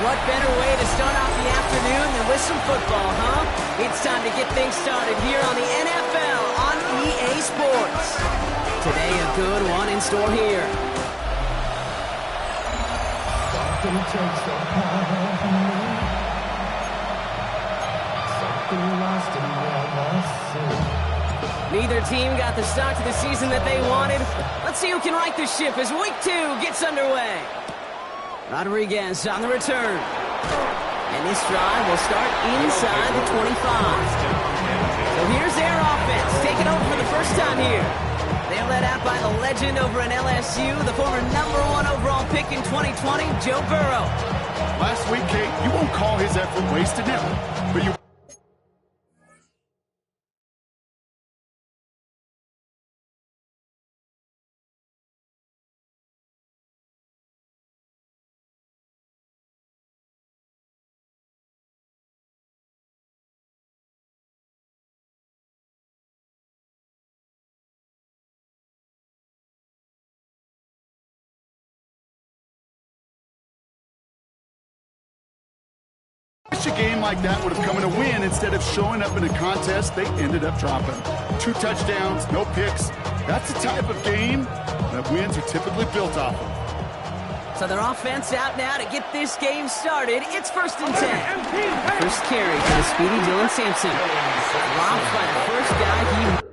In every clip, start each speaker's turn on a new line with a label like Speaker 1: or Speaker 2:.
Speaker 1: What better way to start off the afternoon than with some football, huh? It's time to get things started here on the NFL on EA Sports. Today, a good one in store here.
Speaker 2: Something takes a part of me. Something lost in the sea.
Speaker 1: Neither team got the start to the season that they wanted. Let's see who can right the ship as Week 2 gets underway. Rodriguez on the return. And this drive will start inside the 25. So here's their offense, taking over for the first time here. They're led out by the legend over in LSU, the former #1 overall pick in 2020, Joe Burrow.
Speaker 3: Last week, Kate, you won't call his effort wasted now, but you... A game like that would have come in a win. Instead of showing up in a contest, they ended up dropping 2 touchdowns, no picks. That's the type of game that wins are typically built off of.
Speaker 1: So their offense out now to get this game started. It's 1st and 10. First carry for the speedy Dylan Sampson. Robbed by the first guy he...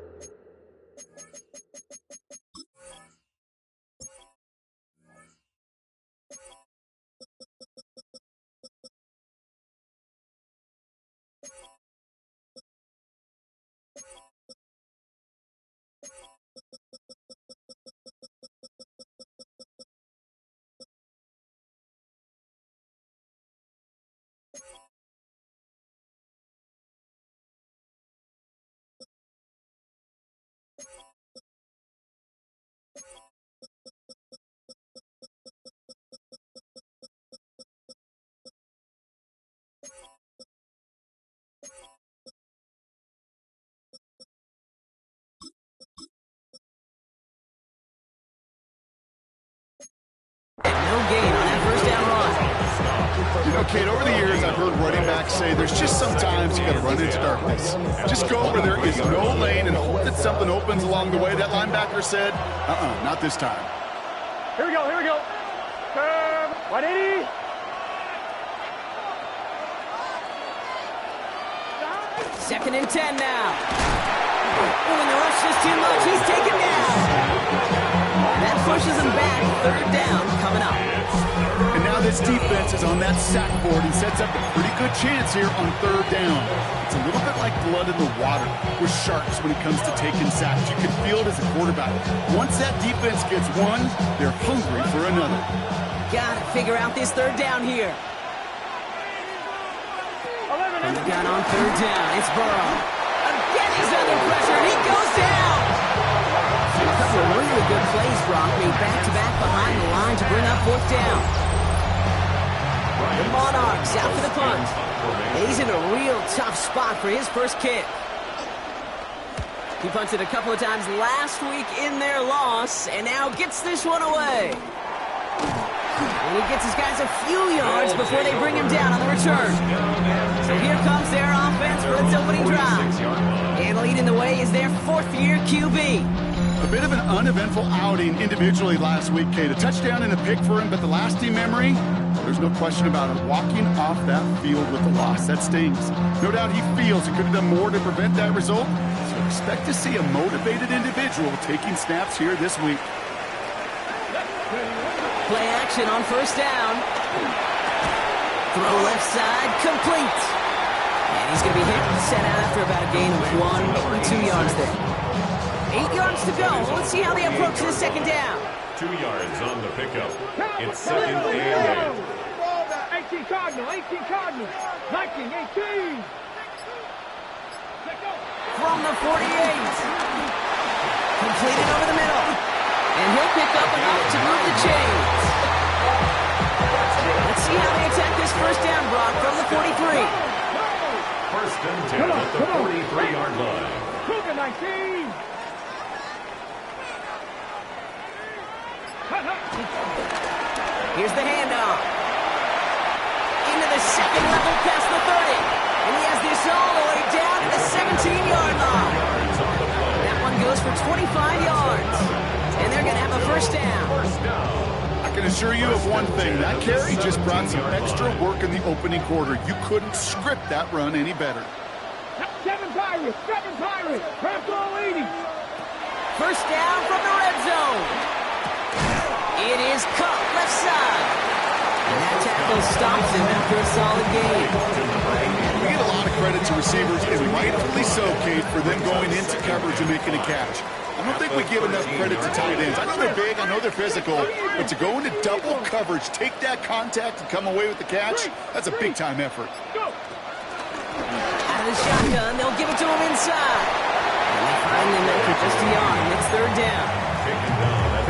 Speaker 1: No gain on that first down run.
Speaker 3: You know, Kate, over the years, I've heard running backs say there's just sometimes you got to run into darkness. Just go where there is no lane and hope that something opens along the way. That linebacker said, not this time.
Speaker 4: Here we go, here we go. 180.
Speaker 1: Second and 10 now. When the rush is too much, he's taken down. That pushes him back. 3rd down coming up.
Speaker 3: And now this defense is on that sack board and sets up a pretty good chance here on 3rd down. It's a little bit like blood in the water with sharks when it comes to taking sacks. You can feel it as a quarterback. Once that defense gets one, they're hungry for another.
Speaker 1: Gotta figure out this 3rd down here. From the gun on 3rd down, it's Burrow. Again, he's under pressure, and he goes down. A couple of really good plays, Brock, made back-to-back behind the line to bring up 4th down. The Monarchs out for the punt. He's in a real tough spot for his first kick. He punted a couple of times last week in their loss, and now gets this one away. And he gets his guys a few yards before they bring him down on the return. So here comes their offense for its opening drive. And leading the way is their 4th-year QB.
Speaker 3: A bit of an uneventful outing individually last week, Kate. A touchdown and a pick for him, but the lasting memory, there's no question about it. Walking off that field with the loss, that stings. No doubt he feels he could have done more to prevent that result. So expect to see a motivated individual taking snaps here this week.
Speaker 1: Play action on 1st down. Throw left side, complete. And he's going to be hit and set out after about a gain of 1 or 2 yards there. 8 yards to go. Let's see how they approach the 2nd down.
Speaker 5: 2 yards on the pickup. It's 2nd and 8.
Speaker 4: 18 Cardinal, 18 Cardinal. 19, 18.
Speaker 1: From the 48. Completed over the middle. And he'll pick up enough to move the chains. Let's see how they attack this first down, Brock, from the 43.
Speaker 5: First and 10 at the 43-yard line.
Speaker 4: Cougar 19.
Speaker 1: Here's the handoff. Into the second level past the 30. And he has this all the way down to the 17-yard line. That one goes for 25 yards. And they're going to have a first down.
Speaker 3: I can assure you of one thing. That carry just brought some extra work in the opening quarter. You couldn't script that run any better.
Speaker 4: 7 Pirates, 7 Pirates. Craft all 80.
Speaker 1: First down from the red zone. It is cut left side. And that tackle stops him after a solid gain.
Speaker 3: We get a lot of credit to receivers, and rightfully so, Kate, for them going into coverage and making a catch. I don't think we give enough credit to tight ends. I know they're big, I know they're physical, but to go into double coverage, take that contact, and come away with the catch, that's a big-time effort.
Speaker 1: Out of the shotgun, they'll give it to him inside. And they finally make it just a yard, and it's third down.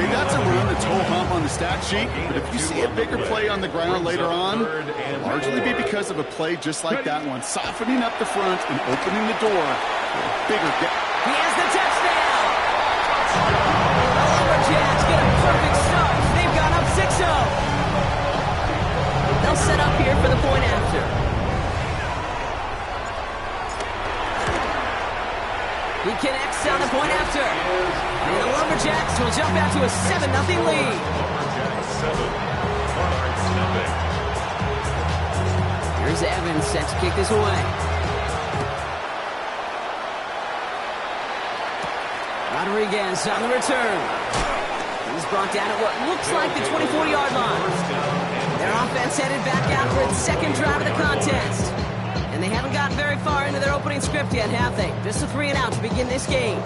Speaker 3: Hey, that's a run that's whole hump on the stat sheet, but if you see a bigger play on the ground later on, it'll largely be because of a play just like that one, softening up the front and opening the door for a bigger gap.
Speaker 1: He has the touchdown! The Lumberjacks get a perfect start. They've gone up 6-0. They'll set up here for the point after. He connects on the point after. And the Lumberjacks will jump out to a 7-0 lead. Here's Evans set to kick this away. Rodriguez on the return. He's brought down at what looks like the 24-yard line. Their offense headed back out for its second drive of the contest. And they haven't gotten very far into their opening script yet, have they? Just a 3-and-out to begin this game.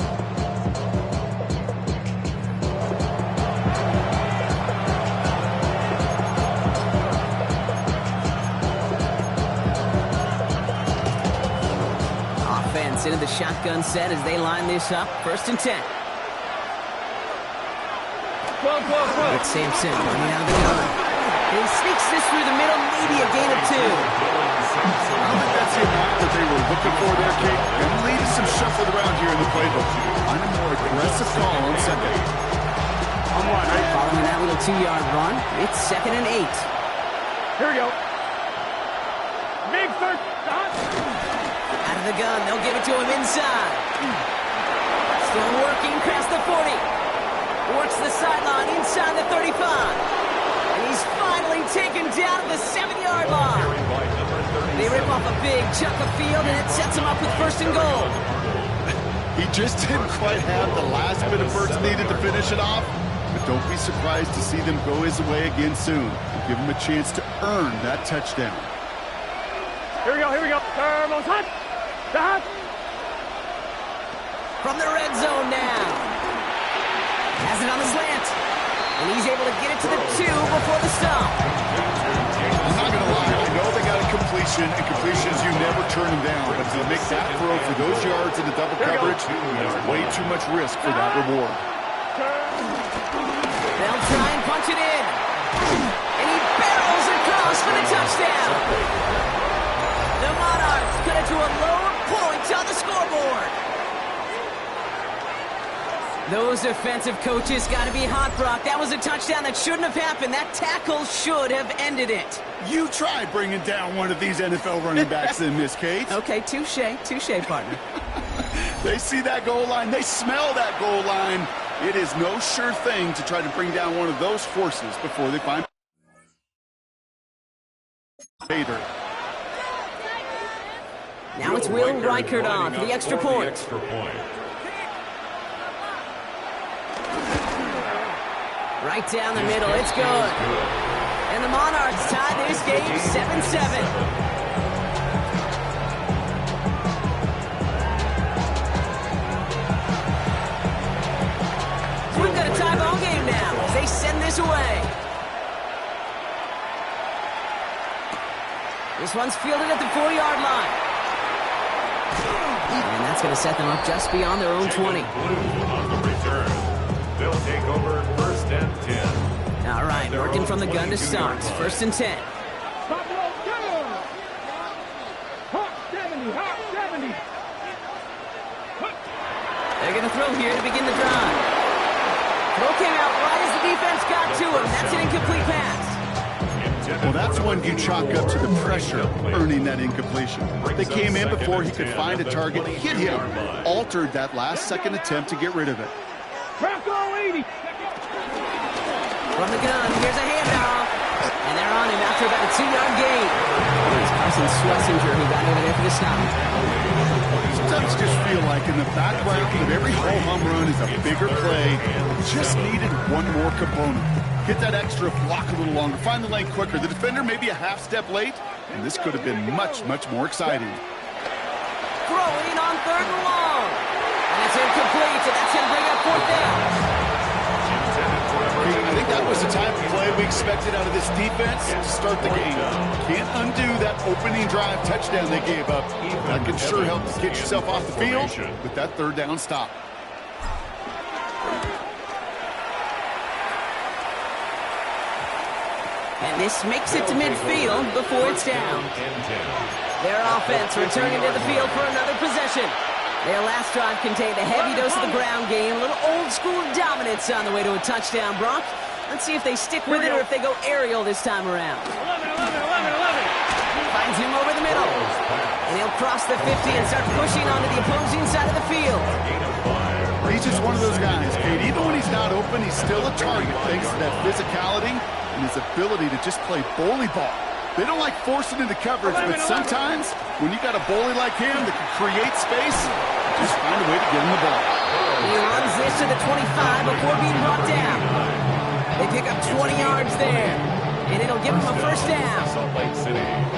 Speaker 1: Offense into the shotgun set as they line this up. First and 10. Rick Sampson running out of the gun. He sneaks this through the middle, maybe a gain of 2.
Speaker 3: I don't think that's the amount that they were looking for there, Kate. Going to lead us some shuffled around here in the playbook. Find a more aggressive call on Sunday.
Speaker 1: Following that little 2-yard run, it's second and 8.
Speaker 4: Here we go. Big third.
Speaker 1: Out of the gun, they'll give it to him inside. Still working past the 40. Works the sideline inside the 35. And he's finally taken down at the 7-yard line. They rip off a big chunk of field, and it sets him up with first and goal.
Speaker 3: He just didn't quite have the last bit of burst needed to finish it off. But don't be surprised to see them go his way again soon. Give him a chance to earn that touchdown.
Speaker 4: Here we go, here we go. Turbo's hot. The hot.
Speaker 1: From the red zone now. Has it on the slant. And he's able to get it to the 2 before the stop.
Speaker 3: I'm not going to lie. I know they got a completion, and completions, you never turn them down. But to make that throw for those yards in the double coverage, that's way too much risk for that reward.
Speaker 1: They'll try and punch it in. And he barrels across for the touchdown. The Monarchs cut it to a lower point on the scoreboard. Those defensive coaches got to be hot, Brock. That was a touchdown that shouldn't have happened. That tackle should have ended it.
Speaker 3: You try bringing down one of these NFL running backs in, Miss Kate.
Speaker 1: Okay, touche, partner.
Speaker 3: They see that goal line. They smell that goal line. It is no sure thing to try to bring down one of those horses before they find Vader.
Speaker 1: Now it's Will Reichert on for the extra point. Right down the middle, it's good. And the Monarchs tie this game 7-7. We've got a tie ball game now as they send this away. This one's fielded at the 4-yard line. And that's going to set them up just beyond their own 20.
Speaker 5: On the return. They'll take over 1st and 10.
Speaker 1: All right, working from the gun to start. 1st and 10.
Speaker 4: Stop, go, go. Hot 70, hot 70.
Speaker 1: They're going to throw here to begin the drive. Throw came out right as the defense got to him. That's an incomplete pass.
Speaker 3: Well, that's when you chalk up to the pressure earning that incompletion. They came in before he could find a target, hit him, altered that last-second attempt to get rid of it.
Speaker 4: Bronco 80.
Speaker 1: From the gun, here's a handoff. And they're on him after about a 2-yard gain. It's Carson Schlesinger who got over there for the stop.
Speaker 3: Sometimes just feel like in the background of every home run is a bigger play. Just needed one more component. Get that extra block a little longer. Find the lane quicker. The defender may be a half step late, and this could have been much, much more exciting.
Speaker 1: Throwing on 3rd and long. And it's incomplete, so that's going to bring up 4th down.
Speaker 3: I think that was the type of play we expected out of this defense to start the game. Can't undo that opening drive touchdown they gave up. That can sure help to get yourself off the field with that 3rd down stop.
Speaker 1: And this makes it to midfield before it's down. Their offense returning to the field for another possession. Their last drive contained a heavy dose of the ground game, a little old-school dominance on the way to a touchdown, Brock. Let's see if they stick with it or if they go aerial this time around.
Speaker 4: 11.
Speaker 1: Finds him over the middle. And he'll cross the 50 and start pushing onto the opposing side of the field.
Speaker 3: He's just one of those guys, Kate. Even when he's not open, he's still a target thanks to that physicality and his ability to just play bully ball. They don't like forcing into coverage, but sometimes when you got a bully like him that can create space, just find a way to get him the ball.
Speaker 1: He runs this to the 25 before being brought down. They pick up 20 yards there, and it'll give him a 1st down.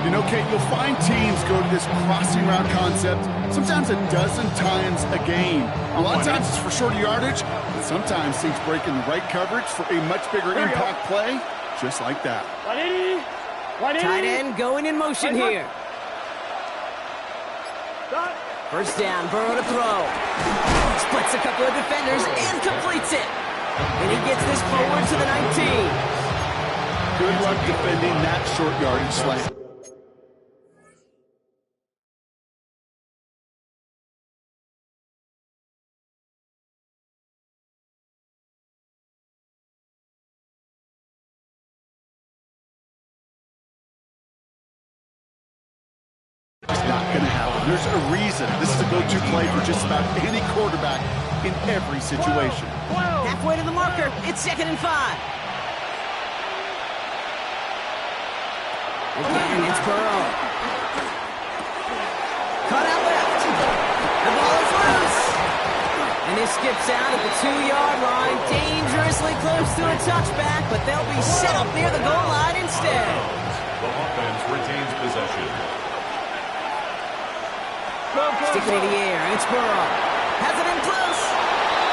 Speaker 3: You know, Kate, you'll find teams go to this crossing route concept sometimes a dozen times a game. A lot of times it's for shorter yardage, but sometimes teams break in the right coverage for a much bigger impact play, just like that.
Speaker 4: 180. 180.
Speaker 1: Tight end going in motion here.
Speaker 4: Stop.
Speaker 1: 1st down, Burrow to throw. Splits a couple of defenders and completes it. And he gets this forward to the 19.
Speaker 3: Good luck defending that short yardage slant. Not going to happen. There's a reason. This is a go-to play for just about any quarterback in every situation.
Speaker 1: Halfway to the marker. It's 2nd and 5. Again, it's Burrow. Cut out left. The ball is loose. And this skips out at the 2-yard line. Dangerously close to a touchback, but they'll be set up near the goal line instead.
Speaker 5: The offense retains possession.
Speaker 1: Sticking in the air, it's Burrow. Has it in close.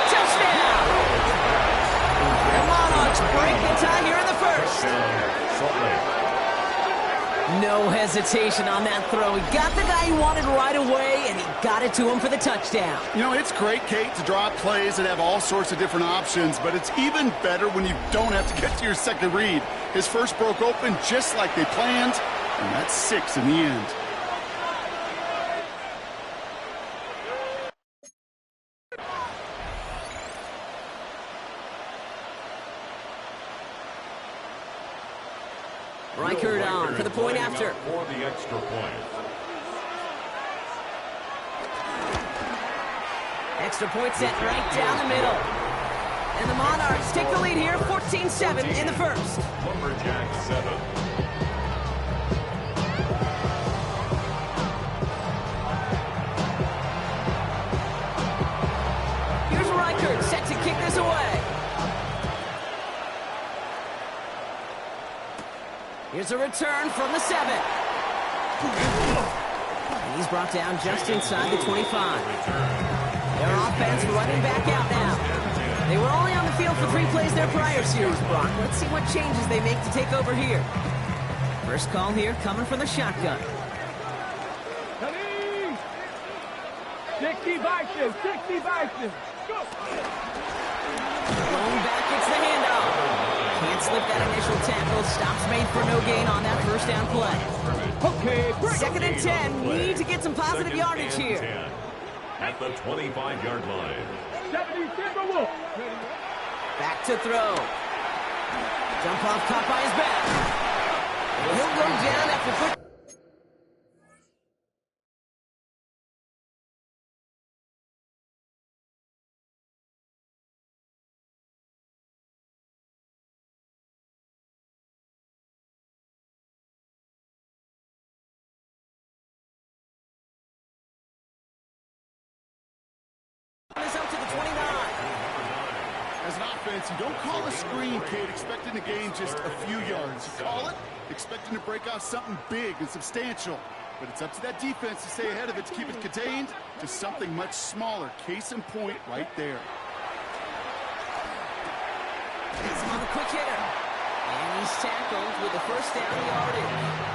Speaker 1: Touchdown! The Monarchs break the tie here in the 1st.
Speaker 5: Salt Lake.
Speaker 1: No hesitation on that throw. He got the guy he wanted right away, and he got it to him for the touchdown.
Speaker 3: You know, it's great, Kate, to draw plays that have all sorts of different options, but it's even better when you don't have to get to your second read. His first broke open just like they planned, and that's 6 in the end.
Speaker 1: Reichert on for the point after.
Speaker 5: For the extra point.
Speaker 1: Extra point set right down the middle. And the Monarchs take the lead here, 14-7 in the 1st.
Speaker 5: Lumberjacks 7.
Speaker 1: Here's Reichert set to kick this away. Here's a return from the 7. And he's brought down just inside the 25. Their offense running back out now. They were only on the field for 3 plays their prior series, Brock. Let's see what changes they make to take over here. First call here coming from the shotgun.
Speaker 4: Ready? 60 Vikings, 60 Vikings. Go.
Speaker 1: Going back, it's the handoff. Can't slip that initial tackle. Stops made for no gain on that first down play.
Speaker 4: Okay, break.
Speaker 1: Second and 10. Need to get some positive yardage here.
Speaker 5: 10 at the 25-yard line.
Speaker 4: 70 Timberwolves.
Speaker 1: Back to throw. Jump off, caught by his back. He'll go down after quick. Is up to the 29.
Speaker 3: As an offense, you don't call a screen, Kate, expecting to gain just a few yards. You call it expecting to break off something big and substantial. But it's up to that defense to stay ahead of it, to keep it contained to something much smaller. Case in point right there.
Speaker 1: He's on the quick hitter. And he's tackled with the first down yardage.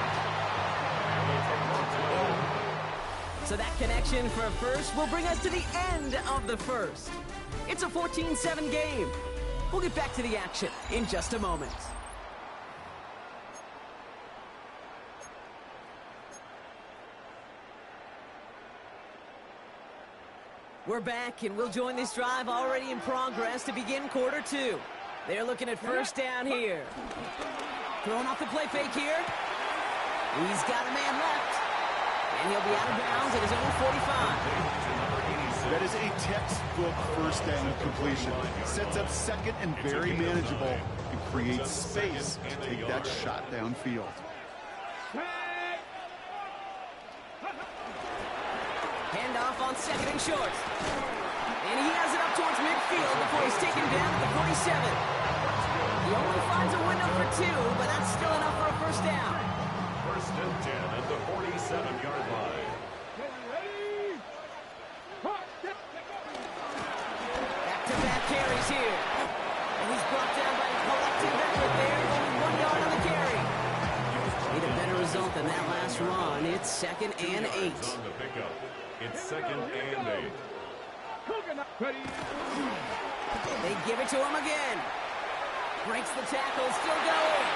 Speaker 1: So that connection for a first will bring us to the end of the first. It's a 14-7 game. We'll get back to the action in just a moment. We're back, and we'll join this drive already in progress to begin quarter two. They're looking at first down here. Throwing off the play fake here. He's got a man left. And he'll be out of bounds at his own 45.
Speaker 3: That is a textbook first down completion. Sets up second and very manageable and creates space to take that shot downfield.
Speaker 1: Handoff on second and short. And he has it up towards midfield before he's taken down at the 47. He only finds a window for two, but that's still enough for a first down.
Speaker 5: First and 10 at the 47-yard line.
Speaker 1: Back-to-back carries here. And he's brought down by a collective effort there. Only 1 yard on the carry. Need a better result than that last run. It's second and 8.
Speaker 5: On the pickup. It's second and 8.
Speaker 1: They give it to him again. Breaks the tackle, still going.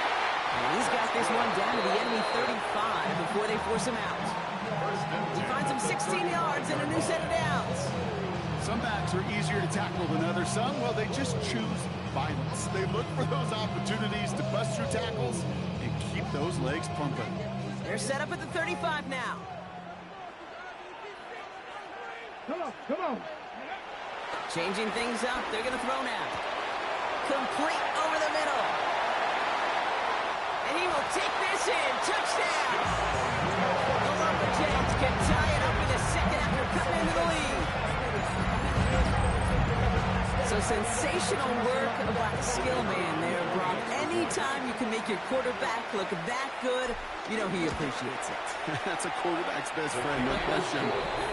Speaker 1: And he's got this one down to the enemy 35 before they force him out. He finds him 16 yards and a new set of downs.
Speaker 3: Some backs are easier to tackle than others. Some, well, they just choose violence. They look for those opportunities to bust through tackles and keep those legs pumping.
Speaker 1: They're set up at the 35 now.
Speaker 4: Come on.
Speaker 1: Changing things up. They're going to throw now. Complete over the middle. And he will take this in. Touchdown. The Lumberjacks can tie it up in the second after cutting into the lead. So sensational work by the skill man there, Brock. Anytime you can make your quarterback look that good, you know he appreciates it.
Speaker 3: That's a quarterback's best friend, no question.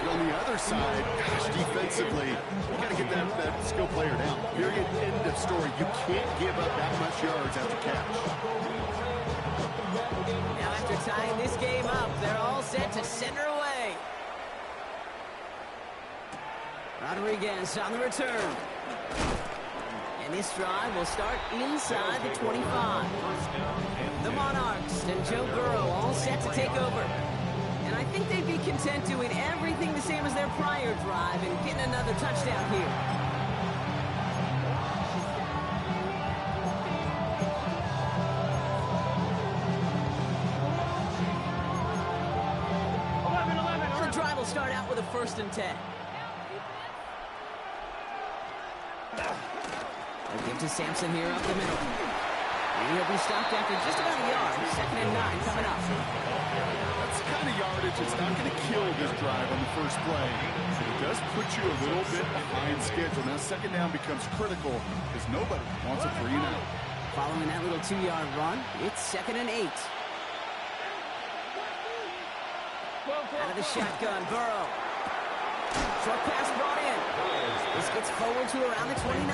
Speaker 3: But on the other side, gosh, defensively, you got to get that skill player down. Period, end of story. You can't give up that much yards after catch.
Speaker 1: Now after tying this game up, they're all set to send her away. Rodriguez on the return. And this drive will start inside the 25. The Monarchs and Joe Burrow all set to take over. And I think they'd be content doing everything the same as their prior drive and getting another touchdown here. The drive will start out with a 1st and 10. They'll give to Sampson here up the middle. And he'll be stopped after just about a yard. 2nd and 9 coming up.
Speaker 3: That's the kind of yardage that's not going to kill this drive on the first play. It does put you a little bit behind schedule. Now, 2nd down becomes critical because nobody wants a 3 and out.
Speaker 1: Following that little 2-yard run, it's 2nd and 8. Out of the shotgun, Burrow. Short pass brought in. This gets forward to around the 29.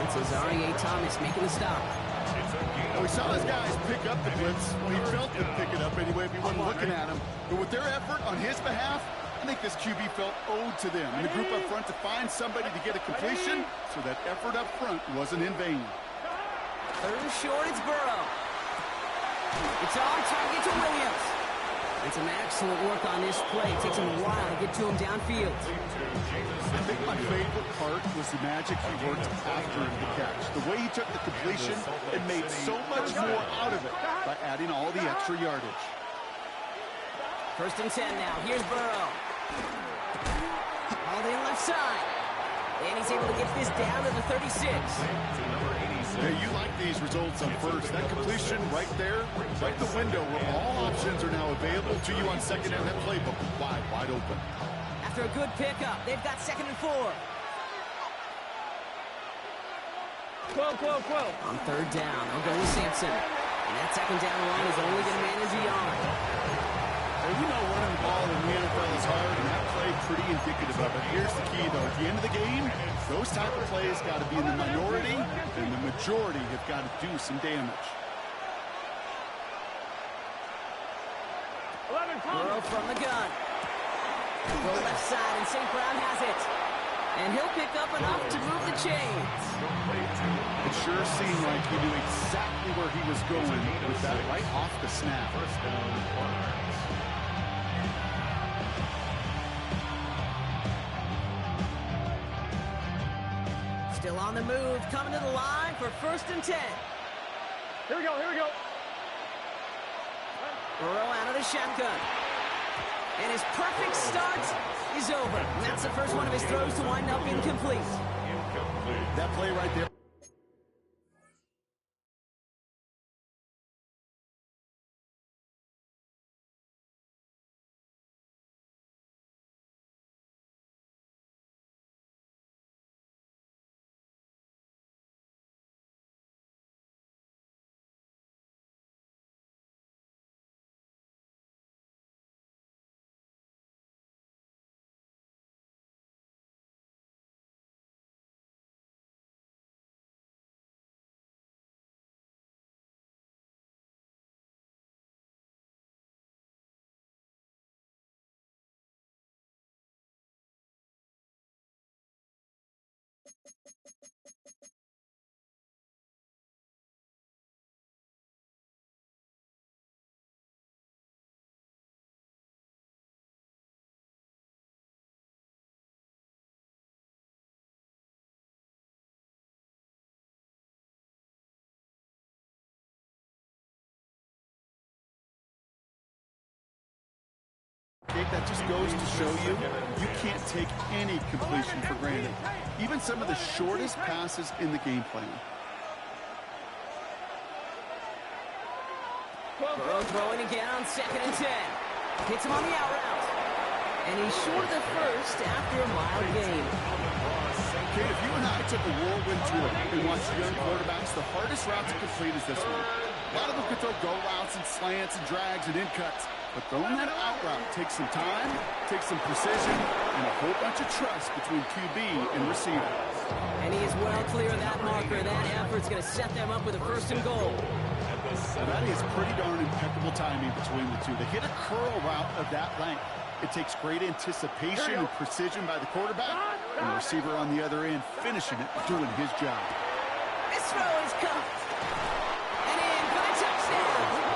Speaker 1: It's Azarie Thomas making the stop.
Speaker 5: It's a gain
Speaker 3: Well, we saw his guys pick up the blitz. Well, he felt them pick it up anyway if he wasn't looking at him. But with their effort on his behalf, I think this QB felt owed to them and the group up front to find somebody to get a completion, so that effort up front wasn't in vain.
Speaker 1: Third and short, it's Burrow. It's on target to Williams. And some excellent work on this play. It takes him a while to get to him downfield.
Speaker 3: I think my favorite part was the magic he worked after the catch. The way he took the completion and made so much more out of it by adding all the extra yardage.
Speaker 1: First and 10 now. Here's Burrow. All the left side. And he's able to get this down to the 36.
Speaker 3: Yeah, you like these results on first. That completion right there, right the window where all options are now available to you on second down. That playbook wide open.
Speaker 1: After a good pickup, they've got 2nd and 4.
Speaker 4: 12.
Speaker 1: On third down, they'll go with Sampson. And that second down run is only going to manage a yard.
Speaker 3: Well, you know running the ball in the NFL is hard, and that play pretty indicative of it. Here's the key, though. At the end of the game, those type of plays got to be in the minority, and the majority have got to do some damage.
Speaker 4: 11,
Speaker 1: Burrow from the gun. Go left side, and St. Brown has it. And he'll pick up enough to move the chains.
Speaker 3: It sure seemed like he knew exactly where he was going with that right off the snap.
Speaker 5: First down, Monarchs.
Speaker 1: Still on the move, coming to the line for 1st and 10.
Speaker 4: Here we go.
Speaker 1: Burrow out of the shotgun. And his perfect start is over. And that's the first one of his throws to wind up incomplete.
Speaker 3: That play right there. That just goes to show you, you can't take any completion for granted. Even some of the shortest passes in the game plan.
Speaker 1: Burrow throwing again on 2nd and 10. Hits him on the out route. And he's short of the first after a mild gain.
Speaker 3: Kate, if you and I took a whirlwind tour and watched young quarterbacks, the hardest route to complete is this one. A lot of them can throw go routes and slants and drags and in cuts. But throwing that out route takes some time, takes some precision, and a whole bunch of trust between QB and receiver.
Speaker 1: And he is well clear of that marker. That effort's going to set them up with a 1st and goal.
Speaker 3: Now that is pretty darn impeccable timing between the two. They hit a curl route of that length. It takes great anticipation and precision by the quarterback, and the receiver on the other end finishing it, doing his job.
Speaker 1: This throw is caught. And in for the touchdown.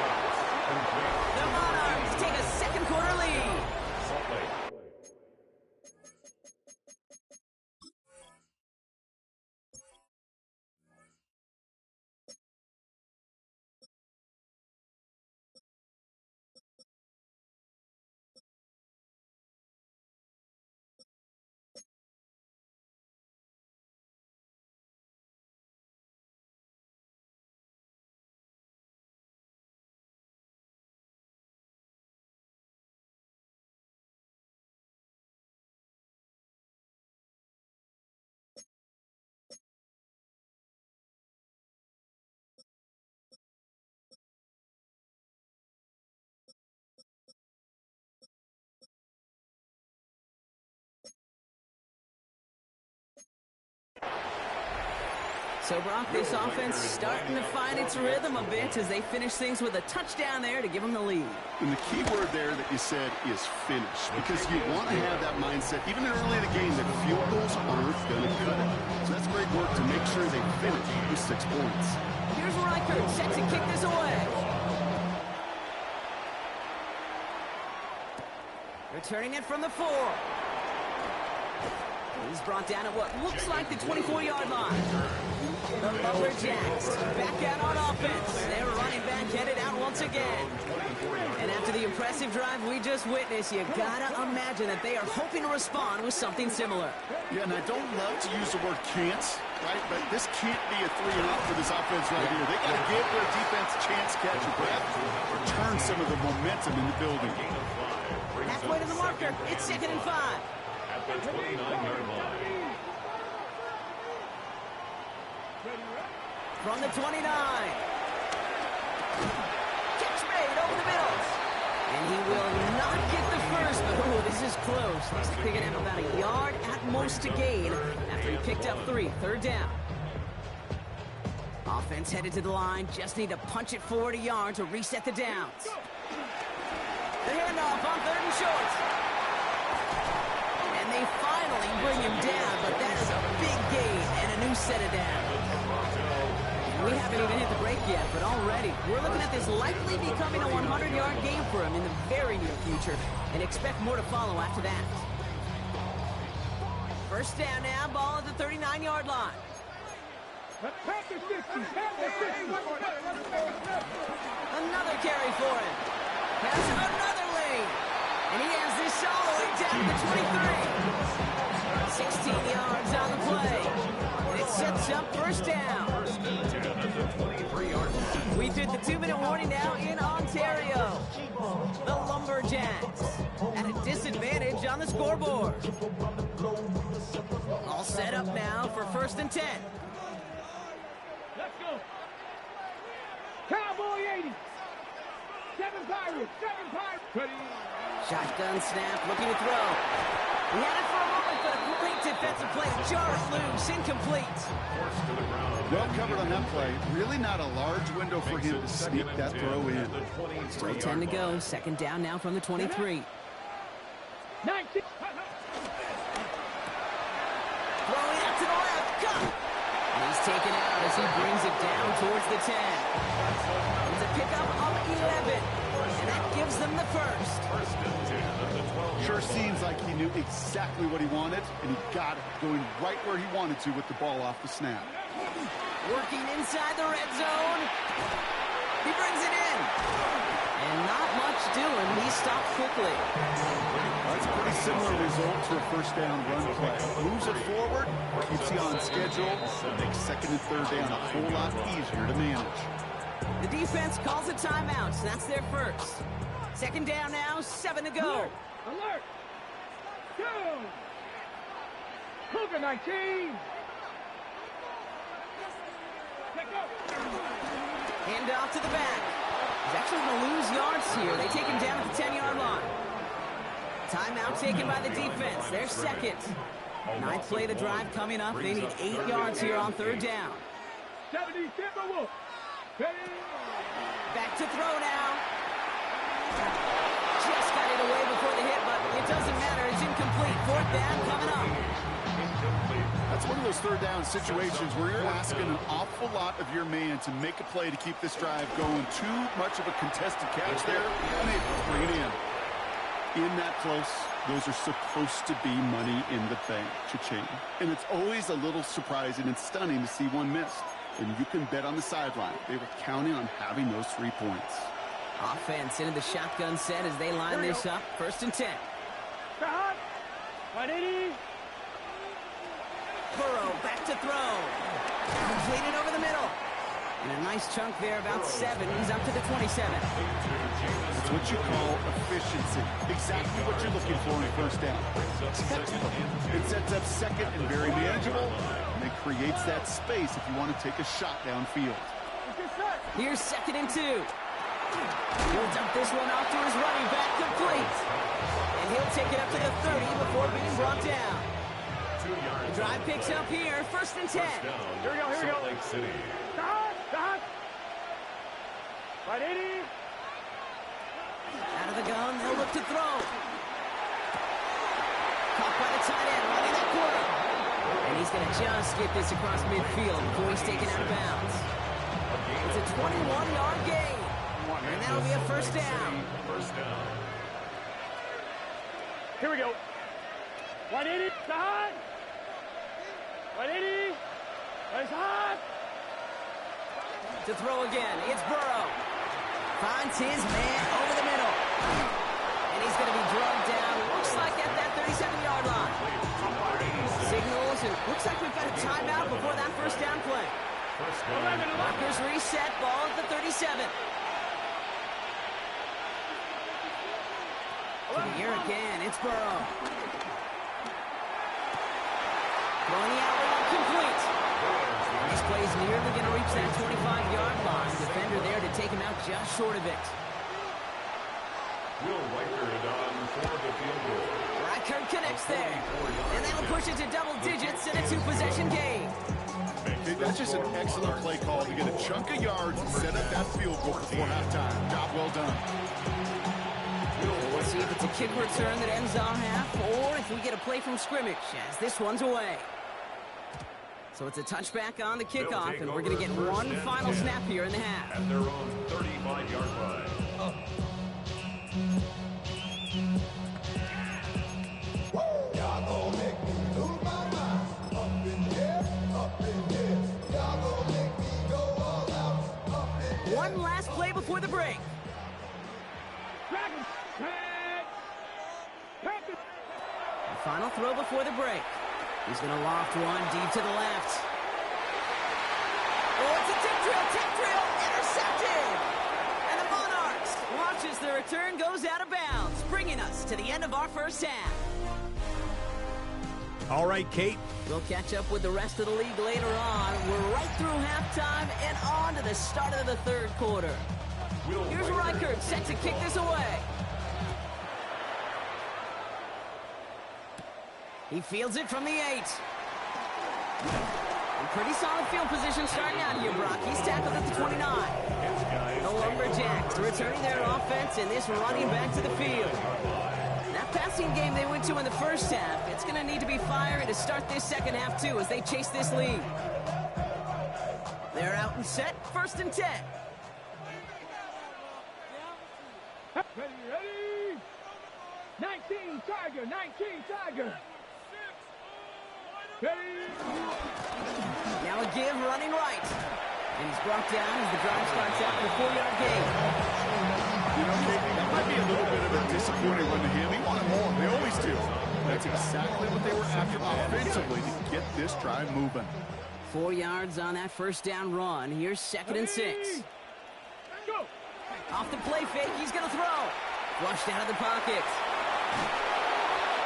Speaker 1: The Monarchs take a second quarter lead.
Speaker 5: Salt Lake.
Speaker 1: So, Brock, this offense starting to find its rhythm a bit as they finish things with a touchdown there to give them the lead.
Speaker 3: And the key word there that you said is finish, because you want to have that mindset, even early in the game, that field goals aren't going to cut it. So that's great work to make sure they finish with 6 points.
Speaker 1: Here's Reichert set to kick this away. Returning it from the 4. He's brought down at what looks like the 24-yard line. The Lumberjacks back out on offense. Their running back headed out once again. And after the impressive drive we just witnessed, you gotta imagine that they are hoping to respond with something similar.
Speaker 3: Yeah, and I don't love to use the word can't, right? But this can't be a 3-and-out for this offense right here. They got to give their defense a chance to catch a breath, return some of the momentum in the building.
Speaker 1: Halfway to the marker, it's 2nd and 5.
Speaker 5: At the 29-yard line.
Speaker 1: From the 29. Catch made over the middle. And he will not get the first, but oh, this is close. Looks like they're going to have about a yard at most to gain after he picked up 3. 3rd down. Offense headed to the line. Just need to punch it forward a yard to reset the downs. The handoff on 3rd and short. And they finally bring him down, but that is a big gain and a new set of downs. We haven't even hit the break yet, but already we're looking at this likely becoming a 100-yard game for him in the very near future, and expect more to follow after that. 1st down now, ball at the 39-yard line. Another carry for him. Has another lane, and he has this all the way down to the 23. 16 yards on the play. It sets up 1st down. We did the 2-minute warning now in Ontario. The Lumberjacks at a disadvantage on the scoreboard. All set up now for 1st and 10.
Speaker 4: Let's go. Cowboy 80. 7 Pirates. 7 Pirates. Ready.
Speaker 1: Shotgun snap, looking to throw. He had it for a moment, but a great defensive play. Jar it loose, incomplete.
Speaker 3: Well covered on that play. Really not a large window for him to sneak that throw in.
Speaker 1: Still 10 to go. 2nd down now from the 23.
Speaker 4: 19.
Speaker 1: Throwing out to the left. Cut. And he's taken out as he brings it down towards the 10. It's a pickup of 11. And that gives them the 1st.
Speaker 3: Sure seems like he knew exactly what he wanted, and he got it, going right where he wanted to with the ball off the snap.
Speaker 1: Working inside the red zone. He brings it in. And not much doing. He stopped quickly.
Speaker 3: That's a pretty similar result to a 1st down run play. Moves it forward, keeps you on schedule, and makes 2nd and 3rd down a whole lot easier to manage.
Speaker 1: The defense calls a timeout, so that's their 1st. 2nd down now, 7 to go.
Speaker 4: Alert. Go. Cougar 19. Let go.
Speaker 1: Hand off to the back. He's actually going to lose yards here. They take him down at the 10-yard line. Timeout taken by the defense. Their 2nd. 9th play of the drive coming up. They need 8 yards here on 3rd down.
Speaker 4: 70 Timberwolves. Ready.
Speaker 1: Back to throw now. Just got it away before the hit, but it doesn't matter. It's incomplete. 4th down coming up.
Speaker 3: That's one of those 3rd down situations where you're asking an awful lot of your man to make a play to keep this drive going. Too much of a contested catch there, and they bring it in. In that close, those are supposed to be money in the bank, cha-ching. And it's always a little surprising and stunning to see one miss. And you can bet on the sideline they were counting on having those 3 points.
Speaker 1: Offense into the shotgun set as they line this up. 1st and 10.
Speaker 4: 180.
Speaker 1: Burrow back to throw. Completed over the middle. And a nice chunk there, about 7. He's up to the 27.
Speaker 3: It's what you call efficiency. Exactly what you're looking for in 1st down. It sets up 2nd and very manageable. And it creates that space if you want to take a shot downfield.
Speaker 1: Here's 2nd and 2. He'll dump this one off to his running back, complete. And he'll take it up to the 30 before being brought down.
Speaker 5: yards.
Speaker 1: Drive picks up here, 1st and 10.
Speaker 5: Here
Speaker 4: we go, here we go.
Speaker 5: Salt Lake City.
Speaker 4: Stop. Right, 80.
Speaker 1: Out of the gun, they'll look to throw. Caught by the tight end, running that corner. And he's going to just get this across midfield before he's taken out of bounds. It's a 21-yard gain. And that'll be a 1st down.
Speaker 5: First down.
Speaker 4: Here we go. 180. Side. 180. Nice hot.
Speaker 1: To throw again, it's Burrow. Finds his man over the middle. And he's going to be drugged down. Looks like at that 37-yard line. Signals, and looks like we've got a timeout before that 1st down play. Markers reset, ball at the 37. To the air again, it's Burrow. Throwing the out route complete. This play is nearly going to reach that 25-yard line. Defender there to take him out just short of it.
Speaker 5: Will Riker it on for the field goal.
Speaker 1: Riker connects there. And that'll push it to double digits in a 2-possession game.
Speaker 3: Hey, that's just an excellent play call to get a chunk of yards and set up that field goal before halftime. Job well done.
Speaker 1: We'll see if it's a kick return that ends our half, or if we get a play from scrimmage as this one's away. So it's a touchback on the kickoff, and we're going to get one final snap here in the half.
Speaker 5: At their own 35-yard line.
Speaker 6: Y'all gon' make me lose my mind. Up in here, up in here. Y'all gon' make me go all out. Up in here.
Speaker 1: One last play before the break.
Speaker 4: Dragon. Packers.
Speaker 1: The final throw before the break. He's going to loft one deep to the left. Oh, it's a tip drill, intercepted! And the Monarchs watches the return goes out of bounds, bringing us to the end of our 1st half.
Speaker 7: All right, Kate.
Speaker 1: We'll catch up with the rest of the league later on. We're right through halftime and on to the start of the 3rd quarter. Here's Reichert set to kick this away. He fields it from the 8. And pretty solid field position starting out here, Brock. He's tackled at the 29. The Lumberjacks returning their offense and this running back to the field. That passing game they went to in the 1st half, it's going to need to be fiery to start this 2nd half, too, as they chase this lead. They're out and set, 1st and 10.
Speaker 4: Ready. 19 Tiger. Ready.
Speaker 1: Now a give running right. And he's brought down as the drive starts out with a 4-yard gain.
Speaker 3: You know, Kate, that might be a little bit of a disappointing run to him. He wanted more. They always do. That's exactly what they were after offensively to get this drive moving.
Speaker 1: 4 yards on that 1st down run. Here's 2nd and 6.
Speaker 4: Go.
Speaker 1: Off the play fake, he's going to throw. Flushed out of the pocket.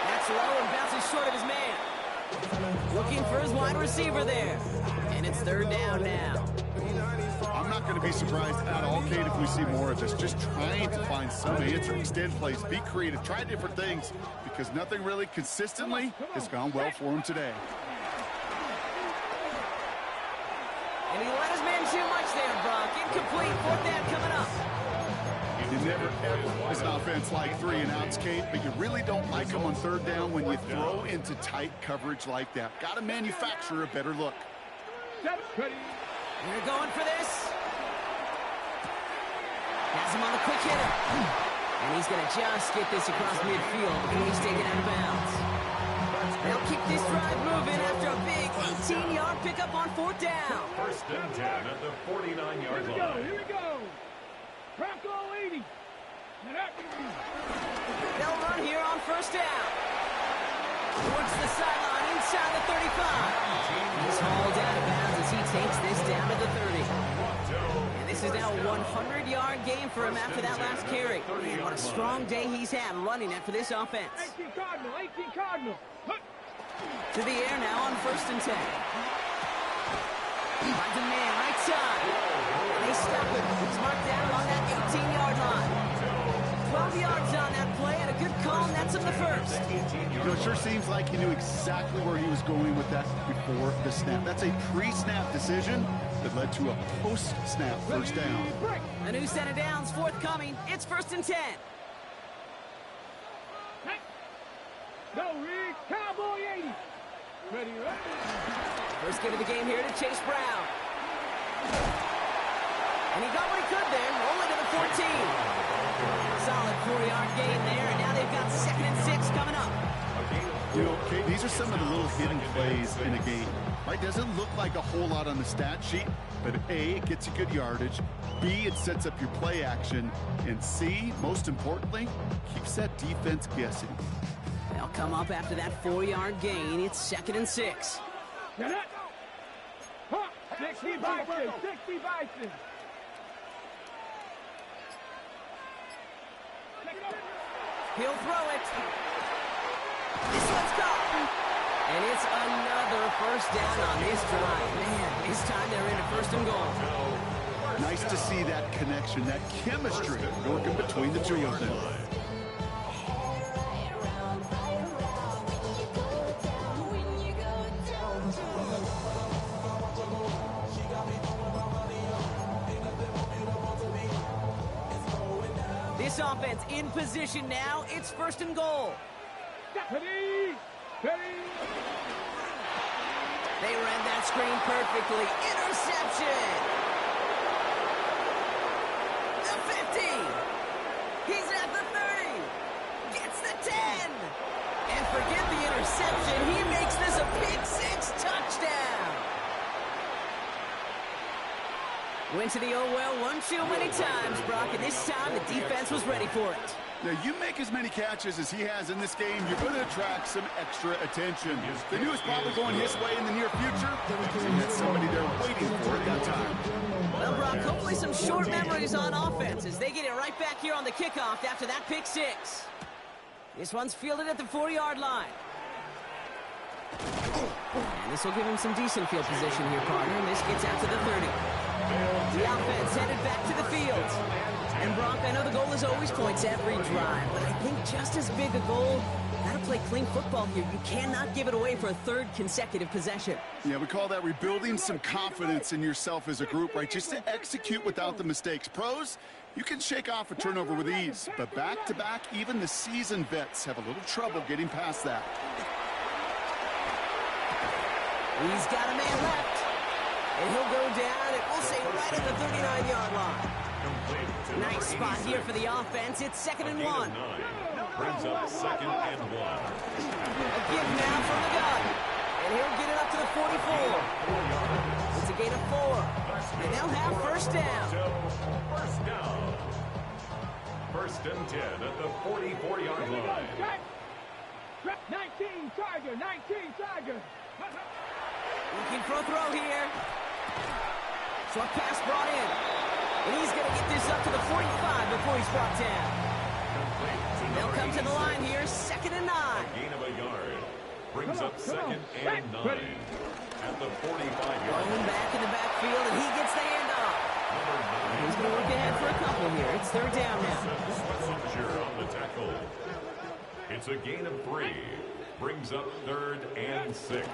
Speaker 1: That's low and bounces short of his man. Looking for his wide receiver there. And it's 3rd down now.
Speaker 3: I'm not going to be surprised at all, Kate, if we see more of this. Just trying to find some answer, extend plays, be creative, try different things, because nothing really consistently has gone well for him today.
Speaker 1: And he let his man too much there, Brock. Incomplete, 4th down coming up.
Speaker 3: You never, ever as an offense like 3 and outs, Kate, but you really don't like them on 3rd down when you throw into tight coverage like that. Got to manufacture a better look.
Speaker 4: Ready.
Speaker 1: They're going for this. Has him on a quick hitter. And he's going to just get this across midfield before he's taken out of bounds. They'll keep this drive moving after a big 18-yard pickup on 4th down.
Speaker 5: 1st and 10 at the 49-yard line.
Speaker 4: Here we go. Bronco 80.
Speaker 1: They'll run here on 1st down. Towards the sideline, inside the 35. He's hauled out of bounds as he takes this down to the 30. And this is now a 100-yard game for him after that last carry. Man, what a strong day he's had running it for this offense.
Speaker 4: 18 Cardinal.
Speaker 1: To the air now on 1st and 10. Finds a man right side. And they stop him. He's marked down along that 18-yard line. 12 12 yards on that play and a good call, and that's him the first.
Speaker 3: It sure seems like he knew exactly where he was going with that before the snap. That's a pre-snap decision that led to a post-snap first down.
Speaker 1: A new set of downs forthcoming. It's 1st and 10.
Speaker 4: Go, Reed. Cowboy 80. Ready, ready.
Speaker 1: First give of the game here to Chase Brown. And he got what he could there, rolling to the 14. Solid 4-yard gain there, and now they've got 2nd and 6 coming up.
Speaker 3: Okay, these are some of the little hidden plays in a game. Right? Doesn't look like a whole lot on the stat sheet, but A, it gets you good yardage. B, it sets up your play action. And C, most importantly, keeps that defense guessing.
Speaker 1: They'll come up after that 4-yard gain. It's 2nd and 6.
Speaker 4: Get it. Huh. 60 Bison. 60 Bison.
Speaker 1: He'll throw it. This one's caught. And it's another first down on this drive. Man, this time they're into 1st and goal.
Speaker 3: Nice to see that connection, that chemistry working between the two of them.
Speaker 1: This offense in position now. It's 1st and goal.
Speaker 4: Ready. Ready.
Speaker 1: They read that screen perfectly. Interception. The 50. He's at the 30. Gets the 10. And forget the interception. He makes this a pick 6 touchdown. Went to the oh well one too many times, Brock, and this time the defense was ready for it.
Speaker 3: Now, you make as many catches as he has in this game, you're going to attract some extra attention. The news probably going his way in the near future. He had somebody there waiting for it that time.
Speaker 1: Well, Brock, hopefully some short memories on offense as they get it right back here on the kickoff after that pick 6. This one's fielded at the 4-yard line. And this will give him some decent field position here, partner. And this gets out to the 30. The offense headed back to the field. And Brock, I know the goal is always points every drive, but I think just as big a goal, gotta play clean football here. You cannot give it away for a 3rd consecutive possession.
Speaker 3: Yeah, we call that rebuilding some confidence in yourself as a group, right? Just to execute without the mistakes. Pros, you can shake off a turnover with ease, but back-to-back, even the seasoned vets have a little trouble getting past that.
Speaker 1: He's got a man left, and he'll go down, and we'll say right at the 39-yard line. Nice spot here for the offense. It's 2nd and 1.
Speaker 5: Brings up 2nd and 1.
Speaker 1: A give now from the gun. And he'll get it up to the 44. It's a gain of 4. And they'll have 1st down.
Speaker 5: First down. 1st and 10 at the 44-yard line.
Speaker 4: 19 Tiger. 19 Tiger.
Speaker 1: Looking for a throw here. Short pass brought in. And he's going to get this up to the 45 before he's brought down. They'll come to the line here, 2nd and 9.
Speaker 5: Gain of a yard. Brings up 2nd and 9 at the 45-yard
Speaker 1: Rolling
Speaker 5: line.
Speaker 1: back in the backfield, and he gets the handoff. He's going to look ahead for a couple here. It's 3rd down now.
Speaker 5: Switzer on the tackle. It's a gain of 3. Brings up 3rd and 6.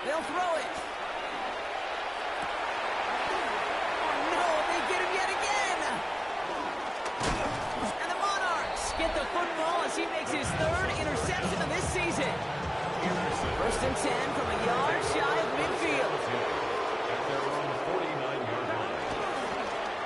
Speaker 1: They'll throw it. No, they get him yet again. And the Monarchs get the football as he makes his 3rd interception of this season. 1st and 10 from a yard shy of midfield.
Speaker 5: At their own 49-yard line.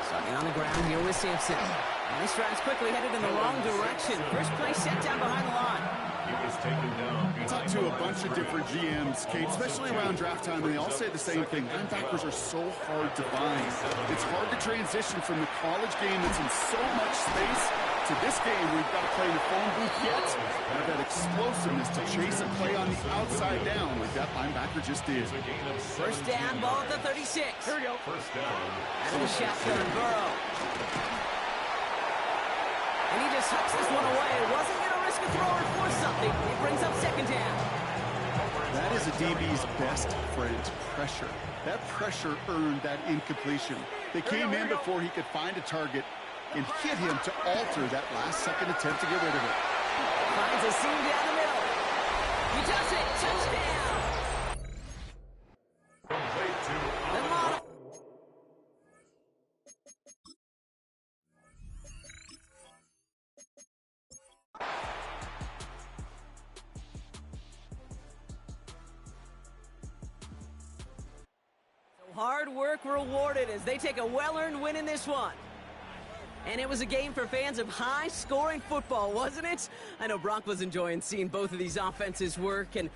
Speaker 1: Starting on the ground here with Sampson. And this drive's quickly headed in the wrong direction. First play set down behind the line.
Speaker 5: He was taken down.
Speaker 3: I talked to a bunch of different GMs, Kate, especially around draft time, and they all say the same thing. Linebackers are so hard to find. It's hard to transition from the college game that's in so much space to this game where you've got to play in the phone booth yet. And have that explosiveness to chase and play on the outside down like that linebacker just did.
Speaker 1: First down, ball at the 36.
Speaker 4: Here we go.
Speaker 5: First down.
Speaker 1: Out of the shotgun, Burrow. And he just hucks this one away. Wasn't going to risk a throw or force something. It brings up 2nd down.
Speaker 3: That is a DB's best friend, pressure. That pressure earned that incompletion. They came in before he could find a target, and hit him to alter that last-second attempt to get rid of it.
Speaker 1: Finds a seam down the middle. He does it. Touchdown.
Speaker 5: Complete to
Speaker 1: The model. Hard work rewarded as they take a well-earned win in this one. And it was a game for fans of high-scoring football, wasn't it? I know Brock was enjoying seeing both of these offenses work, and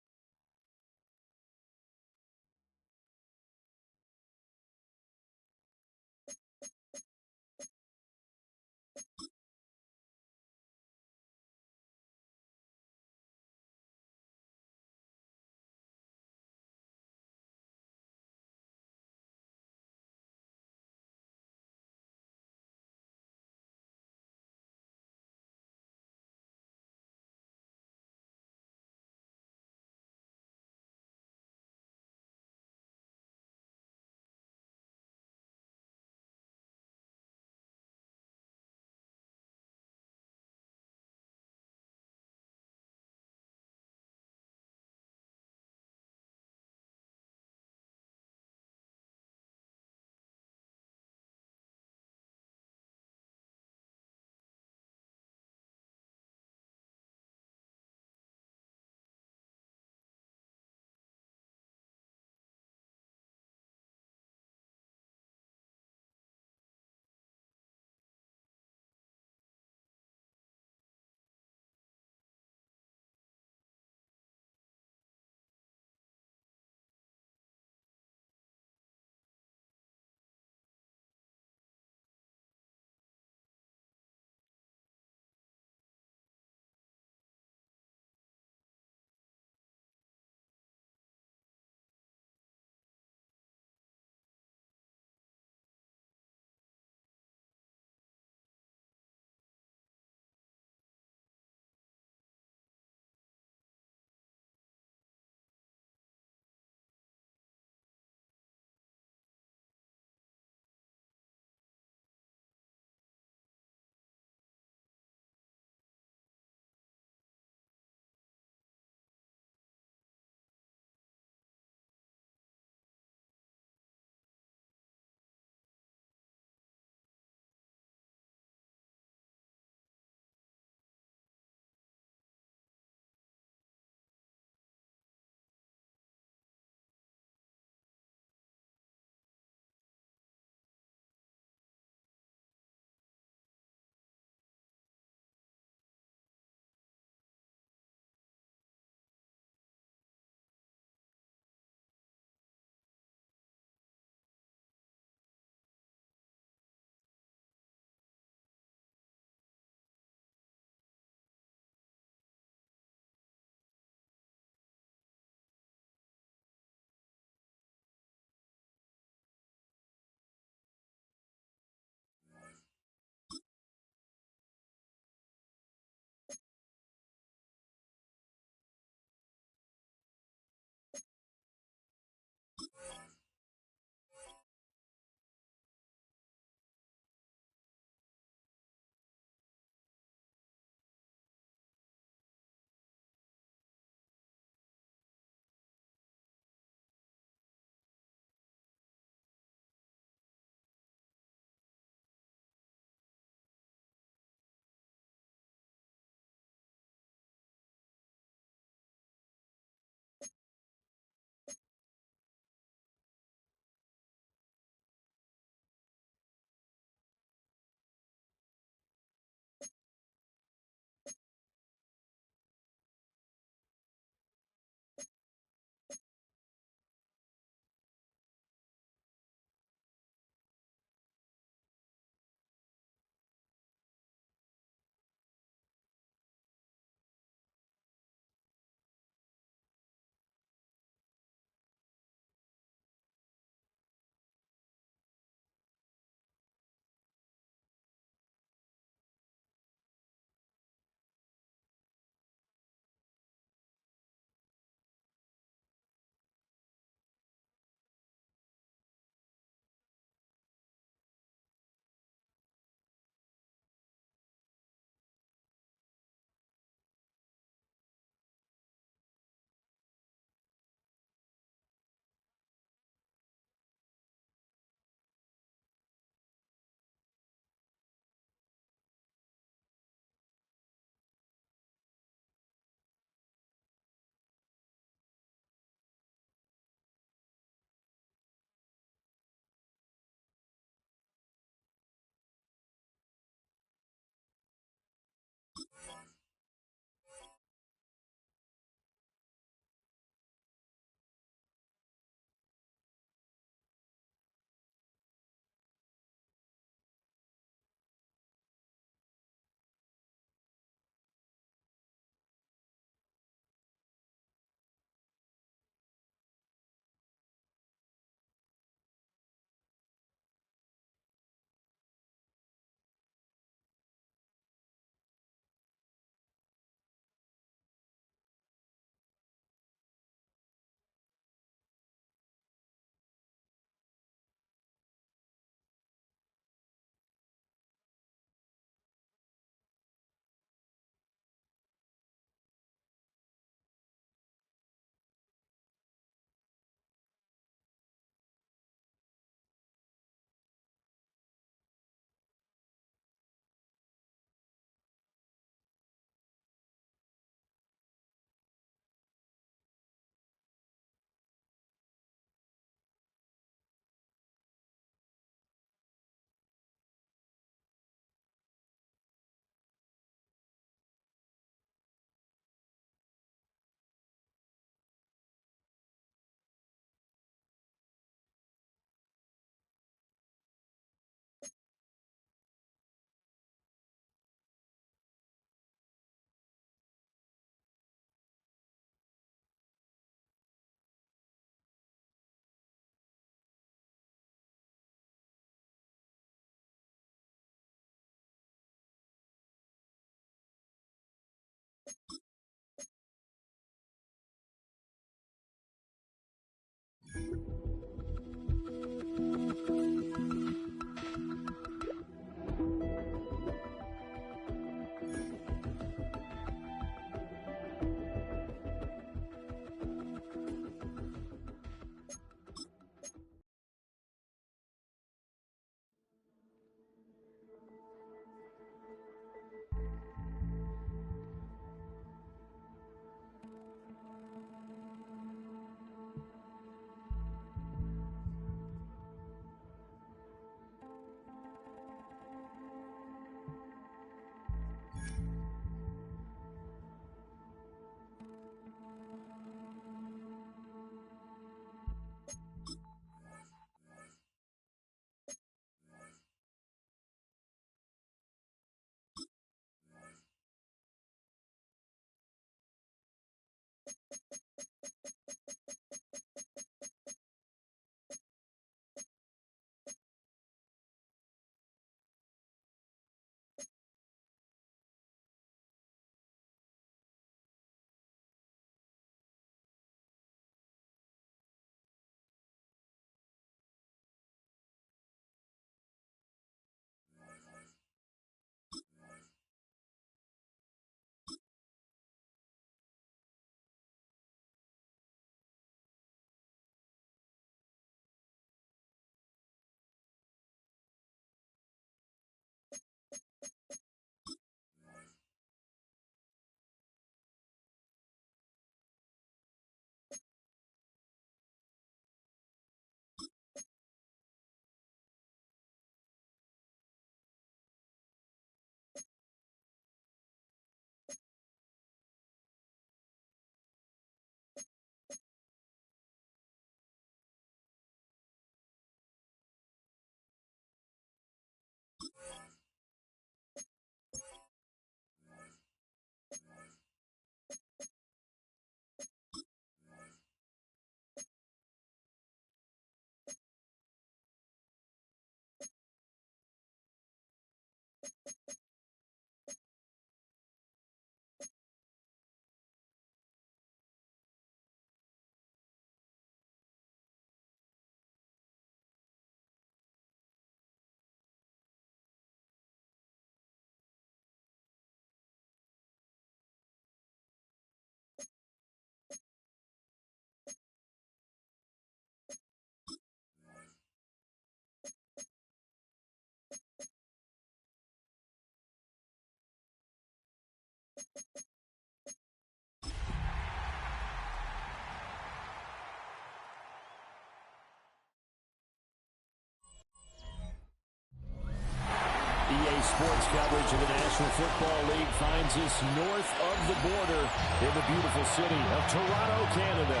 Speaker 7: EA Sports coverage of the National Football League finds us north of the border in the beautiful city of Toronto, Canada.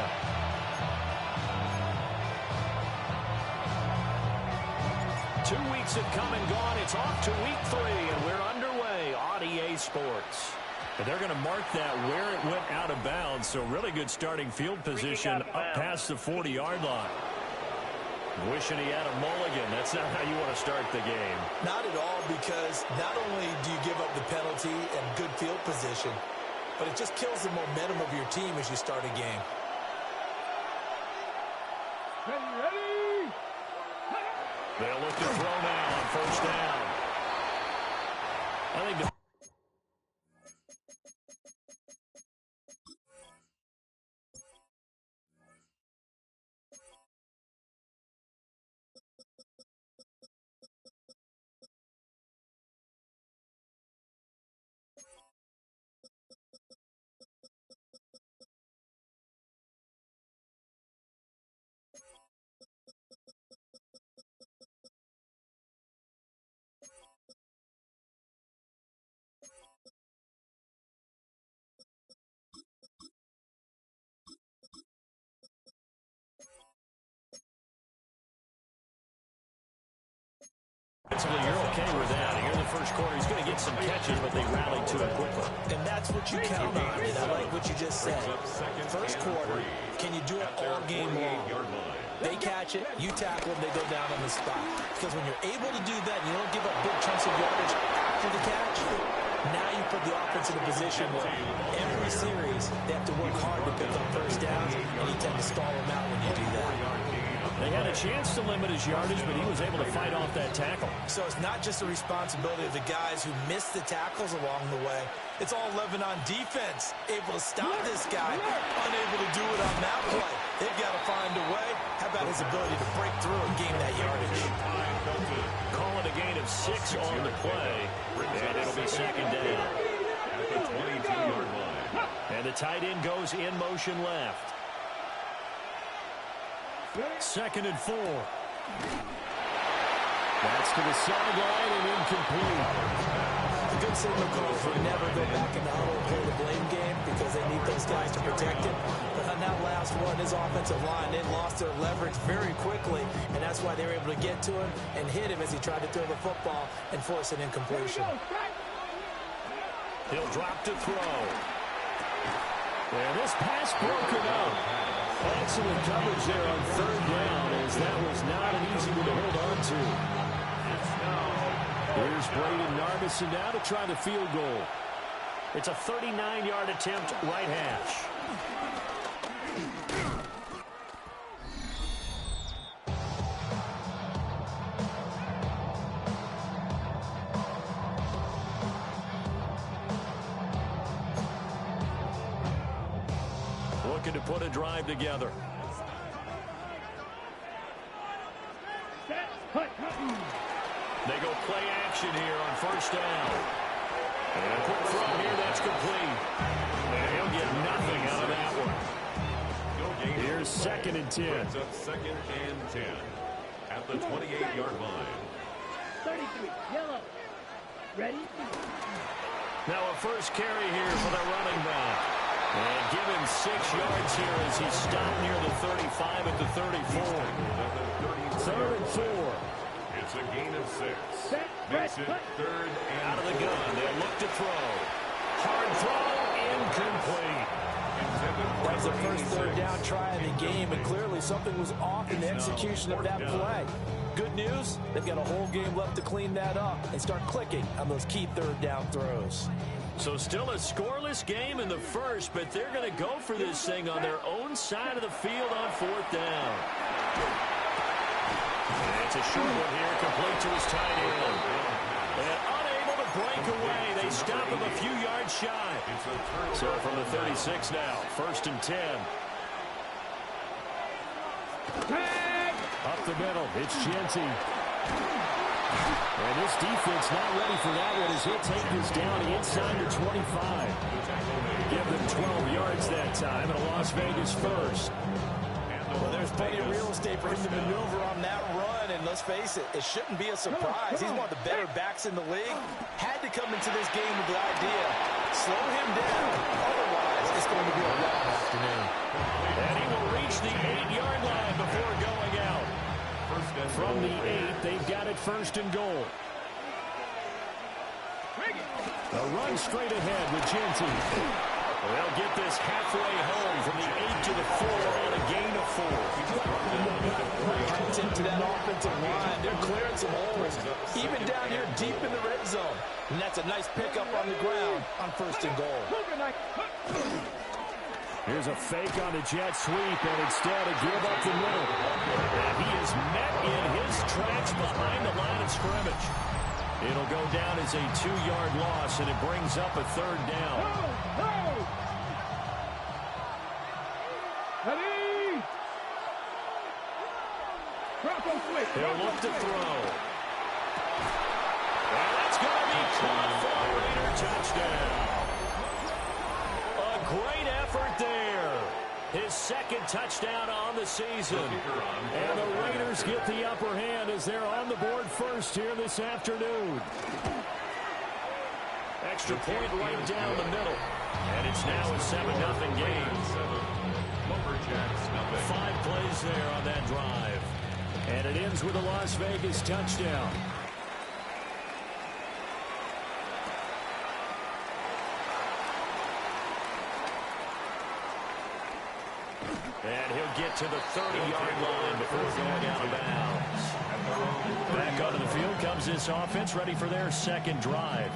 Speaker 7: Two weeks have come and gone. It's off to week 3, and we're underway on EA Sports. And they're going to mark that where it went out of bounds, so really good starting field position up past the 40-yard line. Wishing he had a mulligan. That's not how you want to start the game.
Speaker 8: Not at all, because not only do you give up the penalty and good field position, but it just kills the momentum of your team as you start a game.
Speaker 4: Ready?
Speaker 7: They'll look to throw now on first down. I think the you're okay with that. Here in the first quarter, he's going to get some catches, but they rallied to it quickly.
Speaker 8: And that's what you count on, and I like what you just said. First quarter, can you do it all game long? They catch it, you tackle them, they go down on the spot. Because when you're able to do that, and you don't give up big chunks of yardage after the catch, now you put the offense in a position where every series they have to work hard to pick up first downs, and you tend to stall them out when you do that.
Speaker 7: They had a chance to limit his yardage, but he was able to fight off that tackle.
Speaker 8: So it's not just the responsibility of the guys who missed the tackles along the way. It's all Lebanon defense, able to stop this guy, unable to do it on that play. They've got to find a way. How about his ability to break through and gain that yardage?
Speaker 7: Call it a gain of 6 on the play, and it'll be second down.
Speaker 5: At the 22-yard line.
Speaker 7: And the tight end goes in motion left. Second and 4. That's to the sideline and incomplete.
Speaker 8: A good signal call for never go back in the huddle and play the blame game because they need those guys to protect him. But on that last one, his offensive line, they lost their leverage very quickly, and that's why they were able to get to him and hit him as he tried to throw the football and force an incompletion.
Speaker 7: He'll drop to throw. And this pass broken up. Excellent coverage there on third down, as that was not an easy one to hold on to. Here's Braden Narbison now to try the field goal. It's a 39-yard attempt, right hash. Looking to put a drive together. They go play action here on first down. And a quick throw here, that's complete. And he'll get nothing out of that one. Here's second and 10.
Speaker 5: It's up second and 10 at the 28-yard line.
Speaker 4: 33, yellow. Ready?
Speaker 7: Now a first carry here for the running back. And give him 6 yards here as he stopped near the 35 at the 34. Third and 4.
Speaker 5: It's a gain of 6. Makes it third and
Speaker 7: out of the gun. They'll look to throw. Hard throw, incomplete.
Speaker 8: That was the first third down try of the game, and clearly something was off in the execution of that play. Good news, they've got a whole game left to clean that up and start clicking on those key third down throws.
Speaker 7: So still a scoreless game in the first, but they're going to go for this thing on their own side of the field on fourth down. And it's a short one here, complete to his tight end. And unable to break away. They stop him a few yards shy. So from the 36 now, first and 10. Up the middle, it's Genty. And this defense not ready for that one as he'll take this down inside the 25. Give them 12 yards that time, and a Las Vegas first.
Speaker 5: And
Speaker 8: Well, there's plenty of real estate for him to maneuver on that run, and let's face it, it shouldn't be a surprise. He's one of the better backs in the league. Had to come into this game with the idea, slow him down. Otherwise, it's going to be a long afternoon.
Speaker 7: And he will reach the 8-yard line before going out. From the 8, they've got it first and goal. A run straight ahead with Genty. They'll get this halfway home from the 8 to the 4 on a gain of 4.
Speaker 8: Into that offensive line. They're clearing some holes, even down here deep in the red zone. And that's a nice pickup on the ground on first and goal.
Speaker 7: Here's a fake on a jet sweep, and instead a give up the middle. And he is met in his tracks behind the line of scrimmage. It'll go down as a 2-yard loss, and it brings up a third down.
Speaker 4: Ready?
Speaker 7: He'll look to throw. And it's going to be caught for a Raider touchdown. A great effort there. His second touchdown on the season. And the Raiders get the upper hand as they're on the board first here this afternoon. Extra point right down the middle. And it's now a 7-0 game. 5 plays there on that drive. And it ends with a Las Vegas touchdown. And he'll get to the 30-yard line before going out of bounds. Back onto the field comes this offense, ready for their second drive.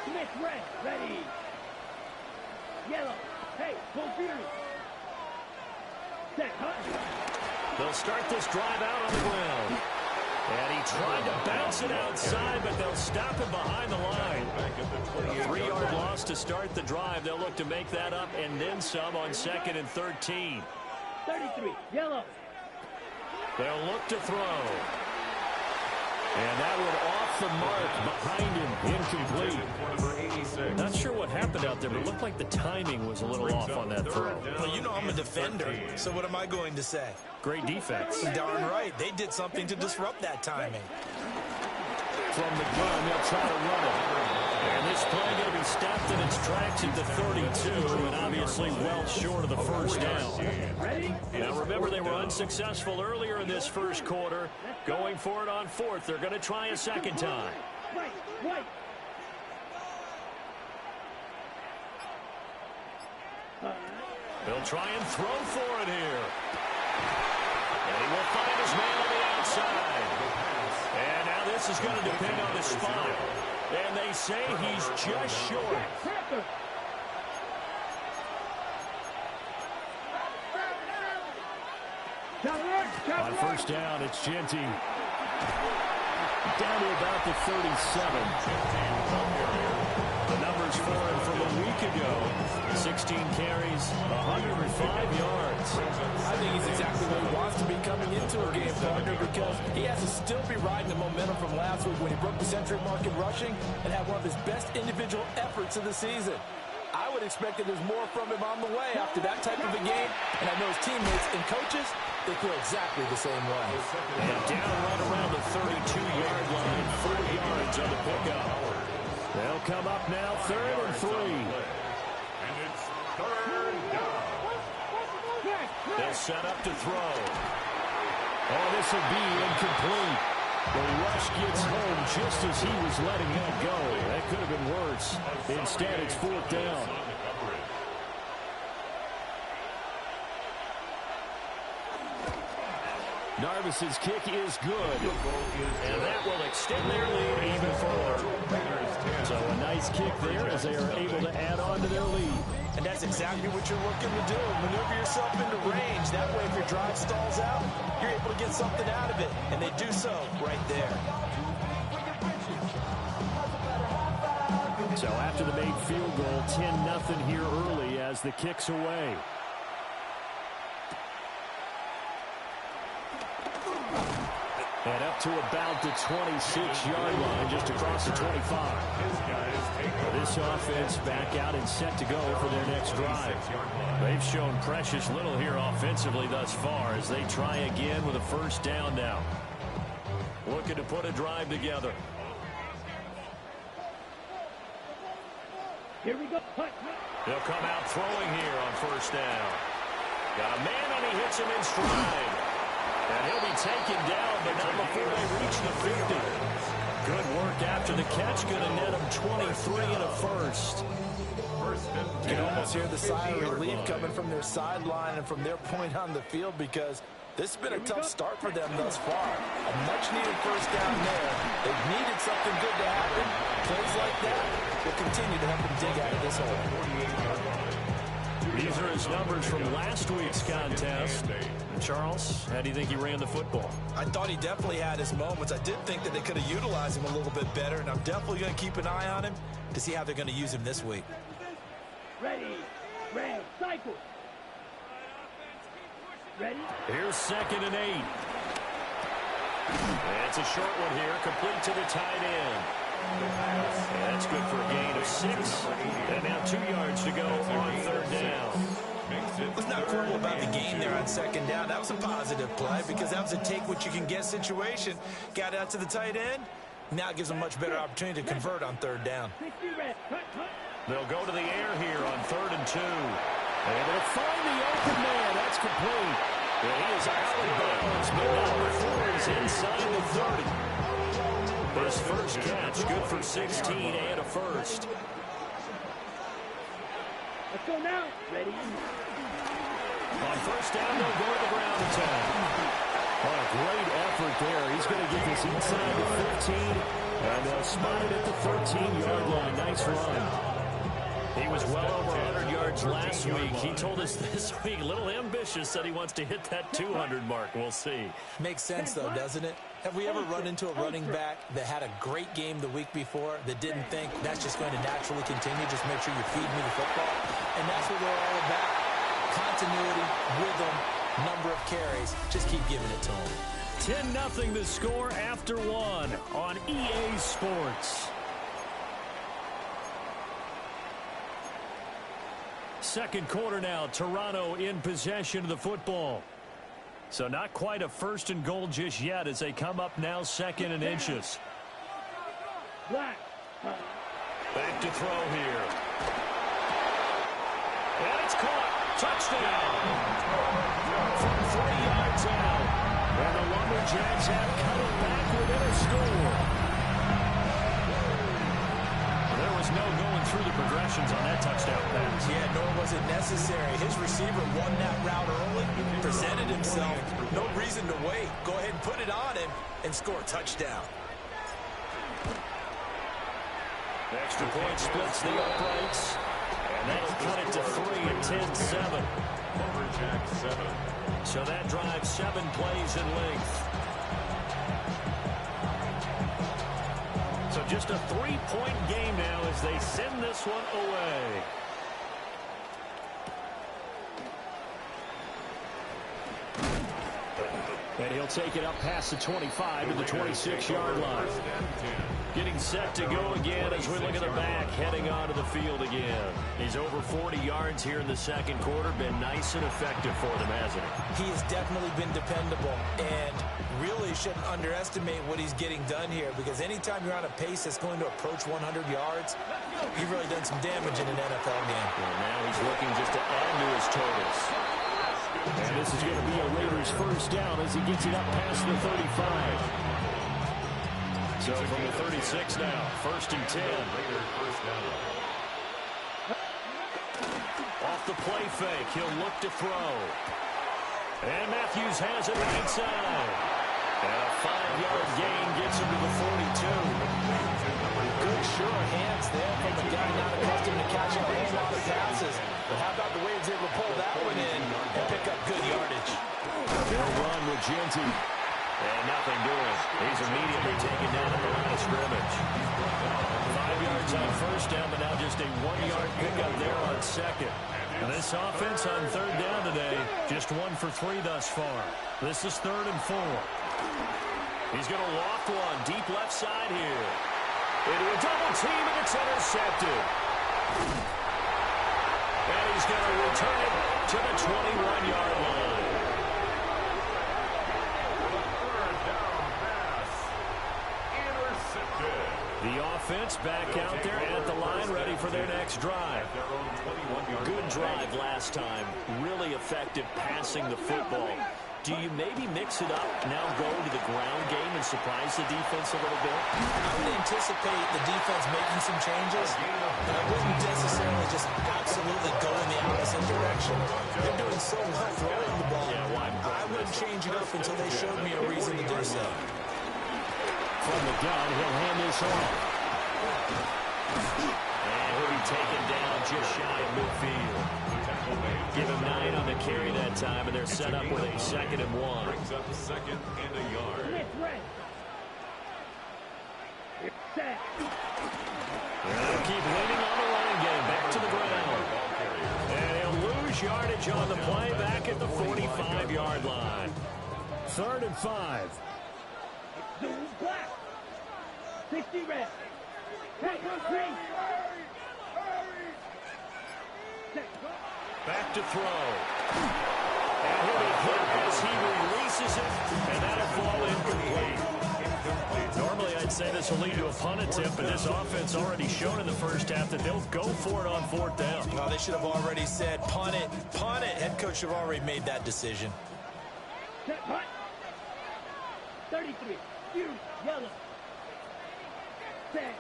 Speaker 4: Smith, red, ready. Yellow. Hey, full fury. Set, cut.
Speaker 7: They'll start this drive out on the ground. And he tried to bounce it outside, but they'll stop him behind the line. A 3-yard loss to start the drive. They'll look to make that up and then some on 2nd and 13.
Speaker 4: 33, yellow.
Speaker 7: They'll look to throw. And that one off the mark behind him, incomplete. Not sure what happened out there, but it looked like the timing was a little off on that throw.
Speaker 8: Well, you know I'm a defender, so what am I going to say?
Speaker 7: Great defense.
Speaker 8: Darn right. They did something to disrupt that timing.
Speaker 7: From the gun, they'll try to run it. And this play going to be stopped in its tracks at the 32, and obviously well short of the first down. Now remember, they were unsuccessful earlier in this first quarter. Going for it on 4th. They're going to try a second time.
Speaker 4: Right.
Speaker 7: They'll try and throw for it here. And he will find his man on the outside. And now this is going to depend on the spot. And they say he's just short. On first down, it's Genty. Down to about the 37. The numbers for him from a week ago. 16 carries, 105 yards.
Speaker 8: I think he's exactly what he wants to be coming into a game, partner, because he has to still be riding the momentum from last week when he broke the century mark in rushing and had one of his best individual efforts of the season. I would expect that there's more from him on the way after that type of a game, and I know his teammates and coaches, they feel exactly the same way.
Speaker 7: And down right around the 32-yard line, 4 yards on the pickup. They'll come up now, 3rd and 3.
Speaker 5: And it's 3rd down.
Speaker 7: They'll set up to throw. Oh, this will be incomplete. The rush gets home just as he was letting that go. That could have been worse. Instead, it's 4th down. Narvis's kick is good. And that will extend their lead even further. So a nice kick there as they are able to add on to their lead.
Speaker 8: And that's exactly what you're looking to do. Maneuver yourself into range. That way, if your drive stalls out, you're able to get something out of it. And they do so right there.
Speaker 7: So after the made field goal, 10-0 here early as the kick's away. And up to about the 26-yard line, just across the 25. This offense back out and set to go for their next drive. They've shown precious little here offensively thus far as they try again with a first down now. Looking to put a drive together.
Speaker 4: Here we go.
Speaker 7: They'll come out throwing here on first down. Got a man and he hits him in stride. And he'll be taken down, but not before they reach the 50. Good work after the catch. Going to net him 23 and a first.
Speaker 8: You can almost hear the sigh of relief coming from their sideline and from their point on the field because this has been a tough start for them thus far. A much-needed first down there. They've needed something good to happen. Plays like that will continue to help them dig out of this hole.
Speaker 7: These are his numbers from last week's contest. Charles, how do you think he ran the football?
Speaker 8: I thought he definitely had his moments. I did think that they could have utilized him a little bit better, and I'm definitely going to keep an eye on him to see how they're going to use him this week.
Speaker 4: Ready, cycle. Ready?
Speaker 7: Here's 2nd and 8. That's a short one here, complete to the tight end. And that's good for a gain of 6. And now 2 yards to go on 3rd down.
Speaker 8: What's not cool about the game there on 2nd down? That was a positive play because that was a take-what-you-can-get situation. Got out to the tight end. Now it gives them a much better opportunity to convert on 3rd down.
Speaker 7: They'll go to the air here on 3rd and 2. And they'll find the open man. That's complete. And he is out of bounds, but not before he's inside the 30. His first catch, good for 16 and a first.
Speaker 4: Let's go now. Ready?
Speaker 7: On first down, they'll go to the ground attack. Oh, a great effort there. He's going to get this inside the 15, and they'll spot it at the 13-yard line. Nice run. He was well over 100 yards last week. He told us this week, a little ambitious, that he wants to hit that 200 mark. We'll see.
Speaker 8: Makes sense, though, doesn't it? Have we ever run into a running back that had a great game the week before that didn't think that's just going to naturally continue? Just make sure you feed me the football. And that's what we're all about. Continuity, rhythm, number of carries. Just keep giving it to them.
Speaker 7: 10-0 the score after 1 on EA Sports. Second quarter now. Toronto in possession of the football. So not quite a 1st and goal just yet as they come up now 2nd and inches.
Speaker 4: Black.
Speaker 7: Back to throw here. And it's caught. Touchdown. From 3 yards out. And the Lumberjacks have cut it back within a score. There was no going through the progressions on that touchdown pass.
Speaker 8: Yeah, nor was it necessary. His receiver won that route early, presented himself. No reason to wait. Go ahead and put it on him and score a touchdown.
Speaker 7: Extra point splits the uprights. And that'll cut it to 3 at 10-7.
Speaker 5: Lumberjacks 7.
Speaker 7: So that drives 7 plays in length. So just a 3-point game now as they send this one away. And he'll take it up past the 25 to the 26-yard line. Getting set to go again as we look at the back, heading onto the field again. He's over 40 yards here in the second quarter. Been nice and effective for them, hasn't he?
Speaker 8: He has definitely been dependable, and really shouldn't underestimate what he's getting done here, because anytime you're on a pace that's going to approach 100 yards, you've really done some damage in an NFL game.
Speaker 7: Well, now he's looking just to add to his totals. And this is going to be a Raiders first down as he gets it up past the 35. So from the 36 now, 1st and 10. Off the play fake, he'll look to throw. And Matthews has it right side. And a 5-yard gain gets him to the 42.
Speaker 8: Good, sure hands there from the guy not accustomed to catching a whole lot of passes. But how about the way he's able to pull that one in and pick up good yardage?
Speaker 7: They'll run with Genty. And nothing doing. He's immediately taken down at the line of scrimmage. 5 yards on first down, but now just a 1-yard pickup there on second. And this offense on 3rd down today, just 1 for 3 thus far. This is 3rd and 4. He's going to loft one deep left side here. Into a double team, and it's intercepted. And he's going to return it to the 21-yard line.
Speaker 5: Third down pass. Intercepted.
Speaker 7: The offense back out there at the line, ready for their next drive. Good drive last time. Really effective passing the football. Do you maybe mix it up, now go to the ground game and surprise the defense a little bit?
Speaker 8: I would anticipate the defense making some changes, but I wouldn't necessarily just absolutely go in the opposite direction. They're doing so well throwing the ball. I wouldn't change it up until they showed me a reason to do so.
Speaker 7: From the gun, he'll hand this off. And he'll be taken down just shy of midfield. Give him 9 on the carry that time, and they're set up with a 2nd and 1.
Speaker 5: Brings up 2nd and a yard.
Speaker 7: They'll keep leaning on the running game. Back to the ground. And he'll lose yardage on the play back at the 45-yard line. 3rd and 5.
Speaker 4: Black. 60 red. Green.
Speaker 7: Back to throw. And he'll be hit as he releases it, and that'll fall incomplete. Normally, I'd say this will lead to a punt attempt, but this offense already shown in the first half that they'll go for it on 4th down.
Speaker 8: Oh, they should have already said, punt it, punt it. Head coach should have already made that decision.
Speaker 4: Set punt. 33. Yellow. Set.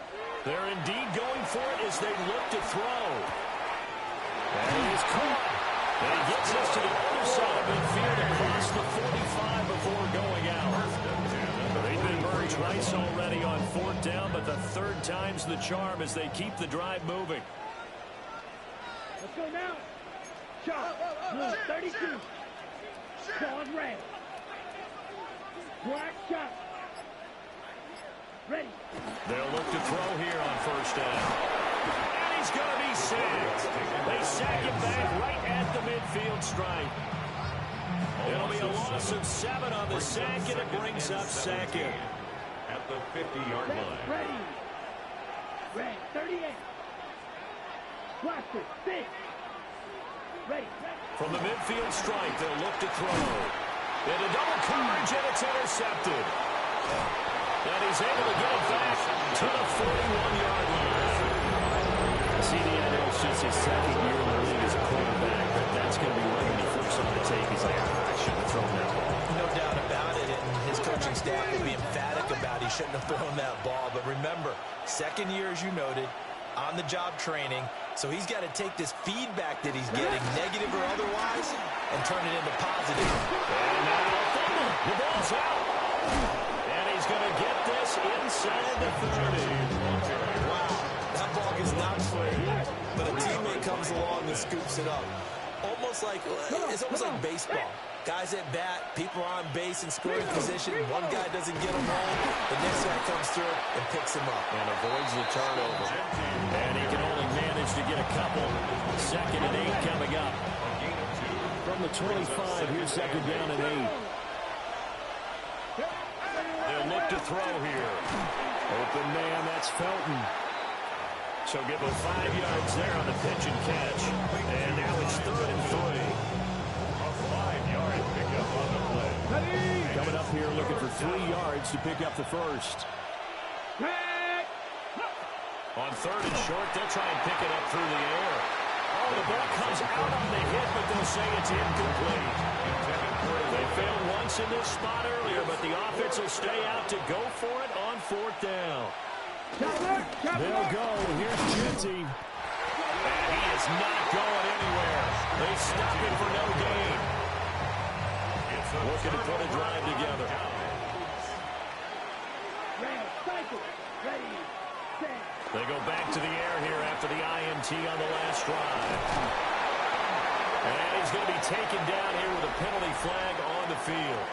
Speaker 7: They're indeed going for it as they look to throw. And he's caught. And he gets us to the other side of midfield across the 45 before going out. They've been burned twice already on 4th down, but the 3rd time's the charm as they keep the drive moving.
Speaker 4: Let's go now. Shot. Blue 32. Sean red. Black shot. Ready.
Speaker 7: They'll look to throw here on 1st down. And he's going to be sacked. They sack him back right at the midfield stripe. It'll be a loss of 7 on the sack, and it brings up 2nd.
Speaker 5: At the 50-yard line.
Speaker 4: Ready. Red 38. Blaster 6. Ready.
Speaker 7: From the midfield stripe, they'll look to throw. Into double coverage, and it's intercepted. And he's able to get it back to the 41-yard line. CD, I know it's just his 2nd year in the league as a quarterback, but that's going to be one when he flips on the tape. He's like, I shouldn't have thrown that ball.
Speaker 8: No doubt about it, and his coaching staff will be emphatic about he shouldn't have thrown that ball. But remember, 2nd year, as you noted, on-the-job training, so he's got to take this feedback that he's getting, negative or otherwise, and turn it into positive.
Speaker 7: And now the ball's out. And he's going to get this inside the 30.
Speaker 8: Wow, that ball gets knocked free, but a teammate comes along and scoops it up. It's almost like baseball. Guys at bat, people are on base in scoring position. One guy doesn't get him home. The next guy comes through and picks him up.
Speaker 7: And avoids the turnover. And he can only manage to get a couple. 2nd and 8 coming up. From the 25, here's 2nd down and 8. They'll look to throw here. Open man, that's Felton. So give him 5 yards there on the pitch and catch. And now it's 3rd and 3.
Speaker 5: A 5-yard pickup on the play.
Speaker 7: Coming up here looking for 3 yards to pick up the first. On 3rd and short, they'll try and pick it up through the air. Oh, the ball comes out on the hit, but they'll say it's incomplete. They failed once in this spot earlier, but the offense will stay out to go for it on 4th down. They'll go. Here's Jinty. And he is not going anywhere. They stop him for no gain. Looking to put a drive together. They go back to the air here after the INT on the last drive. And he's going to be taken down here with a penalty flag on the field.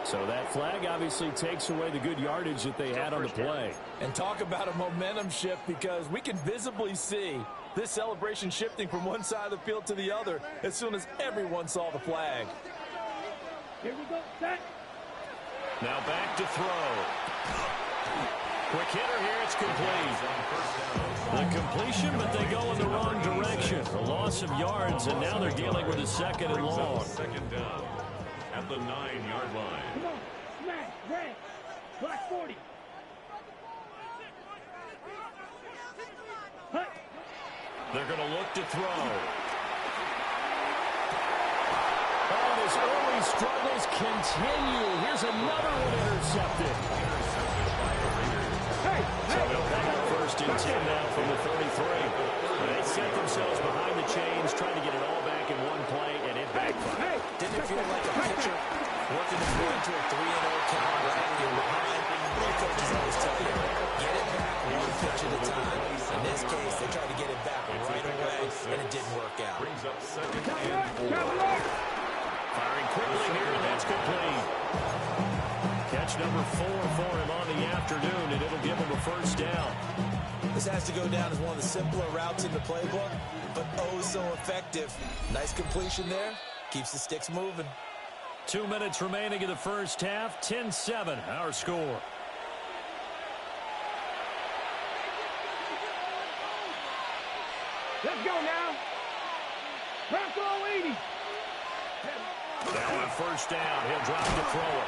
Speaker 7: So that flag obviously takes away the good yardage that they had on the play.
Speaker 8: And talk about a momentum shift, because we can visibly see this celebration shifting from one side of the field to the other as soon as everyone saw the flag.
Speaker 4: Here we go, set.
Speaker 7: Now back to throw. Quick hitter here, it's complete. The completion, but they go in the wrong direction. A loss of yards, and now they're dealing with a second and long.
Speaker 5: Second down at the 9-yard line.
Speaker 4: Come on, smash, red, black 40. Hut.
Speaker 7: They're going to look to throw. Oh, his early struggles continue. Here's another one intercepted. So they'll pick up first and 10 now from the 33. They set themselves behind the chains, trying to get it all back in one play, and it backfired.
Speaker 8: Didn't it feel like a pitcher working his way into a 3-0 count right when you're behind? Well, coaches always tell you, get it back one pitch at a time. In this case, they tried to get it back right away, and it didn't work out.
Speaker 5: Brings up second and 4.
Speaker 7: Firing quickly here, and that's complete. Catch number 4 for him on the afternoon, and it'll give him a first down.
Speaker 8: This has to go down as one of the simpler routes in the playbook, but oh so effective. Nice completion there. Keeps the sticks moving.
Speaker 7: 2 minutes remaining in the first half. 10-7, our score.
Speaker 4: Let's go now. Bronco 80.
Speaker 7: Now on first down, he'll drop the thrower.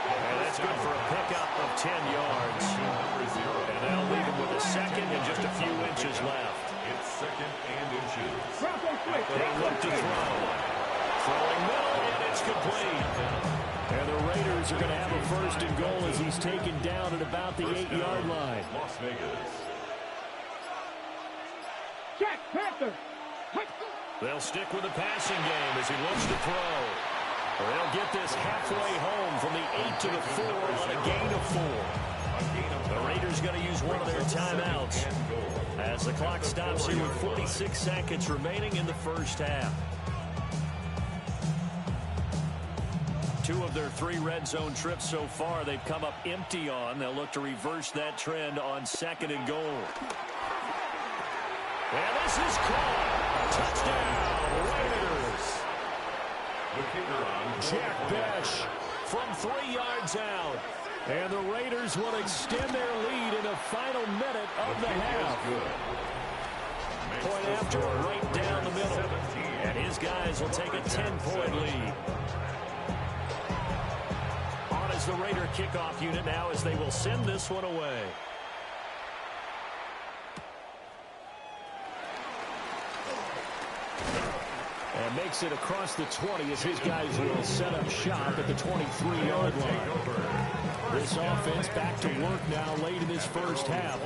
Speaker 7: And that's good for a pickup of 10 yards. And they'll leave him with a second and just a few inches left.
Speaker 5: It's second and inches.
Speaker 4: Bronco switch.
Speaker 7: They look to throw. Throwing middle, and it's complete. And the Raiders are going to have a first and goal as he's taken down at about the 8-yard line.
Speaker 5: Las Vegas.
Speaker 4: Check, Panther.
Speaker 7: They'll stick with the passing game as he looks to throw. They'll get this halfway home from the 8 to the 4 on a gain of 4. The Raiders going to use one of their timeouts as the clock stops here with 46 seconds remaining in the first half. 2 of their 3 red zone trips so far they've come up empty on. They'll look to reverse that trend on second and goal. And this is caught. Touchdown, Raiders. Jack Besh from 3 yards out. And the Raiders will extend their lead in the final minute of the half. Point after right down the middle. And his guys will take a 10-point lead. On is the Raider kickoff unit now as they will send this one away. And makes it across the 20 as his guys will set up shop at the 23-yard line. This offense back to work now late in this first half.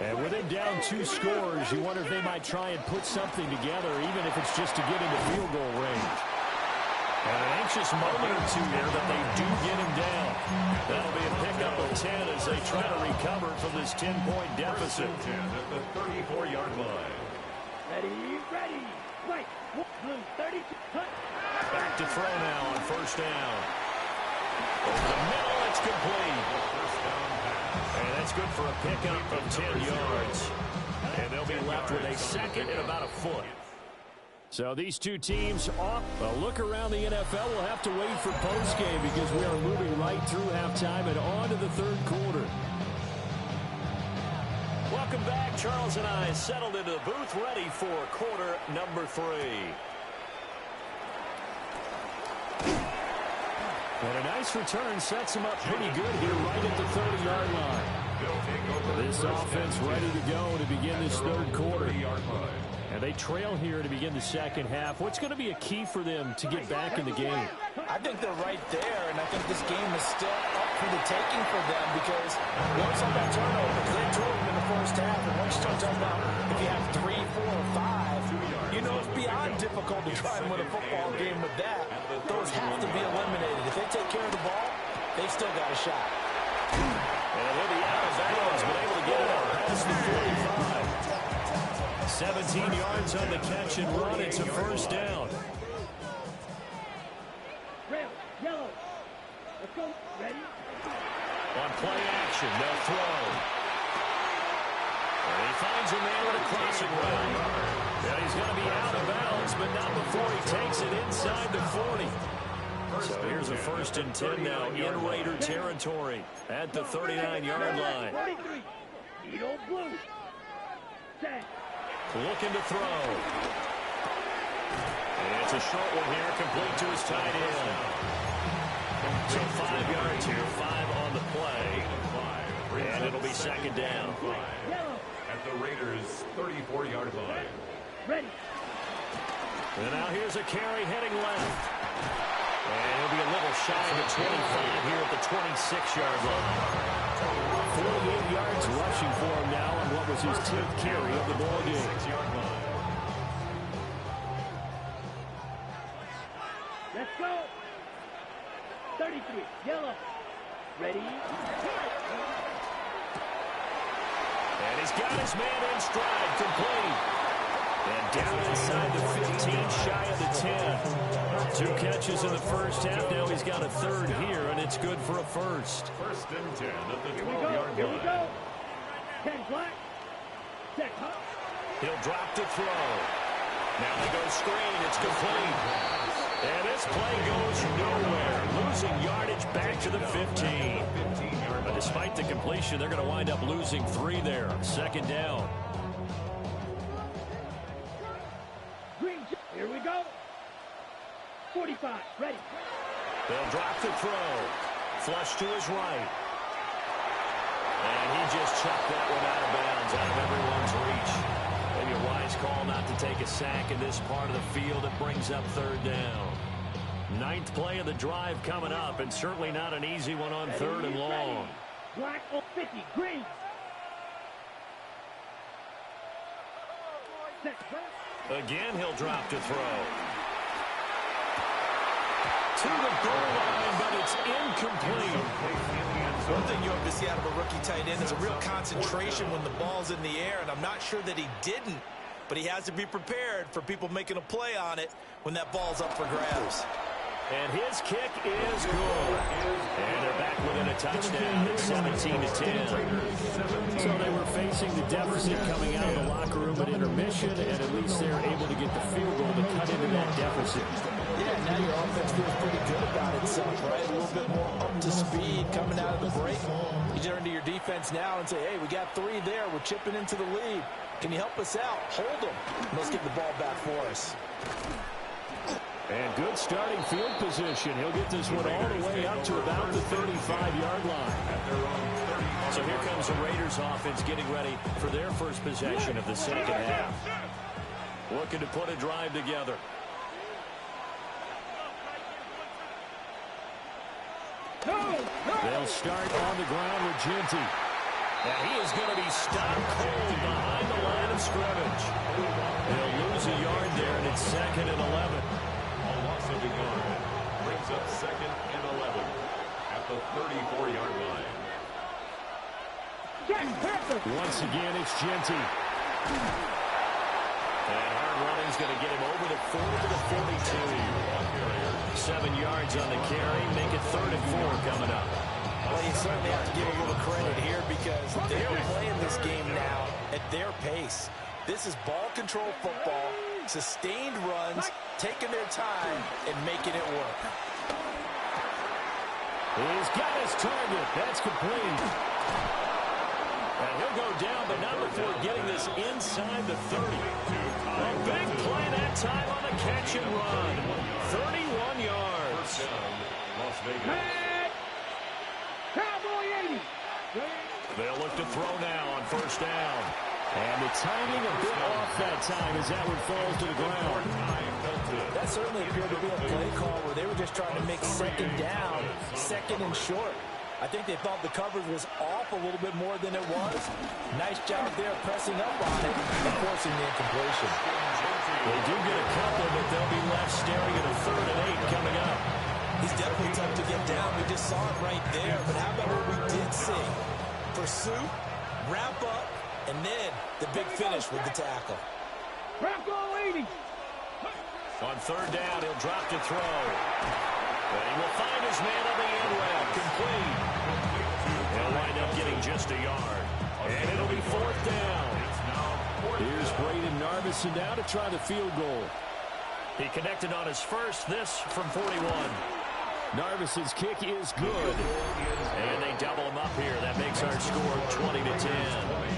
Speaker 7: And with it down 2 scores, you wonder if they might try and put something together, even if it's just to get into field goal range. And an anxious moment or two there, but they do get him down. That'll be a pickup of 10 as they try to recover from this 10-point deficit.
Speaker 5: 10 at the 34-yard line.
Speaker 4: Ready. Right. Blue 32.
Speaker 7: Back to throw now on first down. Over the middle, it's complete. And that's good for a pickup of 10 yards. And they'll be left with a second and about a foot. So these two teams off. A look around the NFL. We'll have to wait for postgame because we are moving right through halftime and on to the third quarter. Welcome back. Charles and I settled into the booth ready for quarter number 3. And a nice return sets them up pretty good here right at the 30-yard line. This offense ready to go to begin this third quarter. And they trail here to begin the second half. What's going to be a key for them to get back in the game?
Speaker 8: I think they're right there, and I think this game is still up for the taking for them because once on that turnover, they had 2 of them in the first half, and once you start talking about if you have 3, 4, or 5, you know it's beyond difficult to try and win a football game with that. Those have to be eliminated. If they take care of the ball, they've still got a shot.
Speaker 7: And he'll be out of bounds, but able to get it out past the 45. 17 yards on the catch and run. It's a first down.
Speaker 4: Red, yellow.
Speaker 7: finds a man with a crossing route. And he's going to be out of bounds, but not before he takes it inside the 40. So here's a 1st and 10 now in Raider territory at the 39-yard line. Looking to throw. And it's a short one here, complete to his tight end. So 5 yards here, 5 on the play. And it'll be 2nd down.
Speaker 5: At the Raiders' 34-yard line.
Speaker 4: Ready.
Speaker 7: And now here's a carry heading left. And he'll be a little shy of the 25 here at the 26-yard line. 48 yards rushing for him now on what was his 10th carry of the ball game.
Speaker 5: 6-yard line.
Speaker 4: Let's go. 33. Yellow. Ready.
Speaker 7: And he's got his man in stride, complete. And down inside the 15, shy of the 10. 2 catches in the first half. Now he's got a 3rd here, and it's good for a 1st.
Speaker 5: 1st and 10 at the
Speaker 4: Here
Speaker 5: 12-yard
Speaker 4: we
Speaker 5: line.
Speaker 4: go. 10 black. Check, huh?
Speaker 7: He'll drop to throw. Now they go screen. It's complete. And this play goes nowhere. Losing yardage back to the 15. But despite the completion, they're going to wind up losing 3 there. 2nd down.
Speaker 4: Green. Here we go. 45. Ready.
Speaker 7: They'll drop the throw. Flush to his right. And he just chucked that one out of bounds, out of everyone's reach. Maybe a wise call not to take a sack in this part of the field. It brings up 3rd down. 9th play of the drive coming up, and certainly not an easy one on 3rd and long.
Speaker 4: Black on 50. Green.
Speaker 7: Again, he'll drop to throw. To the goal line, but it's incomplete.
Speaker 8: One thing you hope to see out of a rookie tight end is a real concentration when the ball's in the air, and I'm not sure that he didn't, but he has to be prepared for people making a play on it when that ball's up for grabs.
Speaker 7: And his kick is good. And they're back within a touchdown at 17-10. So they were facing the deficit coming out of the locker room at intermission, and at least they're able to get the field goal to cut into that deficit.
Speaker 8: Yeah, now your offense feels pretty good about itself, right? A little bit more up to speed coming out of the break. You turn to your defense now and say, hey, we got 3 there. We're chipping into the lead. Can you help us out? Hold them. Let's get the ball back for us.
Speaker 7: And good starting field position. He'll get this one all the way up to about the 35-yard line. So here comes the Raiders offense getting ready for their first possession of the 2nd half. Looking to put a drive together. They'll start on the ground with Ginty. And he is going to be stopped cold behind the line of scrimmage. They'll lose a yard there, and it's 2nd and 11.
Speaker 5: Of the yard brings up 2nd and 11 at the 34-yard line.
Speaker 7: Once again, it's Ginty. And hard running's going to get him over the 40 to the 42. 7 yards on the carry. Make it 3rd and 4 coming up.
Speaker 8: Well, you certainly have to give a little credit here because they're playing this game now at their pace. This is ball control football, sustained runs, taking their time and making it work.
Speaker 7: He's got his target. That's complete. And he'll go down, but not before getting this inside the 30. A big play that time on the catch and run. 31 yards.
Speaker 5: Las Vegas.
Speaker 4: Cowboy 80.
Speaker 7: They'll look to throw now on 1st down. And the timing a bit off that time as that one falls to the ground.
Speaker 8: That certainly appeared to be a play call where they were just trying to make 2nd down, 2nd and short. I think they thought the coverage was off a little bit more than it was. Nice job there pressing up on it and forcing the incompletion.
Speaker 7: They do get a couple, but they'll be left staring at a 3rd and 8 coming up.
Speaker 8: He's definitely tough to get down. We just saw it right there. But how about what we did see? Pursuit, wrap up, and then the big finish with the tackle.
Speaker 4: Bronco 80.
Speaker 7: On 3rd down, he'll drop to throw. And he will find his man on the end rail. Complete. He'll wind up getting just a yard. And it'll be 4th down. Narveson now to try the field goal. He connected on his first, this from 41. Narveson's kick is good. And they double him up here. That makes our score 20-10.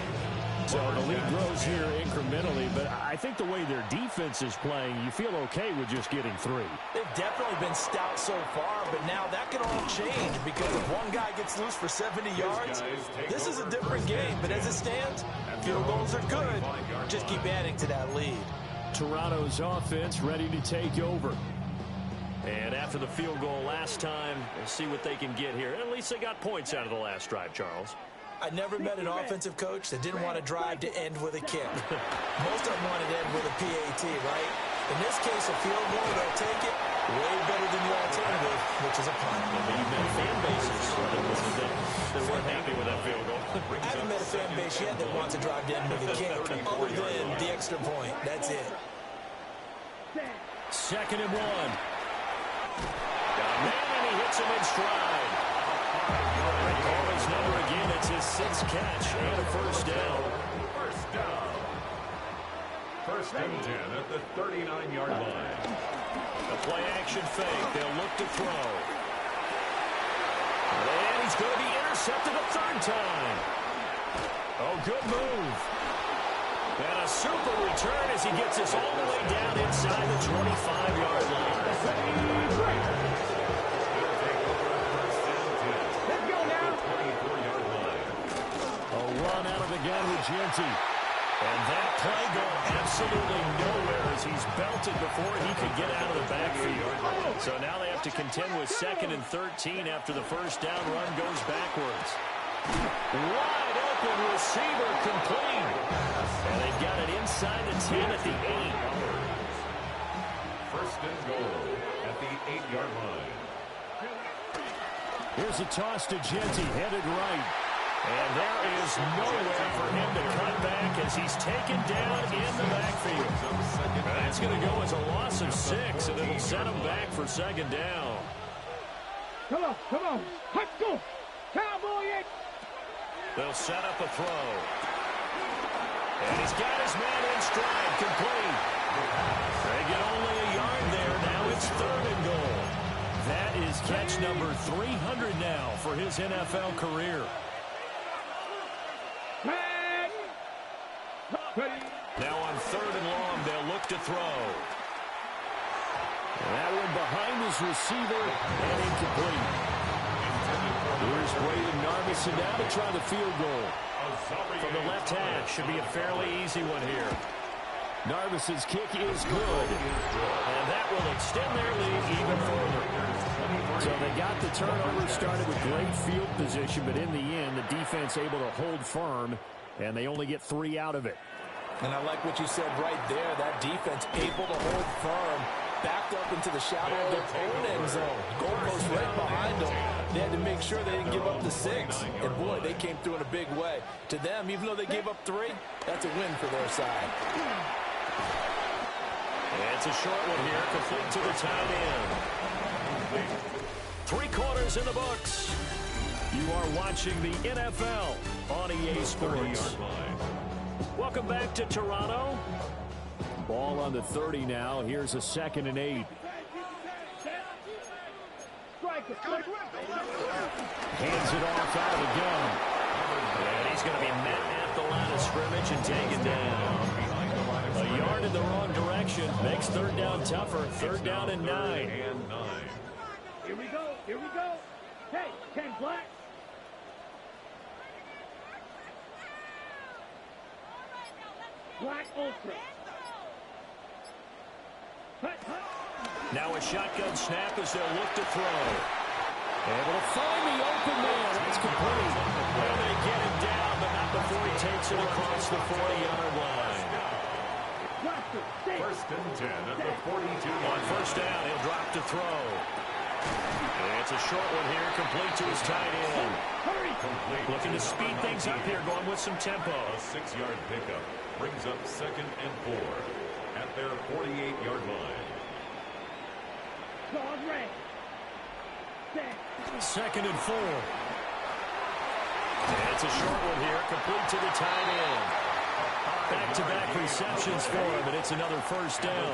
Speaker 7: So the lead grows here incrementally, but I think the way their defense is playing, you feel okay with just getting 3.
Speaker 8: They've definitely been stout so far, but now that can all change because if one guy gets loose for 70 yards, this is a different game. But as it stands, field goals are good. Just keep adding to that lead.
Speaker 7: Toronto's offense ready to take over. And after the field goal last time, we'll see what they can get here. At least they got points out of the last drive, Charles.
Speaker 8: I never met an offensive coach that didn't want to drive to end with a kick. Most of them wanted to end with a PAT, right? In this case, a field goal, they'll take it way better than the alternative, which is a punt.
Speaker 7: But you've met fan bases that weren't happy with that field goal.
Speaker 8: I haven't met a fan base yet that wants to drive to end with a kick, other than the extra point. That's it.
Speaker 7: 2nd and 1. Got a man, and he hits him in stride. They call his number again. It's his 6th catch and a first down.
Speaker 5: First and 10 at the 39-yard line.
Speaker 7: A play-action fake. They'll look to throw. And he's going to be intercepted a 3rd time. Oh, good move. And a super return as he gets us all the way down inside the 25-yard line. Run out of the gun with Genty. And that play goal absolutely nowhere as he's belted before he could get out of the backfield. So now they have to contend with 2nd and 13 after the first down run goes backwards. Wide open receiver complete. And they got it inside the 10 at the 8.
Speaker 5: First and goal at the 8-yard line.
Speaker 7: Here's a toss to Genty, headed right. And there is nowhere for him to cut back as he's taken down in the backfield. That's going to go as a loss of 6, and it'll set him back for 2nd down.
Speaker 4: Come on, come on. Let's go. Cowboy.
Speaker 7: They'll set up a throw. And he's got his man in stride, complete. They get only a yard there. Now it's 3rd and goal. That is catch number 300 now for his NFL career. Now on 3rd and long, they'll look to throw. That one behind his receiver and incomplete. Here's Braden Narveson now to try the field goal. From the left hash, should be a fairly easy one here. Narveson's kick is good. And that will extend their lead even further. So they got the turnover, started with great field position, but in the end, the defense able to hold firm, and they only get 3 out of it.
Speaker 8: And I like what you said right there. That defense able to hold firm, backed up into the shadow of their own end zone. Goalpost right behind them. They had to make sure they didn't give up the 6. And boy, they came through in a big way. To them, even though they gave up 3, that's a win for their side.
Speaker 7: And it's a short one here, complete to the tight end. 3 quarters in the books. You are watching the NFL on EA Sports. Welcome back to Toronto. Ball on the 30 now. Here's a 2nd and 8. Hands it off out of the gun. And he's going to be met at the line of scrimmage and taken down. A yard in the wrong direction. Makes 3rd down tougher. 3rd down and 9.
Speaker 4: Here we go. Here we go. Hey, Ken Black. Black Ultra.
Speaker 7: Now a shotgun snap as they'll look to throw. Able to find the open man. It's complete. Well, they get him down, but not before he takes it across the 40-yard line.
Speaker 5: First and 10 at the 42.
Speaker 7: On first down, he'll drop to throw. And it's a short one here, complete to his tight end.
Speaker 5: Complete.
Speaker 7: Looking to speed things up here, going with some tempo.
Speaker 5: A 6-yard pickup brings up 2nd and 4 at their 48-yard line.
Speaker 7: 2nd and 4. And it's a short one here, complete to the tight end. Back back-to-back receptions for him, and it's another first down.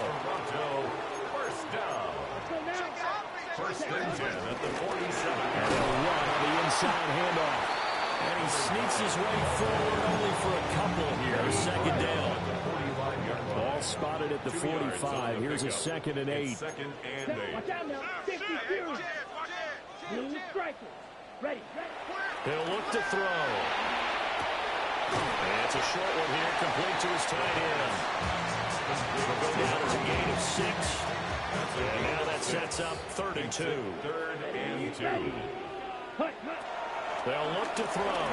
Speaker 5: First down. First and 10 at the 47.
Speaker 7: And they'll run on the inside handoff. And he sneaks his way forward only for a couple here. Second down. Ball spotted at the 45. Here's a 2nd and 8.
Speaker 5: Second and 8.
Speaker 4: Watch out now. 50, Blue striker. Ready.
Speaker 7: He'll look to throw. And it's a short one here, complete to his tight end. He'll go down as a gain of 6. And now that sets up 3rd and 2.
Speaker 5: 3rd and 2.
Speaker 7: They'll look to throw.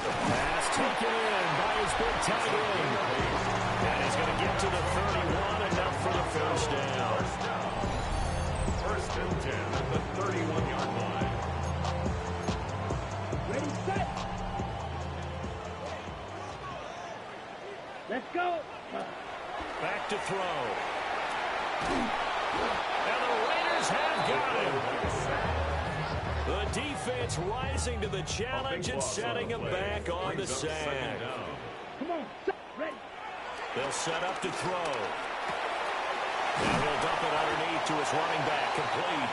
Speaker 7: Pass taken in by his big tight end. And he's going to get to the 31, enough for the first down.
Speaker 5: First and 10 at the 31-yard line.
Speaker 4: Ready, set. Let's go.
Speaker 7: Back to throw. And the Raiders have got him. The defense rising to the challenge and setting him back on the sack.
Speaker 4: Come on, ready.
Speaker 7: They'll set up to throw. And he'll dump it underneath to his running back, complete.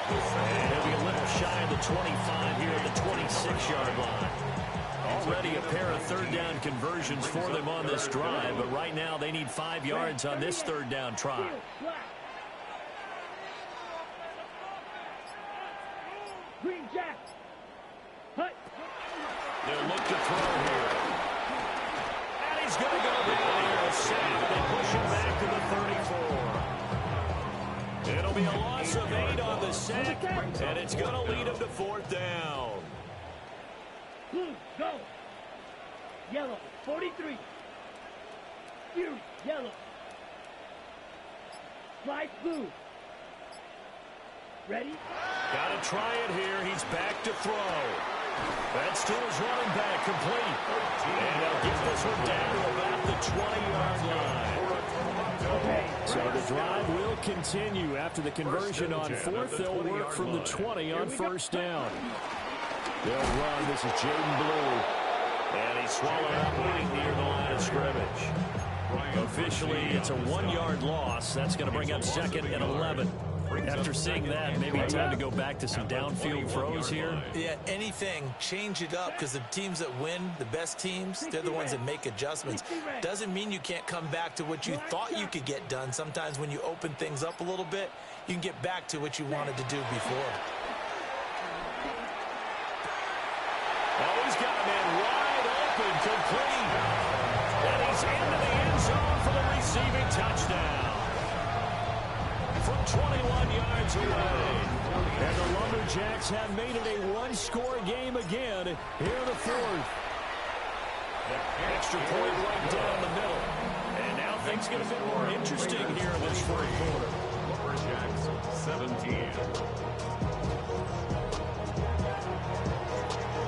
Speaker 7: And he'll be a little shy of the 25 here at the 26-yard line. Already a pair of third-down conversions for them on this drive, but right now they need 5 yards on this third-down try.
Speaker 4: Green Jack. Hut.
Speaker 7: They'll look to throw here. And he's going to go down here. A sack. They push him back to the 34. It'll be a loss of 8 on the sack, and it's going to lead him to 4th down.
Speaker 4: Blue, go. Yellow, 43. Fury, yellow. Slide blue. Ready?
Speaker 7: Got to try it here. He's back to throw. That's to his running back, complete. And they'll get this one down to about the 20-yard line. So the drive will continue. After the conversion on 4th, they'll work from the 20 on 1st down. They'll run. This is Jaden Blue. And he's swallowed up right near the line of scrimmage. Officially, it's a 1-yard loss. That's going to bring up 2nd and 11. After seeing that, maybe time to go back to some downfield throws here.
Speaker 8: Yeah, anything. Change it up, because the teams that win, the best teams, they're the ones that make adjustments. Doesn't mean you can't come back to what you thought you could get done. Sometimes when you open things up a little bit, you can get back to what you wanted to do before.
Speaker 7: Oh, he's got a man wide open, complete. And he's into the end zone for the receiving touchdown. From 21 yards away. And the Lumberjacks have made it a one-score game again here in the 4th. Extra point right down the middle. And now things get a bit more interesting here in this 4th quarter.
Speaker 5: Lumberjacks 17.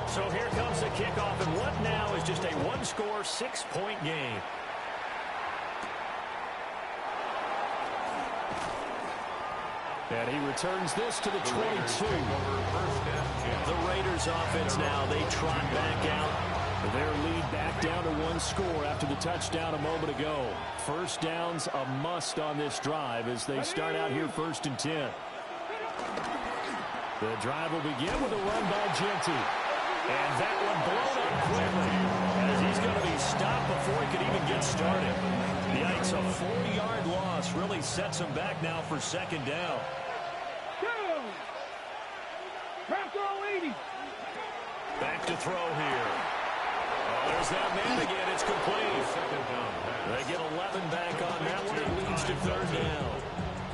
Speaker 7: So here comes the kickoff, and what now is just a one-score, 6-point game. And he returns this to the 22. The Raiders offense now, they trot back out. Their lead back down to 1 score after the touchdown a moment ago. First down's a must on this drive as they start out here 1st and 10. The drive will begin with a run by Genty. And that one blown up quickly as he's going to be stopped before he could even get started. Yikes, a 4-yard loss really sets him back now for 2nd down. Back to throw here. Oh, there's that man again. It's complete. They get 11 back on that one. It leads to 3rd down.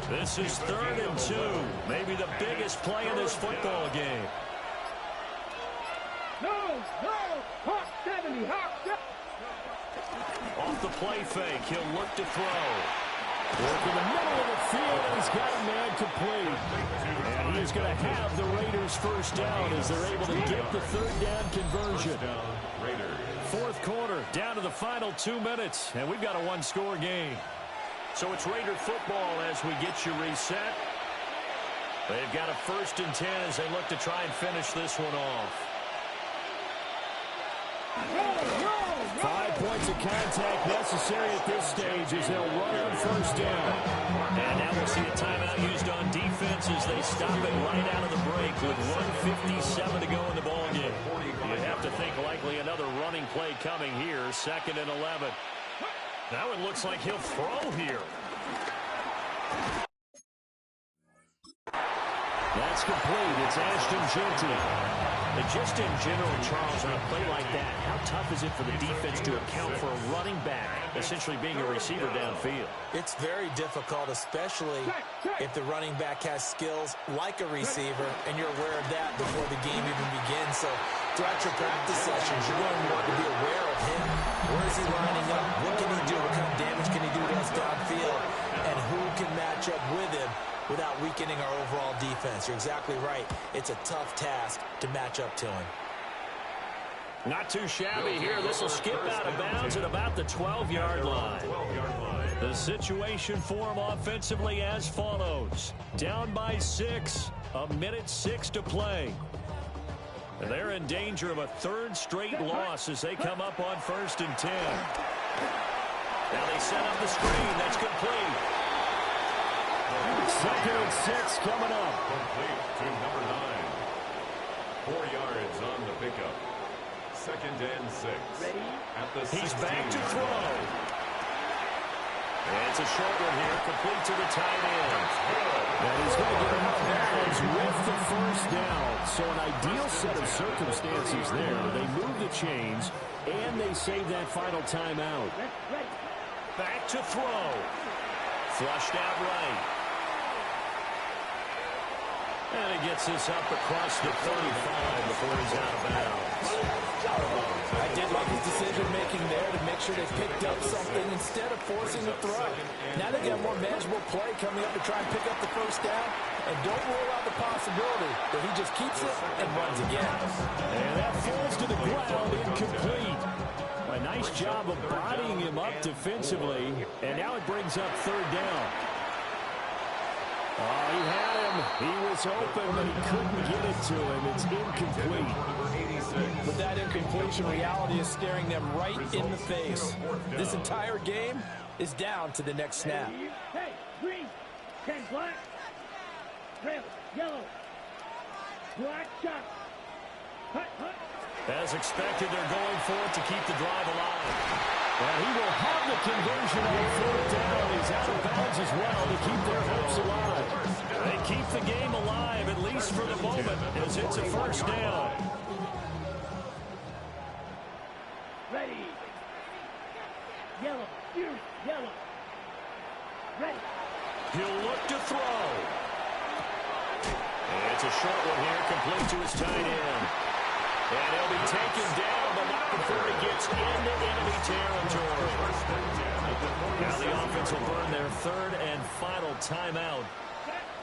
Speaker 7: This is 3rd and 2. Maybe the biggest play in this football game.
Speaker 4: Hawk 70, Hawk 70.
Speaker 7: Off the play fake, he'll look to throw. Work in the middle of the field, and he's got a man complete. And he's going to have the Raiders' first down as they're able to get the 3rd down conversion. 4th quarter, down to the final 2 minutes, and we've got a 1-score game. So it's Raider football as we get you reset. They've got a 1st and 10 as they look to try and finish this one off. 5 points of contact necessary at this stage as they'll run on first down. And now we'll see a timeout used on defense as they stop it right out of the break with 1:57 to go in the ballgame. You'd have to think likely another running play coming here, 2nd and 11. Now it looks like he'll throw here. That's complete. It's Ashton Jeanty. And just in general, Charles, on a play like that, how tough is it for the defense to account for a running back essentially being a receiver downfield?
Speaker 8: It's very difficult, especially if the running back has skills like a receiver, and you're aware of that before the game even begins. So throughout your practice sessions, you're going to want to be aware of him. Where is he lining up? What can he do? What kind of damage can he do to us downfield? And who can match up with him without weakening our overall defense? You're exactly right. It's a tough task to match up to him.
Speaker 7: Not too shabby here. This will skip out of bounds at about the 12-yard line. The situation for him offensively as follows. Down by 6, 1:06 to play. And they're in danger of a 3rd straight loss as they come up on 1st and 10. Now they set up the screen. That's complete. 2nd and 6 coming up.
Speaker 5: Complete to number 9. 4 yards on the pickup. 2nd and 6. At the 16.
Speaker 7: He's back to throw. And it's a short one here, complete to the tight end. And he's going to get him out of bounds with the 1st down. So an ideal set of circumstances there. They move the chains, and they save that final timeout. Back to throw. Flushed out right. And he gets this up across the 35 before he's out of bounds.
Speaker 8: I did like his decision-making there to make sure they picked up something instead of forcing the throw. Now they got more manageable play coming up to try and pick up the 1st down. And don't rule out the possibility that he just keeps it and runs again.
Speaker 7: And that falls to the ground, incomplete. A nice job of bodying him up defensively. And now it brings up 3rd down. Oh, he had him. He was open, but he couldn't get it to him. It's incomplete.
Speaker 8: But that incompletion reality is staring them right in the face. This entire game is down to the next snap.
Speaker 4: Hey, green, 10 black, red, yellow, black, shot. Hut, hut.
Speaker 7: As expected, they're going for it to keep the drive alive. And he will have the conversion on 4th down. He's out of bounds as well to keep their hopes alive. They keep the game alive, at least for the moment, as it's a 1st down.
Speaker 4: Ready. Yellow, yellow. Ready.
Speaker 7: He'll look to throw. And it's a short one here, complete to his tight end. And he'll be taken down, but not before he gets into enemy territory. Now the offense will burn their 3rd and final timeout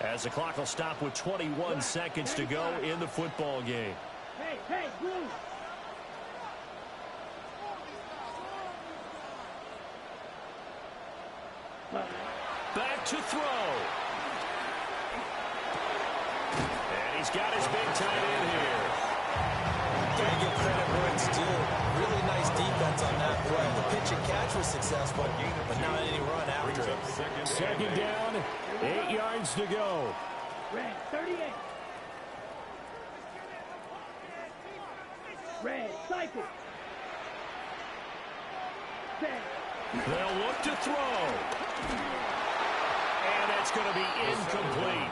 Speaker 7: as the clock will stop with 21 seconds to go in the football game.
Speaker 4: Hey, blue.
Speaker 7: Back to throw. And he's got his big tight end here.
Speaker 8: Gotta give credit where it's due. Really nice defense on that play. The pitch and catch was successful, but not any run after it.
Speaker 7: 2nd down, 8 yards to go.
Speaker 4: Red, 38. Red, cycle.
Speaker 7: They'll look to throw. And that's going to be incomplete.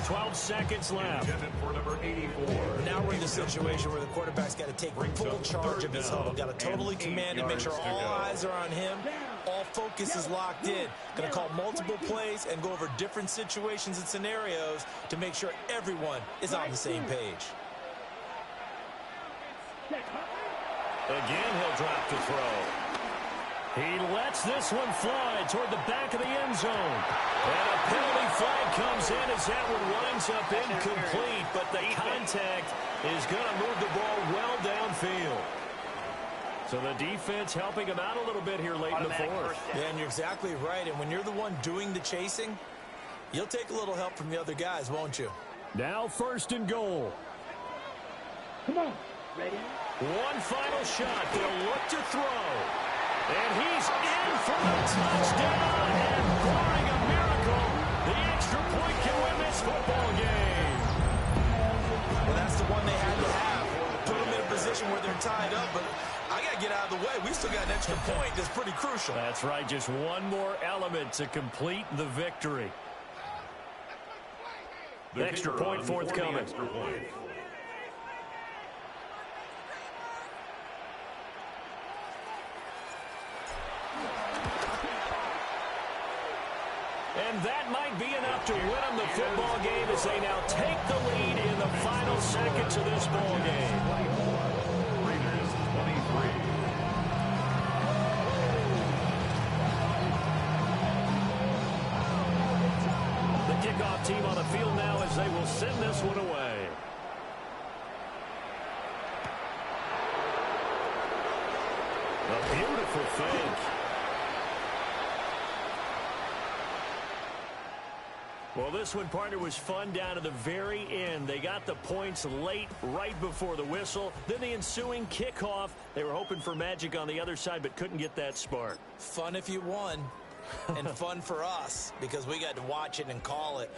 Speaker 7: 12 seconds left.
Speaker 5: For number 84.
Speaker 8: Now we're in the situation where the quarterback's got to take full charge of his huddle. Got to totally command it, make sure all eyes are on him. All focus is locked in. Going to call multiple plays and go over different situations and scenarios to make sure everyone is on the same page.
Speaker 7: Again, he'll drop to throw. He lets this one fly toward the back of the end zone. And a penalty flag comes in as that one winds up incomplete, but the contact is going to move the ball well downfield. So the defense helping him out a little bit here late in the 4th.
Speaker 8: Yeah, and you're exactly right. And when you're the one doing the chasing, you'll take a little help from the other guys, won't you?
Speaker 7: Now 1st and goal.
Speaker 4: Come on. Ready?
Speaker 7: One final shot. They'll look to throw. And he's in for the touchdown. And barring a miracle, the extra point can win this football game.
Speaker 8: Well, that's the one they had to have. Put them in a position where they're tied up, but I got to get out of the way. We still got an extra point that's pretty crucial.
Speaker 7: That's right. Just one more element to complete the victory. The extra point forthcoming.
Speaker 5: Extra point.
Speaker 7: And that might be enough to win them the football game as they now take the lead in the final seconds of this ball game.
Speaker 5: Raiders 23.
Speaker 7: The kickoff team on the field now as they will send this one away. A beautiful fake. Well, this one, partner, was fun down to the very end. They got the points late, right before the whistle. Then the ensuing kickoff. They were hoping for magic on the other side, but couldn't get that spark.
Speaker 8: Fun if you won, and fun for us because we got to watch it and call it.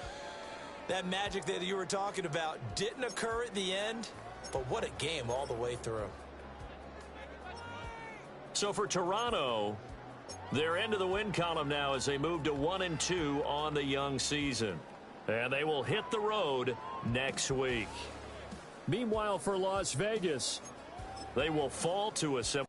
Speaker 8: That magic that you were talking about didn't occur at the end, but what a game all the way through.
Speaker 7: So for Toronto, they're into the win column now as they move to 1-2 on the young season. And they will hit the road next week. Meanwhile, for Las Vegas, they will fall to a simple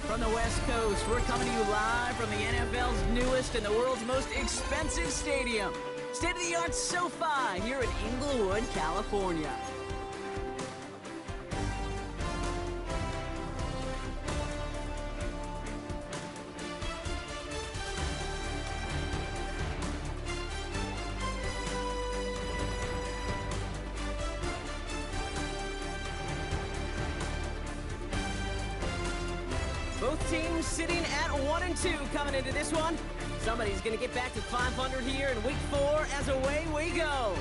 Speaker 1: From the West Coast, we're coming to you live from the NFL's newest and the world's most expensive stadium, state-of-the-art SoFi here in Inglewood, California. Both teams sitting at 1-2 coming into this one. Somebody's going to get back to 500 here in week 4 as away we go.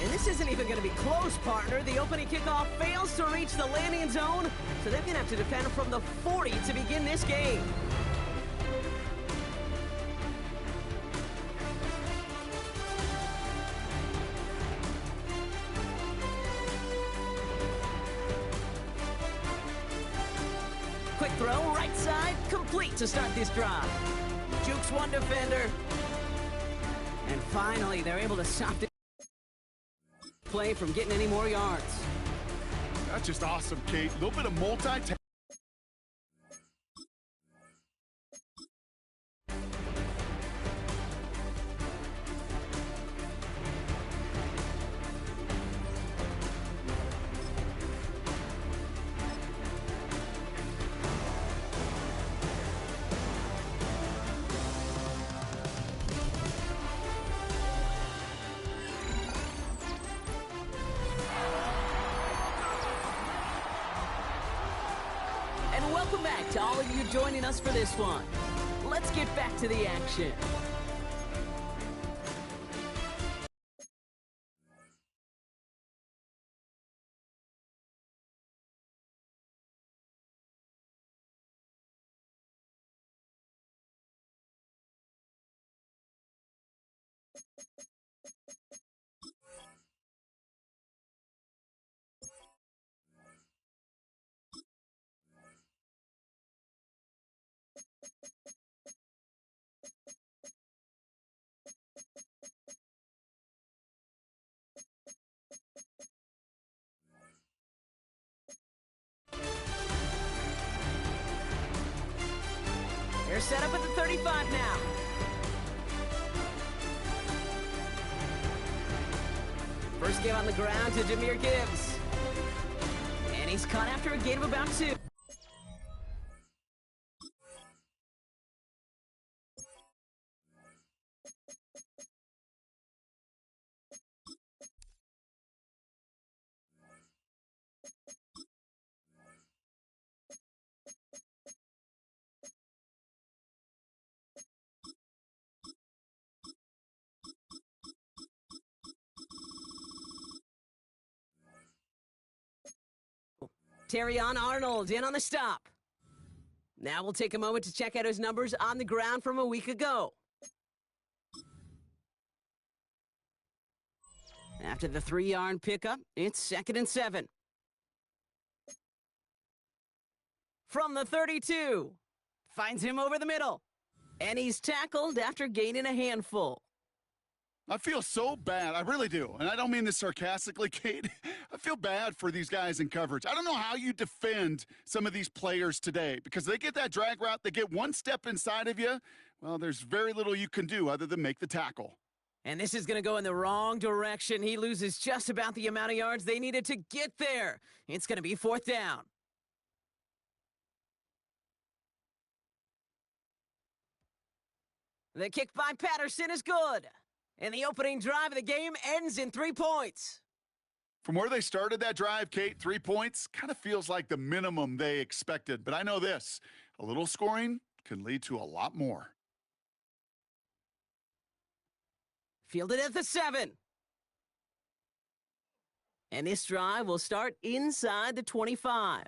Speaker 1: And this isn't even going to be close, partner. The opening kickoff fails to reach the landing zone, so they're going to have to defend from the 40 to begin this game. Quick throw, right side, complete to start this drive. Jukes one defender. And finally, they're able to stop the play from getting any more yards.
Speaker 3: That's just awesome, Kate. A little bit of multi-task.
Speaker 1: back to all of you joining us for this one. Let's get back to the action. They're set up at the 35 now. First game on the ground to Jahmyr Gibbs. And he's caught after a gain of about 2. Terrion Arnold in on the stop. Now we'll take a moment to check out his numbers on the ground from a week ago. After the 3-yard pickup, it's 2nd and 7. From the 32, finds him over the middle. And he's tackled after gaining a handful.
Speaker 3: I feel so bad. I really do. And I don't mean this sarcastically, Kate. I feel bad for these guys in coverage. I don't know how you defend some of these players today because they get that drag route, they get one step inside of you. Well, there's very little you can do other than make the tackle.
Speaker 1: And this is going to go in the wrong direction. He loses just about the amount of yards they needed to get there. It's going to be 4th down. The kick by Patterson is good. And the opening drive of the game ends in 3 points.
Speaker 3: From where they started that drive, Kate, 3 points kind of feels like the minimum they expected. But I know this, a little scoring can lead to a lot more.
Speaker 1: Fielded at the 7. And this drive will start inside the 25.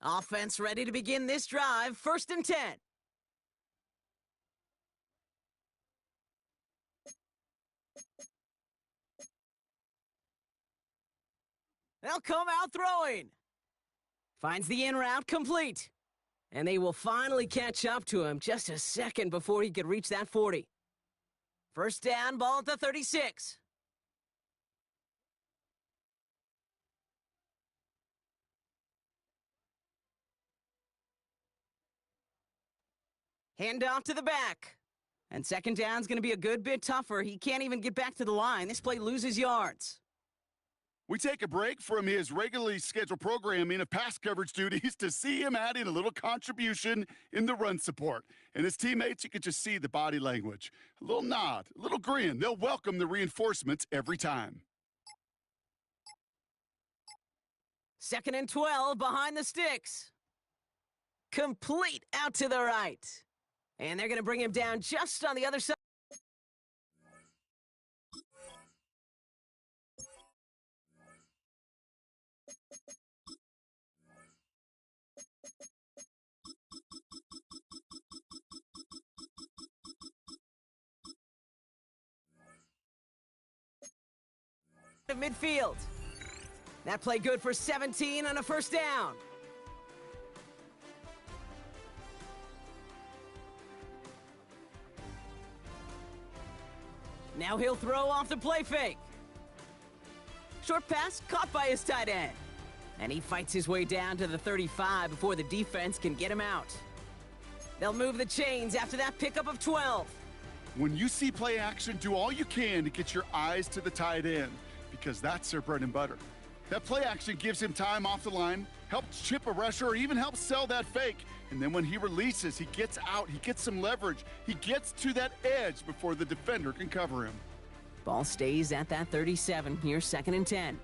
Speaker 1: Offense ready to begin this drive, 1st and 10. They'll come out throwing. Finds the in route complete. And they will finally catch up to him just a second before he could reach that 40. 1st down, ball at the 36. Hand off to the back. And 2nd down's going to be a good bit tougher. He can't even get back to the line. This play loses yards.
Speaker 3: We take a break from his regularly scheduled programming of pass coverage duties to see him adding a little contribution in the run support. And his teammates, you could just see the body language. A little nod, a little grin. They'll welcome the reinforcements every time.
Speaker 1: 2nd and 12 behind the sticks. Complete out to the right. And they're going to bring him down just on the other side. Midfield. That play good for 17 on a 1st down. Now he'll throw off the play fake. Short pass caught by his tight end. And he fights his way down to the 35 before the defense can get him out. They'll move the chains after that pickup of 12.
Speaker 3: When you see play action, do all you can to get your eyes to the tight end because that's their bread and butter. That play action gives him time off the line, helps chip a rusher, or even helps sell that fake. And then when he releases, he gets out, he gets some leverage. He gets to that edge before the defender can cover him.
Speaker 1: Ball stays at that 37. Here's 2nd and 10.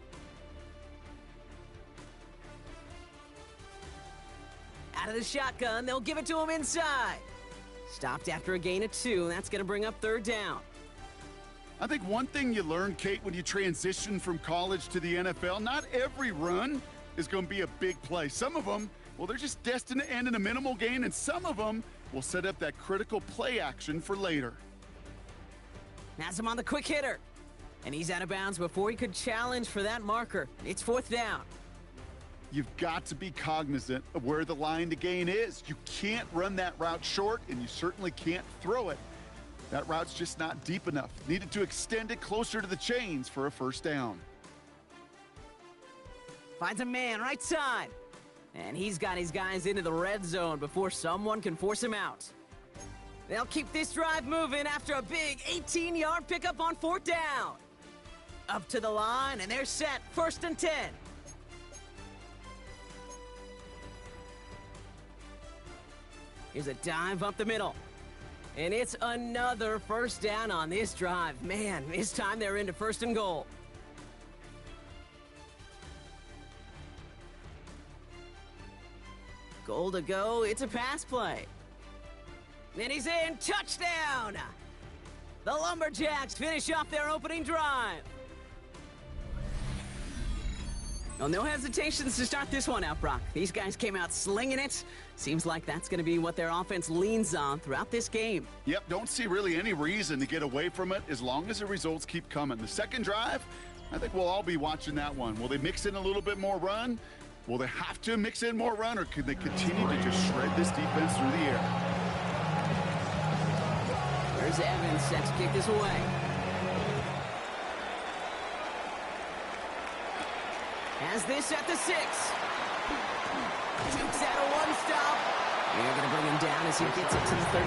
Speaker 1: Out of the shotgun, they'll give it to him inside. Stopped after a gain of 2, and that's going to bring up 3rd down.
Speaker 3: I think one thing you learn, Kate, when you transition from college to the NFL, not every run is going to be a big play. Some of them, well, they're just destined to end in a minimal gain, and some of them will set up that critical play action for later.
Speaker 1: Has him on the quick hitter. And he's out of bounds before he could challenge for that marker. It's 4th down.
Speaker 3: You've got to be cognizant of where the line to gain is. You can't run that route short, and you certainly can't throw it. That route's just not deep enough. Needed to extend it closer to the chains for a 1st down.
Speaker 1: Finds a man right side. And he's got his guys into the red zone before someone can force him out. They'll keep this drive moving after a big 18-yard pickup on 4th down. Up to the line, and they're set. 1st and 10. Here's a dive up the middle. And it's another 1st down on this drive. Man, this time they're into 1st and goal. Goal to go. It's a pass play. And he's in. Touchdown! The Lumberjacks finish off their opening drive. Well, no hesitations to start this one out, Brock. These guys came out slinging it. Seems like that's going to be what their offense leans on throughout this game.
Speaker 3: Yep, don't see really any reason to get away from it as long as the results keep coming. The second drive, I think we'll all be watching that one. Will they mix in a little bit more run? Will they have to mix in more run, or could they continue to just shred this defense through the air?
Speaker 1: There's Evans set to kick this away. Has this at the 6. Jukes out a 1-stop. They're going to bring him down as he gets it to the 33.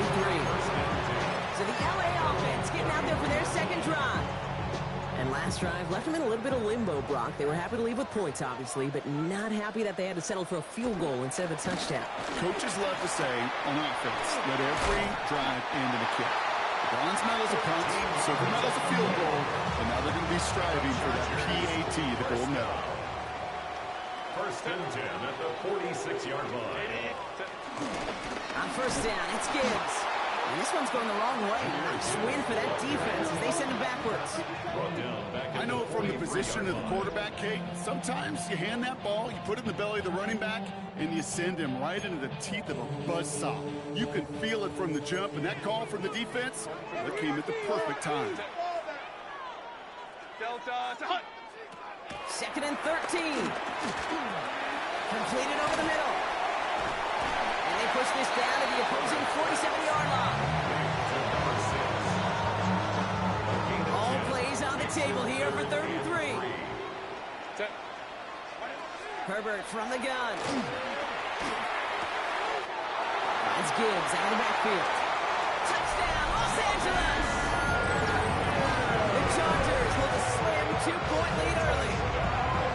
Speaker 1: So the LA offense getting out there for their second drive. And last drive left them in a little bit of limbo, Brock. They were happy to leave with points, obviously, but not happy that they had to settle for a field goal instead of a touchdown.
Speaker 3: Coaches love to say on offense, let every drive end in a kick. Bronze medal's a punt, silver medal's a field goal, and now they're going to be striving for that PAT, the gold medal.
Speaker 5: 1st and 10 at the 46-yard line.
Speaker 1: On 1st down, it's Gibbs. And this one's going the wrong way. Nice win for that defense as they send him backwards.
Speaker 3: I know from the position of the quarterback, Kate, sometimes you hand that ball, you put it in the belly of the running back, and you send him right into the teeth of a buzzsaw. You can feel it from the jump, and that call from the defense, that came at the perfect time.
Speaker 4: Delta to Hunt.
Speaker 1: 2nd and 13. Completed over the middle. And they push this down to the opposing 47-yard line. All plays on the table here for 3rd and 3. Herbert from the gun. It's Gibbs out of the backfield. Touchdown, Los Angeles! The Chargers hold a slim 2-point lead early.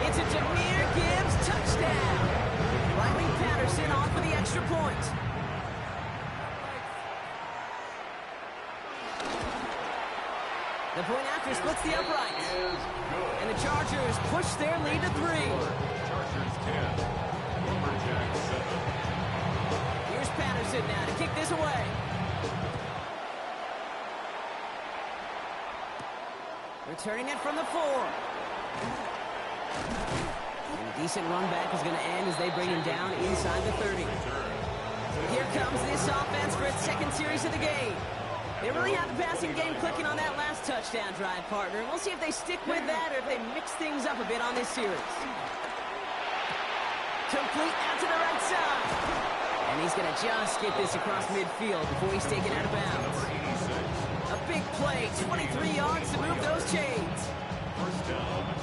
Speaker 1: It's a Jahmyr Gibbs touchdown. Riley Patterson on for the extra point. The point after splits the upright. And the Chargers push their lead to 3.
Speaker 5: Chargers 10, Lumberjacks 7.
Speaker 1: Here's Patterson now to kick this away. Returning it from the 4. And a decent run back is going to end as they bring him down inside the 30. So here comes this offense for its second series of the game. They really have the passing game clicking on that last touchdown drive, partner. We'll see if they stick with that or if they mix things up a bit on this series. Complete out to the right side. And he's going to just get this across midfield before he's taken out of bounds. A big play, 23 yards to move those chains.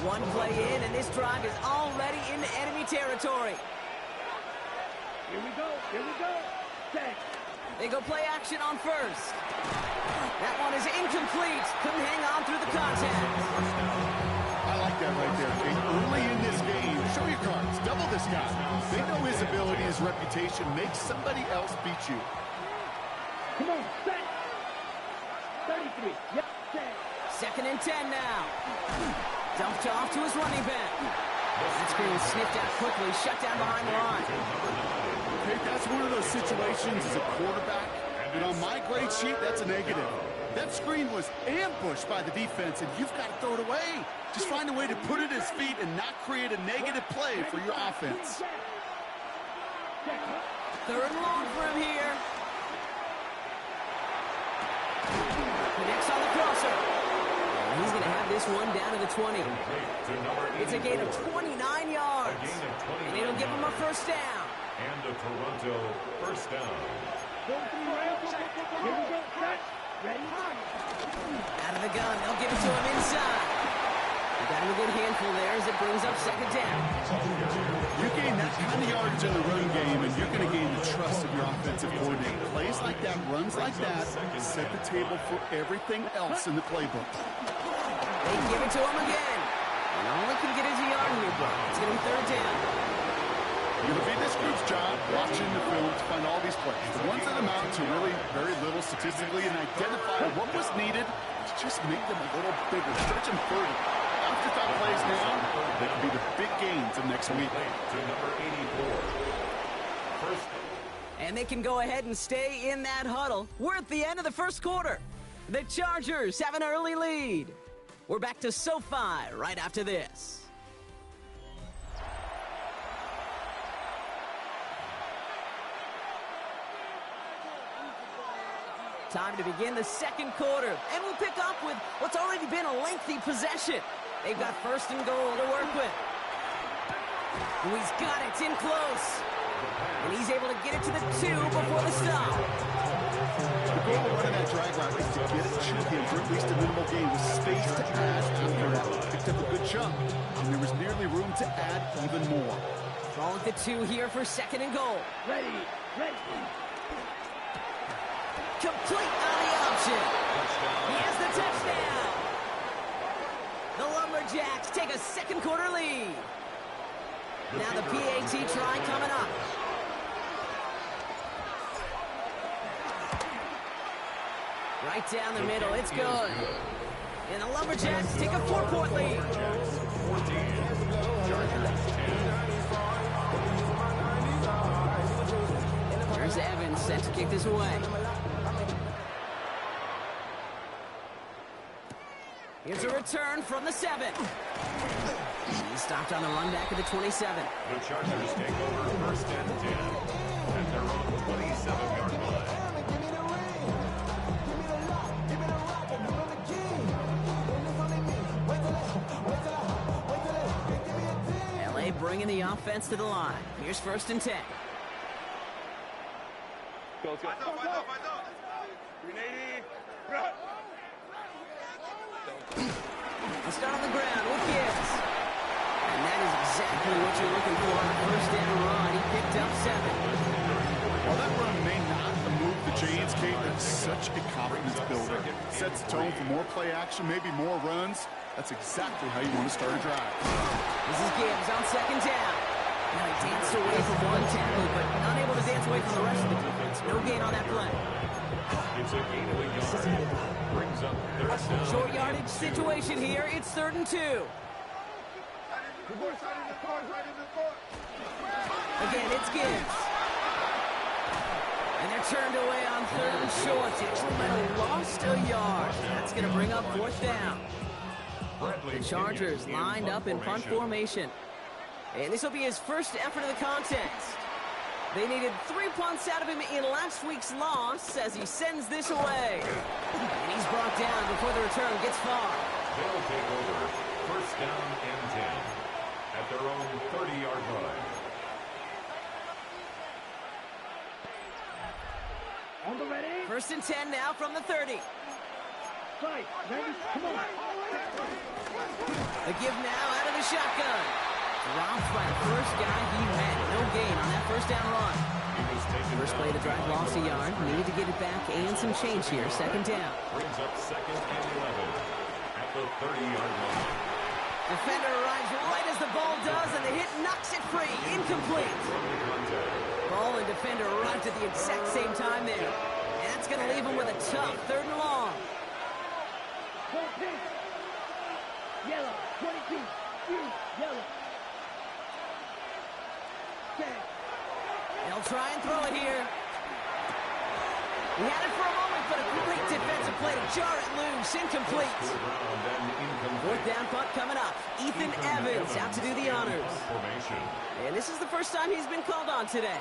Speaker 1: One play in, and this drive is already into enemy territory.
Speaker 4: Here we go. Here we go. Thanks.
Speaker 1: They go play action on 1st. That one is incomplete. Couldn't hang on through the contact.
Speaker 3: I like that right there, Kate. Early in this game, show your cards. Double this guy. They know his ability, his reputation makes somebody else beat you.
Speaker 4: Come on, set. 33. Yep, set.
Speaker 1: 2nd and 10 now. Dumped off to his running back. That screen sniffed out quickly, shut down behind the line.
Speaker 3: Kate, that's one of those situations as a quarterback, and on my grade sheet, that's a negative. That screen was ambushed by the defense, and you've got to throw it away. Just find a way to put it at his feet and not create a negative play for your offense.
Speaker 1: Third and long for him here. Connects on the crosser. And he's going to have this one down to the 20. It's a gain of 29 yards. And it'll give him a first down.
Speaker 5: And a Toronto first down.
Speaker 1: Out of the gun, they'll give it to him inside. He got him a good handful there as it brings up second down.
Speaker 3: You gain that kind of yardage in the run game, and you're going to gain the trust of your offensive coordinator. Plays like that, runs like that, set the table for everything else in the playbook.
Speaker 1: They give it to him again. And only can get his yard here, Brock. It's going to be third down.
Speaker 3: It'll be this group's job watching the film to find all these plays. The ones that amount to really very little statistically and identify what was needed to just make them a little bigger, stretch them further. Afterthought plays now, they can be the big gains of next week.
Speaker 5: To number 84. First.
Speaker 1: And they can go ahead and stay in that huddle. We're at the end of the first quarter. The Chargers have an early lead. We're back to SoFi right after this. Time to begin the second quarter, and we'll pick up with what's already been a lengthy possession. They've got first and goal to work with. And he's got it, it's in close. And he's able to get it to the 2 before the stop.
Speaker 3: The goal of running that drag route is to get it to him for at least a minimal gain with space to add after that. Picked up a good chunk, and there was nearly room to add even more.
Speaker 1: Ball at the 2 here for second and goal.
Speaker 4: Ready.
Speaker 1: Complete on the option. He has the touchdown. The Lumberjacks take a second quarter lead. Now the PAT try coming up. Right down the middle, it's good. And the Lumberjacks take a 4-point lead. There's Evans set to kick this away. Here's a return from the 7. He stopped on the run back at the 27.
Speaker 5: The Chargers take over first and 10 at their own 27-yard line.
Speaker 1: LA bringing the offense to the line. Here's first and 10.
Speaker 4: Go.
Speaker 1: They start on the ground with Gibbs. And that is exactly what you're looking for on a first down run. He picked up 7.
Speaker 3: While that run may not move the chains, Kate, that's such a confidence builder. Sets the tone for more play action, maybe more runs. That's exactly how you want to start a drive.
Speaker 1: This is Gibbs on second down. Now he danced away from one tackle, but unable to dance away from the rest of the defense. No gain on that play.
Speaker 5: It's a gain of a yard. Brings up third down.
Speaker 1: Short yardage situation here. It's third and 2. Again, it's Gibbs. And they're turned away on third and short. They actually might have lost a yard. That's going to bring up fourth down. The Chargers lined up in punt formation. And this will be his first effort of the contest. They needed 3 punts out of him in last week's loss as he sends this away. And he's brought down before the return gets far.
Speaker 5: They'll take over first down and 10 at their own 30-yard line.
Speaker 4: On the ready.
Speaker 1: First and 10 now from the 30.
Speaker 4: Fight. Ready. Come on.
Speaker 1: A give now out of the shotgun. Dropped by the first guy he had. No gain on that first down run. First play of the drive lost a yard. Needed to get it back and some change here. Second down.
Speaker 5: Brings up second and 11 at the 30-yard line.
Speaker 1: Defender arrives right as the ball does, and the hit knocks it free. Incomplete. Ball and defender arrived at the exact same time there. And that's going to leave him with a tough third and long.
Speaker 4: Yellow. 22. Yellow.
Speaker 1: They'll try and throw it here. He had it for a moment, but a great defensive play to jar it loose. Incomplete. Fourth down punt coming up. Ethan Evans out to do the honors. And this is the first time he's been called on today.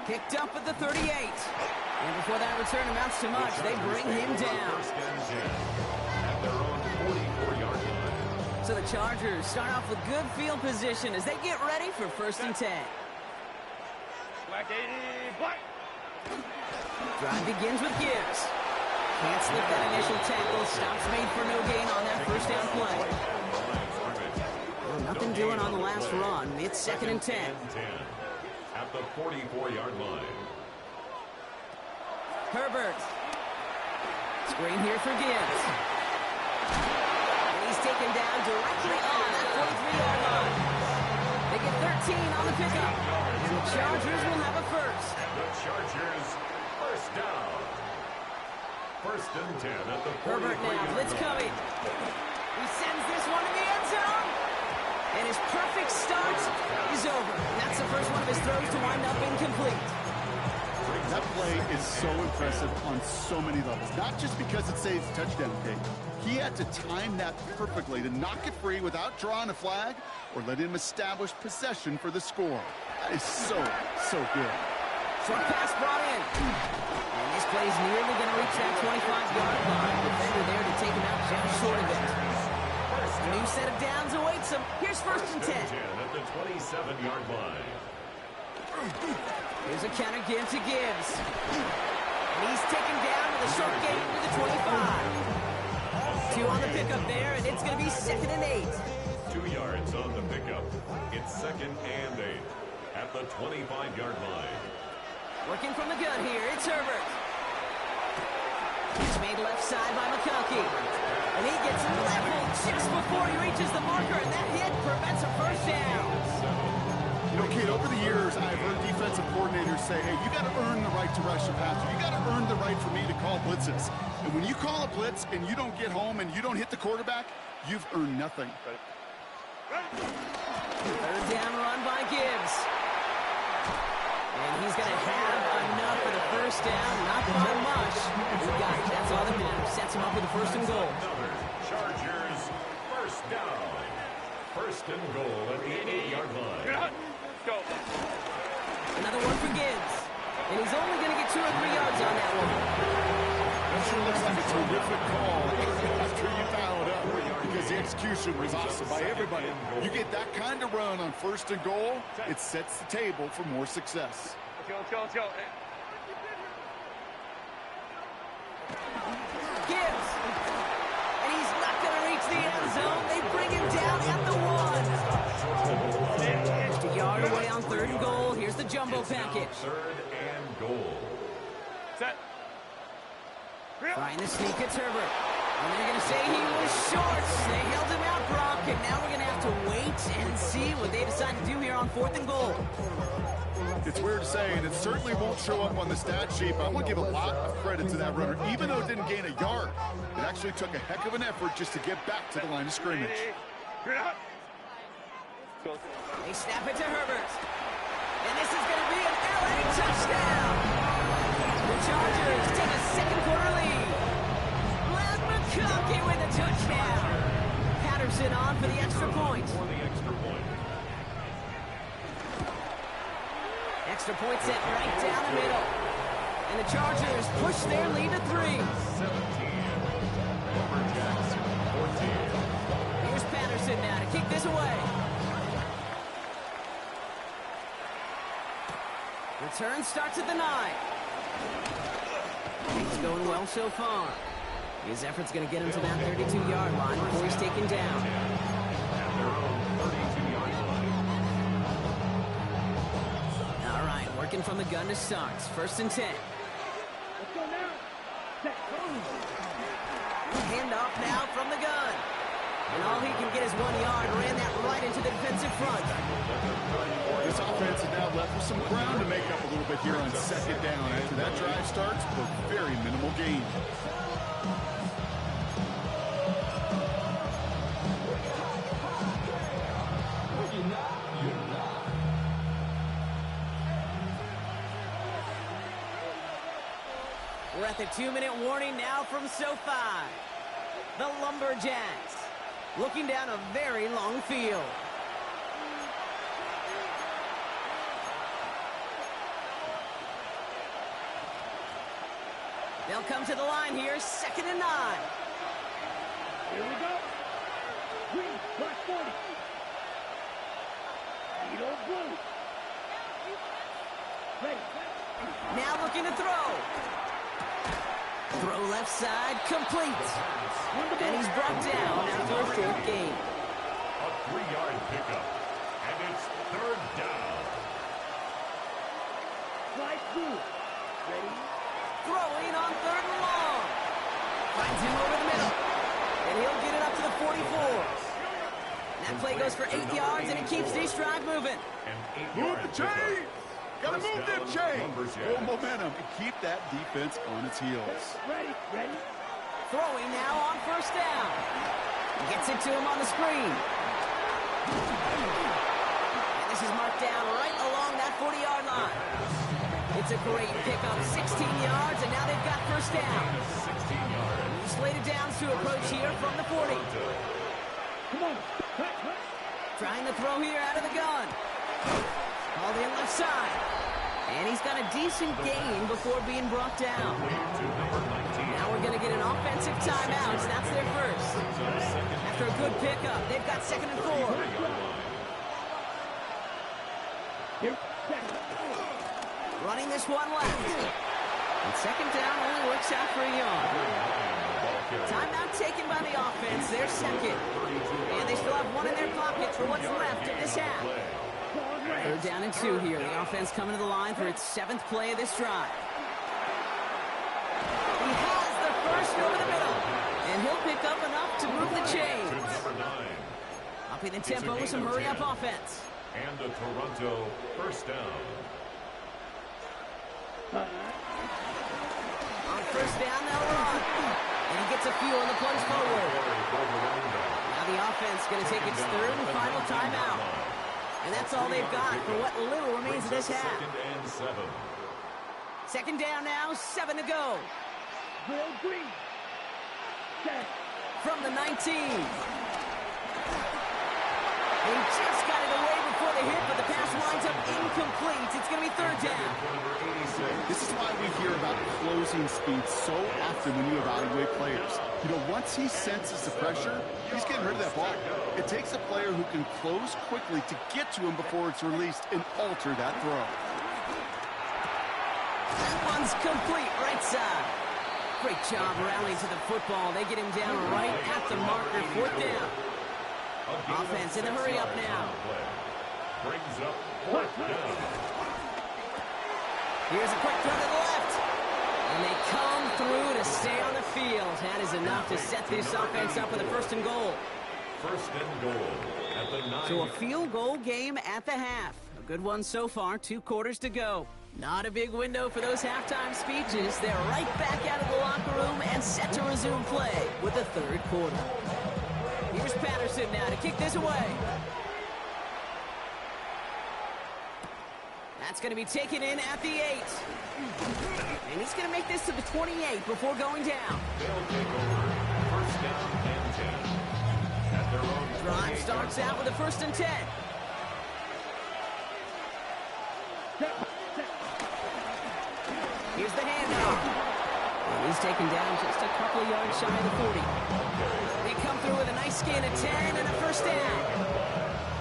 Speaker 1: Kicked up at the 38. And before that return amounts to much, they bring him down.
Speaker 5: At their own 44-yard line.
Speaker 1: So the Chargers start off with good field position as they get ready for 1st and 10.
Speaker 4: Black 80, black.
Speaker 1: Drive begins with Gibbs. Can't slip that initial tackle. Stops made for no gain on that first down play. Well, nothing doing on the last run. It's 2nd and 10.
Speaker 5: At the 44-yard line.
Speaker 1: Herbert. Screen here for Gibbs. And he's taken down directly on that 43-yard line. They get 13 on the pickup. And the Chargers will have a first.
Speaker 5: The Chargers, first down. 1st and 10 at the 43-yard line.
Speaker 1: Herbert now, blitz coming. He sends this one in the end zone. And his perfect start is over. And that's the first one of his throws to wind up incomplete.
Speaker 3: That play is so impressive on so many levels. Not just because it saves a touchdown kick. He had to time that perfectly to knock it free without drawing a flag or let him establish possession for the score. That is so good.
Speaker 1: Short pass brought in. And this play is nearly going to reach that 25-yard line. Defender there to take him out just short of it. A new set of downs awaits him. Here's 1st and 10.
Speaker 5: At the 27-yard line.
Speaker 1: Here's a counter give to Gibbs. And he's taken down with a short gain to the 25. 2 on the pickup there, and it's going to be 2nd and 8.
Speaker 5: 2 yards on the pickup. It's 2nd and 8 at the 25-yard line.
Speaker 1: Working from the gun here, it's Herbert. He's made left side by McConkey. And he gets leveled just before he reaches the marker, and that hit prevents a first down.
Speaker 3: You know, kid, over the years, I've heard defensive coordinators say, hey, you got to earn the right to rush a passer. You got to earn the right for me to call blitzes. And when you call a blitz and you don't get home and you don't hit the quarterback, you've earned nothing.
Speaker 1: 3rd down run by Gibbs. And he's going to have enough for the first down. Not by much. He got it. That's all that matters. Sets him up with a 1st and goal.
Speaker 5: Chargers, first down. 1st and goal at the 8-yard line.
Speaker 4: Go.
Speaker 1: Another one for Gibbs. And he's only going to get 2 or 3 yards on that one.
Speaker 3: That sure looks like a terrific call after you dial it up, because the execution was awesome by everybody. You get that kind of run on 1st and goal, it sets the table for more success.
Speaker 4: Let's go.
Speaker 1: Gibbs. And he's not going to reach the end zone. They bring him down at the 1. Just a yard away on 3rd and goal. Here's the jumbo package.
Speaker 5: 3rd and goal.
Speaker 4: Set.
Speaker 1: Trying to sneak at Herbert. And they're going to say he was short. They held him out, Brock, and now we're going to have to wait and see what they decide to do here on 4th and goal.
Speaker 3: It's weird to say, and it certainly won't show up on the stat sheet, but I want to give a lot of credit to that runner. Even though it didn't gain a yard, it actually took a heck of an effort just to get back to the line of scrimmage.
Speaker 1: They snap it to Herbert. And this is going to be an LA touchdown. The Chargers take a 2nd quarter lead. Les McConkey with a touchdown. Patterson on for the extra point. Extra point set right down the middle. And the Chargers push their lead to 3.
Speaker 5: 17. Lumberjacks 14.
Speaker 1: Here's Patterson now to kick this away. Return starts at the 9. He's going well so far. His effort's going to get him to that 32-yard line before he's taken down.
Speaker 5: At their own 32-yard line.
Speaker 1: All right, working from the gun to start. 1st and 10.
Speaker 4: Let's go now. Set.
Speaker 1: Handoff now from the gun. And all he can get is 1 yard. Ran that right into the defensive front.
Speaker 3: This offense is now left with some ground to make up a little bit here on 2nd down. After that drive starts, with very minimal gain.
Speaker 1: We're at the 2-minute warning now from SoFi. The Lumberjacks looking down a very long field. They'll come to the line here, 2nd and 9.
Speaker 4: Here we go. Green, black 40. Yellow, blue. Ready.
Speaker 1: Now looking to throw. Throw left side, complete. And he's brought down after a short gain.
Speaker 5: A 3-yard pickup. And it's 3rd down.
Speaker 4: Slide through. Ready.
Speaker 1: Throwing on 3rd and long. Finds him over the middle. And he'll get it up to the 44. That play goes for 8 yards, and it keeps this drive moving.
Speaker 3: Move the chains! Gotta move them chains! Build momentum and keep that defense on its heels.
Speaker 4: Ready.
Speaker 1: Throwing now on 1st down. Gets it to him on the screen. And this is marked down right along that 40-yard line. It's a great pickup, 16 yards, and now they've got 1st down.
Speaker 5: 16 yards.
Speaker 1: Slated downs to approach here from the 40.
Speaker 4: Come on.
Speaker 1: Trying to throw here out of the gun. Called in left side. And he's got a decent gain before being brought down. Now we're going to get an offensive timeout. That's their first. After a good pickup, they've got 2nd and 4. Running this one left. And 2nd down only works out for a yard. Timeout taken by the offense. They're 2nd. And they still have one in their pocket for what's left of this half. They're down and 2 here. The offense coming to the line for its 7th play of this drive. He has the first over the middle. And he'll pick up enough to move the chains. Upping the tempo with some hurry-up offense.
Speaker 5: And the Toronto 1st down.
Speaker 1: On 1st down, they'll run. And he gets a few on the plunge forward. Now the offense going to take its 3rd and final timeout. And that's all they've got for what little remains of this half.
Speaker 5: 2nd and 7.
Speaker 1: 2nd down now, 7 to go.
Speaker 4: Real green. Set.
Speaker 1: From the 19. He just got it away before the hit, but the pass winds up incomplete. It's going to be 3rd down.
Speaker 3: This is why we hear about closing speed so often when you evaluate players. You know, once he senses the pressure, he's getting rid of that ball. It takes a player who can close quickly to get to him before it's released and alter that throw.
Speaker 1: That one's complete, right side. Great job rallying to the football. They get him down right at the marker, 4th down. Offense in the hurry up now.
Speaker 5: Brings up 4th down.
Speaker 1: Here's a quick throw to the left. And they come through to stay on the field. That is enough to set this offense up with a 1st and goal.
Speaker 5: 1st and goal at the 9.
Speaker 1: So a field goal game at the half. A good one so far, 2 quarters to go. Not a big window for those halftime speeches. They're right back out of the locker room and set to resume play with the 3rd quarter. Here's Patterson now to kick this away. That's going to be taken in at the 8. And he's going to make this to the 28 before going down.
Speaker 5: They'll take over 1st down and 10. At their own
Speaker 1: Drive starts out with a 1st and 10. Here's the handoff. And he's taken down just a couple yards shy of the 40. They come through with a nice gain of 10 and a 1st down.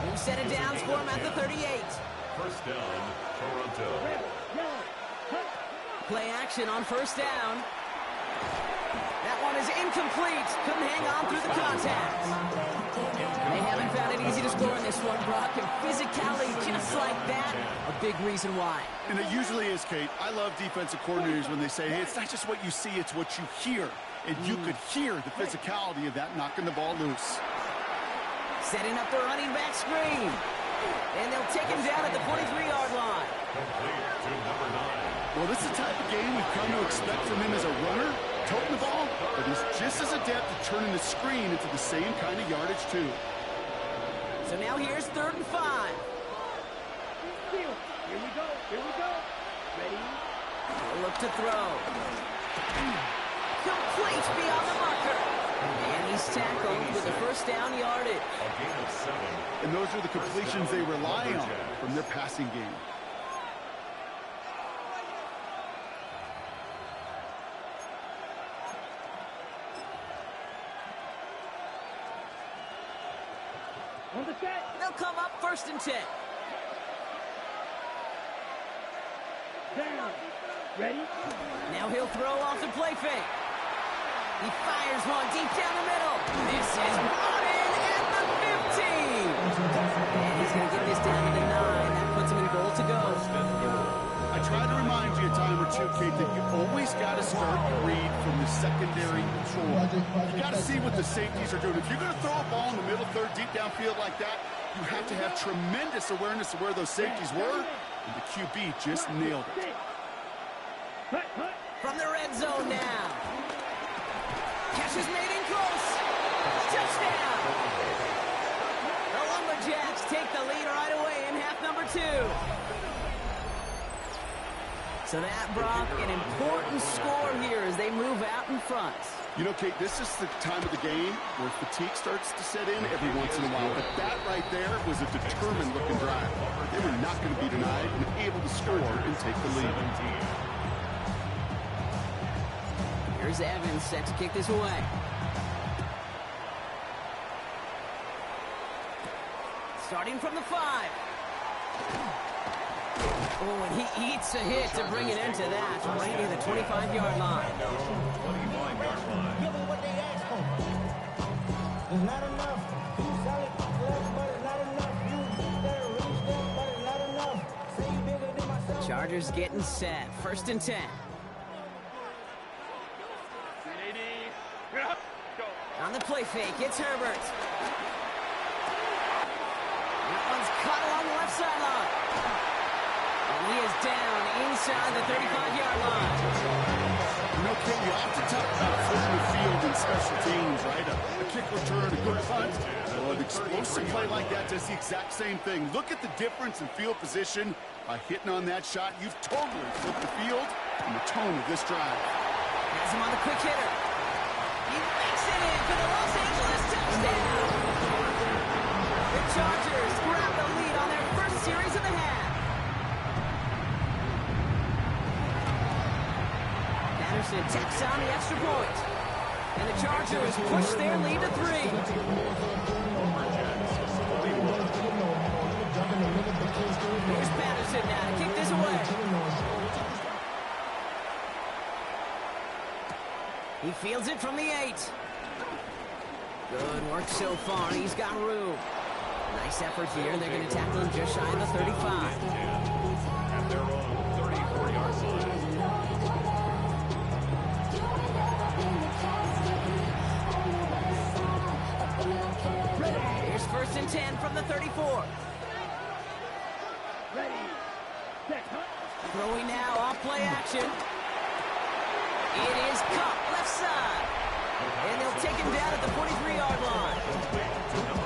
Speaker 1: New set of downs for him at the 38.
Speaker 5: 1st down, Toronto.
Speaker 1: Play action on 1st down. That one is incomplete. Couldn't hang on through the contact. They haven't found it easy to score in this one, Brock. And physicality just like that, a big reason why.
Speaker 3: And it usually is, Kate. I love defensive coordinators when they say, hey, it's not just what you see, it's what you hear. And you could hear the physicality of that knocking the ball loose.
Speaker 1: Setting up the running back screen. And they'll take him down at the 43-yard line.
Speaker 5: Complete to number 9.
Speaker 3: Well, this is the type of game we've come to expect from him as a runner, toting the ball, but he's just as adept at turning the screen into the same kind of yardage, too.
Speaker 1: So now here's 3rd and 5.
Speaker 4: Here we go. Ready?
Speaker 1: We'll look to throw. Complete beyond the marker. And he's tackled with a first down yardage.
Speaker 5: A gain of 7.
Speaker 3: And those are the completions they rely on from their passing game.
Speaker 4: On the set.
Speaker 1: They'll come up 1st and 10.
Speaker 4: Down. Ready?
Speaker 1: Now he'll throw off the play fake. He fires one deep down the middle. This is brought in at the 15. And he's going to get this down to the 9. That puts him in goal to go.
Speaker 3: I try to remind you a time or two, Kate, that you always got to start your read from the secondary control. You got to see what the safeties are doing. If you're going to throw a ball in the middle third, deep downfield like that, you have to have tremendous awareness of where those safeties were, and the QB just nailed it.
Speaker 1: From the red zone now. Catch is made in close. Touchdown. The Lumberjacks take the lead right away in half number 2. So that, Brock, an important score here as they move out in front.
Speaker 3: You know, Kate, this is the time of the game where fatigue starts to set in every once in a while. But that right there was a determined-looking drive. They were not going to be denied and able to score and take the lead.
Speaker 1: Here's Evans set to kick this away. Starting from the 5. Oh, and he eats a hit to bring it into that, right near the 25-yard line.
Speaker 5: 25-yard line.
Speaker 2: Give them what they asked for. It's not enough. You solid, but it's not enough. You better reach them, but it's not enough. Say you bigger than myself.
Speaker 1: Chargers getting set. 1st and 10. On the play fake, it's Herbert. That one's caught along the left sideline. And he is down inside the 35-yard line.
Speaker 3: You know, Kate, you often talk about flipping the field in special teams, right? A kick return, a good punt. Well, an explosive play like that does the exact same thing. Look at the difference in field position. By hitting on that shot, you've totally flipped the field and the tone of this drive.
Speaker 1: Has him on the quick hitter. He makes it in for the Los Angeles touchdown. The Chargers grab the lead on their first series of the half. Patterson tacks on the extra point. And the Chargers push their lead to 3. Here's Patterson now to kick this away. He fields it from the 8. Good work so far. He's got room. Nice effort here. They're going to tackle him just shy of the 35.
Speaker 5: At their own 34-yard line.
Speaker 1: Here's 1st and 10 from the 34.
Speaker 4: Ready. Set.
Speaker 1: Throwing now off play action. It is caught left side. And they'll take him down at the 43-yard line.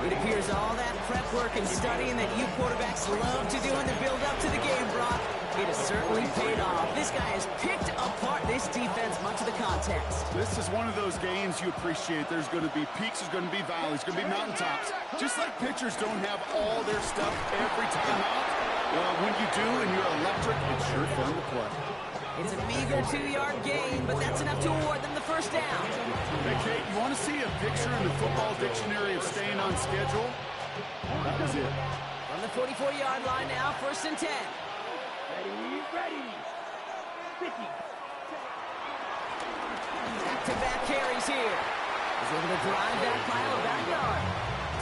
Speaker 1: It appears all that prep work and studying that you quarterbacks love to do in the build-up to the game, Brock, it has certainly paid off. This guy has picked apart this defense much of the contest.
Speaker 3: This is one of those games you appreciate. There's going to be peaks, there's going to be valleys, there's going to be mountaintops. Just like pitchers don't have all their stuff every time out, well, when you do and you're electric, it's sure fun to play.
Speaker 1: It's a meager 2-yard gain, but that's enough to award them the first down.
Speaker 3: Hey, Kate, you want to see a picture in the football dictionary of staying on schedule? That was it.
Speaker 1: From the 44-yard line now, 1st and 10.
Speaker 4: Ready. 50.
Speaker 1: Back-to-back carries here. He's able to drive that pile of backyard.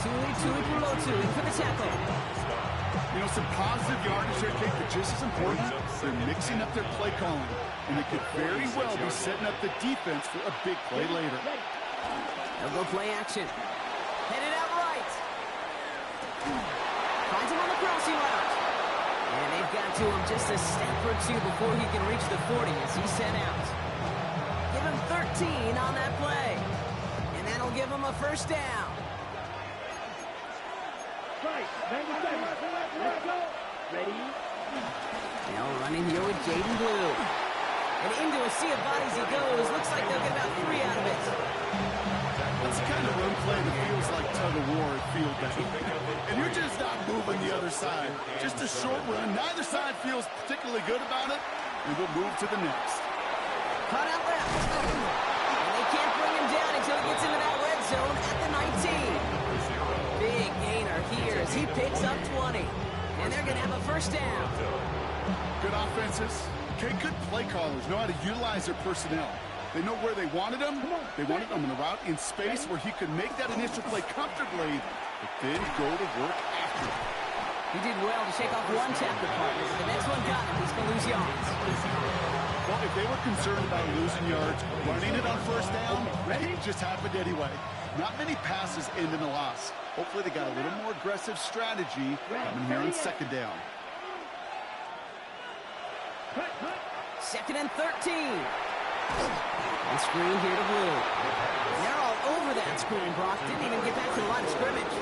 Speaker 1: Tuli Pulotu in for the tackle.
Speaker 3: You know, some positive yardage there, Kate, but just as important, they're mixing up their play calling. And they could very well be setting up the defense for a big play later.
Speaker 1: They'll go play action. Headed out right. Finds him on the crossing route. And they've got to him just a step or two before he can reach the 40 as he's sent out. Give him 13 on that play. And that'll give him a first down.
Speaker 4: Right. Let's go. Ready.
Speaker 1: Now running here with Jaden Blue. And into a sea of bodies he goes. Looks like they'll get about 3 out of it.
Speaker 3: That's the kind of run play that feels like tug-of-war at field day. And you're just not moving the other side. Just a short run. Neither side feels particularly good about it. And we'll move to the next.
Speaker 1: Cut out left. And they can't bring him down until he gets into that red zone at the 19. Big gainer here as he picks up 20. And they're going to have a first down.
Speaker 3: Good offenses. Okay, good play callers know how to utilize their personnel. They know where they wanted him. They wanted him in a route in space where he could make that initial play comfortably, but then go to work after it.
Speaker 1: He did well to shake off one tackle partner. The next one got him. He's going to lose yards.
Speaker 3: Well, if they were concerned about losing yards, running it on first down, it just happened anyway. Not many passes end in a loss. Hopefully they got a little more aggressive strategy coming here on second down.
Speaker 1: Second and 13. And screen here to Blue. They're all over that screen, Brock. Didn't even get back to the line of scrimmage.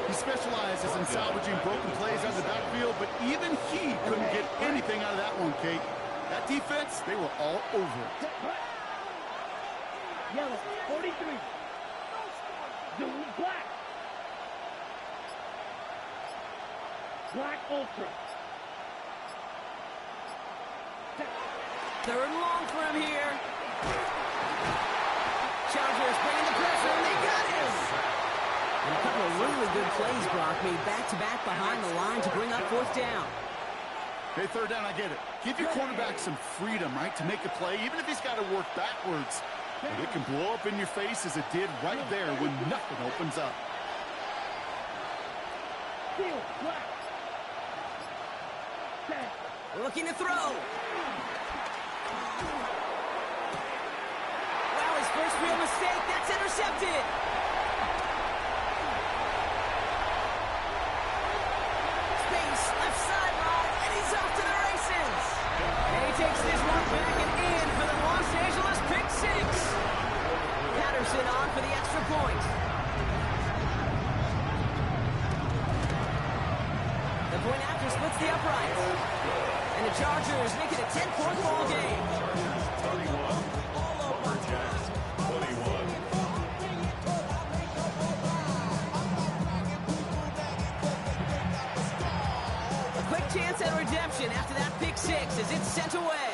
Speaker 3: He specializes in salvaging broken plays out of the backfield, but even he couldn't get anything out of that one, Kate. That defense, they were all over it.
Speaker 4: Yellow, 43. Blue, black. Black ultra.
Speaker 1: Third and long for him here. Chargers bringing the pressure, and they got him. And a couple of really good plays, Brock, made back-to-back behind the line to bring up fourth down.
Speaker 3: Hey, third down, I get it. Give your quarterback some freedom, right, to make a play, even if he's got to work backwards. But it can blow up in your face as it did right there when nothing opens up.
Speaker 1: Looking to throw. Wow, his first real mistake. That's intercepted. Space, left sideline, and he's off to the races. And he takes this one back and in for the Los Angeles pick six. Patterson on for the extra point. The point after splits the uprights. And the Chargers make it a 10-point ball game.
Speaker 5: 31. Lumberjacks, 21.
Speaker 1: A quick chance at redemption after that pick six as it's sent away.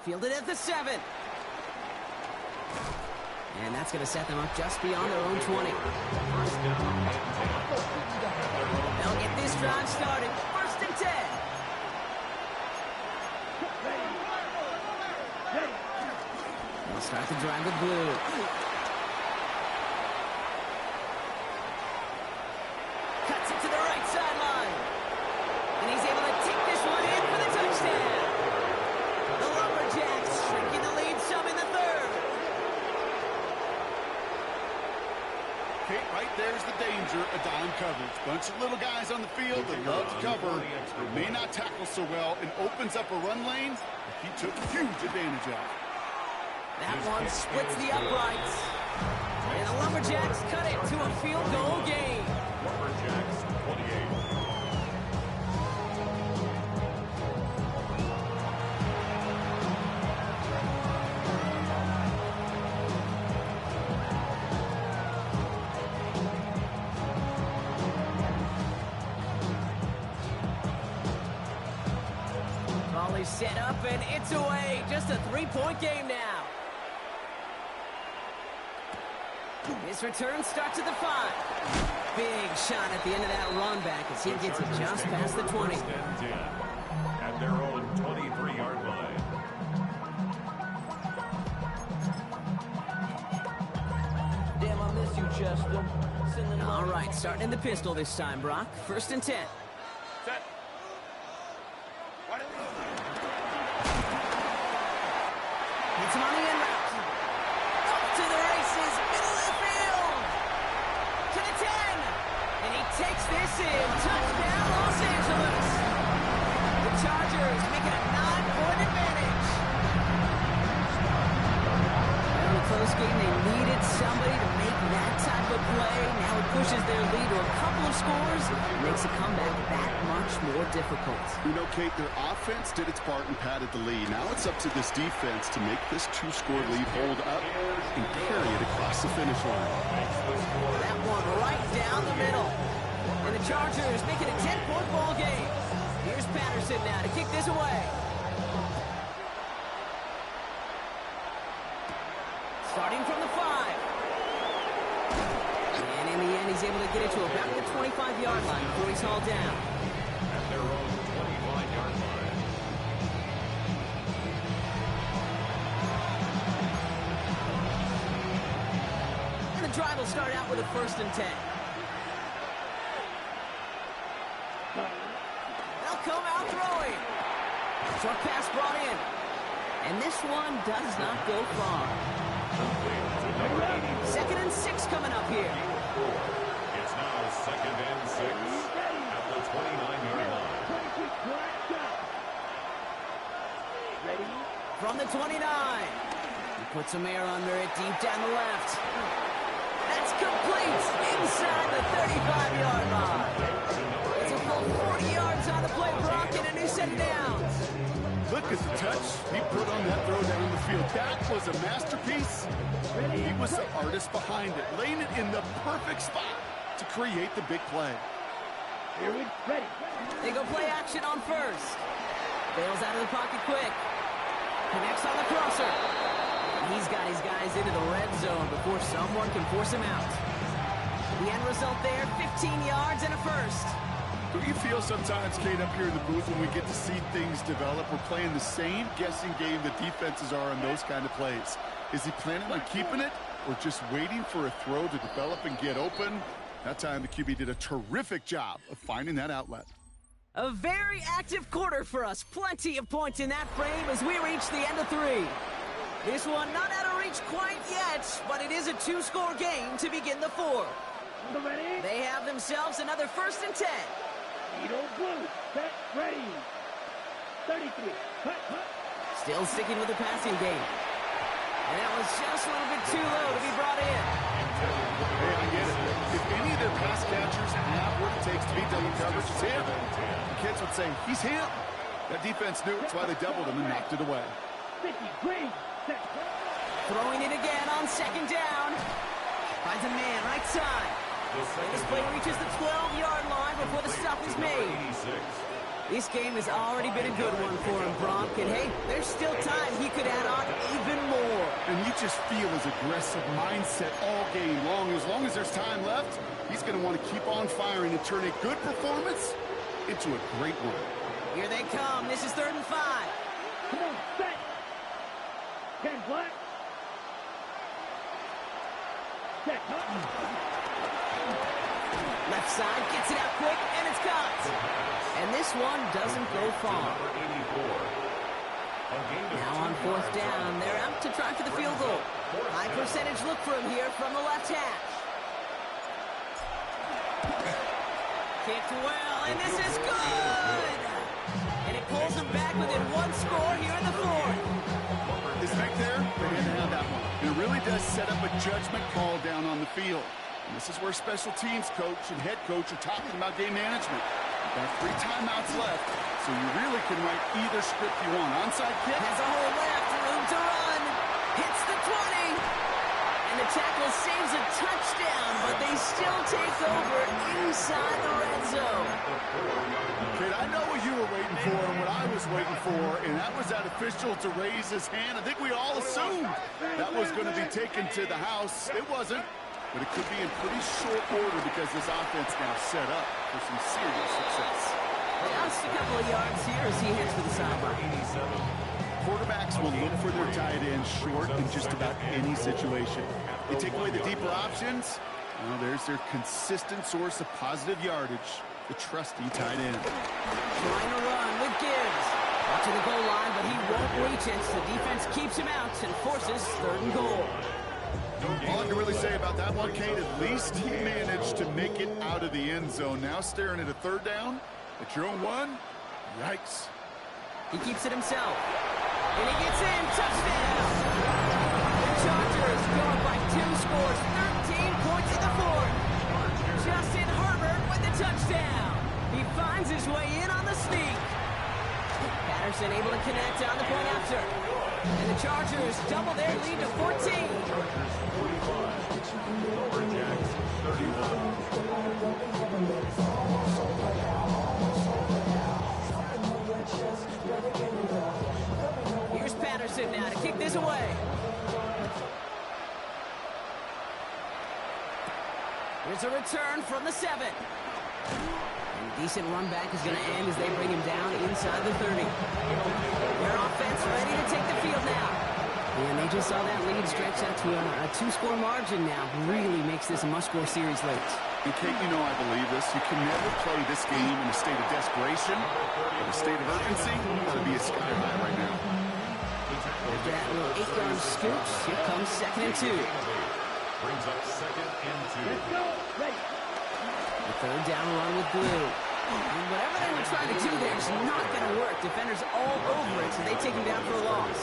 Speaker 1: Fielded at the 7. And that's going to set them up just beyond their own 20. They'll get this drive started. First and 10. They'll start the drive with Blue. Cuts it to the right sideline. And he's able to take this one in for the touchdown. The Lumberjacks shrinking the lead some in the third.
Speaker 3: Kate, right there's the danger of dime coverage. Bunch of little guys on the field that love to cover. They may not tackle so well and opens up a run lane that he took huge advantage of.
Speaker 1: That one splits the uprights. And the Lumberjacks cut it to a field goal game.
Speaker 5: Lumberjacks, 28.
Speaker 1: Volley set up and it's away. Just a 3-point game now. His return starts at the 5. Big shot at the end of that run back as he gets it just past the 20.
Speaker 5: First and 10 at their own 23-yard line.
Speaker 2: Damn, I miss you, Chester. Sending
Speaker 1: All right, starting in the pistol this time, Brock. First and 10.
Speaker 4: Set.
Speaker 1: Hits him on the end route. Up to the races, middle of the field. To the 10. And he takes this in. Touchdown, Los Angeles. The Chargers make it a 9-point advantage. In a close game, they needed somebody to make that type of play, now it pushes their lead to a couple of scores, makes a comeback that much more difficult.
Speaker 3: You know, Kate, their offense did its part and padded the lead. Now it's up to this defense to make this 2-score lead hold up and carry it across the finish line.
Speaker 1: That one right down the middle. And the Chargers make it a 10-point ball game. Here's Patterson now to kick this away. Starting from the 5. And in the end, he's able to get it to about the 25-yard line before he's hauled down.
Speaker 5: At their own 25-yard line.
Speaker 1: And the drive will start out with a 1st and 10. They'll come out throwing. Short pass brought in. And this one does not go far. 2nd and 6 coming up here.
Speaker 5: It's now 2nd and 6 at the 29-yard line.
Speaker 1: From the 29. He puts some air under it deep down the left. That's complete inside the 35-yard line. It's a full 40 yards on the play, Brock, and a new set of downs.
Speaker 3: Look at the touch he put on that throw down the field. That was a masterpiece. He was the artist behind it, laying it in the perfect spot to create the big play.
Speaker 4: Here we ready.
Speaker 1: They go play action on 1st. Bails out of the pocket quick. Connects on the crosser. And he's got his guys into the red zone before someone can force him out. The end result there, 15 yards and a 1st.
Speaker 3: Do you feel sometimes, Kate, up here in the booth when we get to see things develop? We're playing the same guessing game the defenses are on those kind of plays. Is he planning on keeping it or just waiting for a throw to develop and get open? That time the QB did a terrific job of finding that outlet.
Speaker 1: A very active quarter for us. Plenty of points in that frame as we reach the end of 3. This one not out of reach quite yet, but it is a 2-score game to begin the 4th.
Speaker 4: Ready?
Speaker 1: They have themselves another 1st and 10.
Speaker 4: Eagle blue. Set. Ready. 33. Cut.
Speaker 1: Still sticking with the passing game. And that was just a little bit too low to be brought in.
Speaker 3: Hey, I get it. If any of their pass catchers have what it takes to beat double coverage, it's him. The kids would say, he's him. That defense knew it. That's why they doubled him and knocked it away.
Speaker 4: 50. Green. Set.
Speaker 1: Throwing it again on 2nd down. Finds a man right side. And this play reaches the 12-yard line before the stop is made. This game has already been a good one for him, Brock. And hey, there's still time he could add on even more.
Speaker 3: And you just feel his aggressive mindset all game long. As long as there's time left, he's going to want to keep on firing and turn a good performance into a great one.
Speaker 1: Here they come. This is 3rd and 5.
Speaker 4: Come on, set. 10 black. Set.
Speaker 1: Left side gets it out quick, and it's caught. And this one doesn't go far. Now on 4th down, they're out to try for the field goal. High percentage look for him here from the left hash. Kicked well, and this is good! And it pulls them back within 1 score here in the 4th.
Speaker 3: This back there, they had to have that one. It really does set up a judgment call down on the field. And this is where special teams coach and head coach are talking about game management. You've got 3 timeouts left, so you really can write either script you want. Onside kick.
Speaker 1: Has a hole left, room to run. Hits the 20. And the tackle saves a touchdown, but they still take over inside the red zone.
Speaker 3: Kid, I know what you were waiting for and what I was waiting for, and that was that official to raise his hand. I think we all assumed that was going to be taken to the house. It wasn't. But it could be in pretty short order because this offense now set up for some serious success.
Speaker 1: Just a couple of yards here as he heads for the sideline.
Speaker 3: Quarterbacks will look for their tight end short in just about any situation. They take away the deeper options. Well, there's their consistent source of positive yardage, the trusty tight end.
Speaker 1: Trying to run with Gibbs. Up to the goal line, but he won't reach it. The defense keeps him out and forces 3rd and goal.
Speaker 3: All I can really say about that one, Kate, at least he managed to make it out of the end zone. Now staring at a 3rd down at your own 1. Yikes.
Speaker 1: He keeps it himself. And he gets in. Touchdown. Chargers go up by 2 scores, 13 points in the fourth. Justin Herbert with the touchdown. He finds his way in on the sneak. Patterson able to connect on the point after. And the Chargers double their lead to 14.
Speaker 5: Lumberjacks 31.
Speaker 1: Here's Patterson now to kick this away. Here's a return from the 7. And decent run back is going to end as they bring him down inside the 30. Their offense ready to take the field now. And they just saw that lead stretch out to a 2-score margin now. Really makes this a must-score series late.
Speaker 3: And Kate, you know I believe this. You can never play this game in a state of desperation or a state of urgency. Got to be a sky high right now.
Speaker 1: After that little 8-yard scooch, here comes 2nd and 2.
Speaker 5: Brings up 2nd and 2.
Speaker 4: Let's go. Ready.
Speaker 1: The 3rd down run with Blue. And whatever they were trying to do there is not going to work. Defenders all over it, so they take him down for a loss.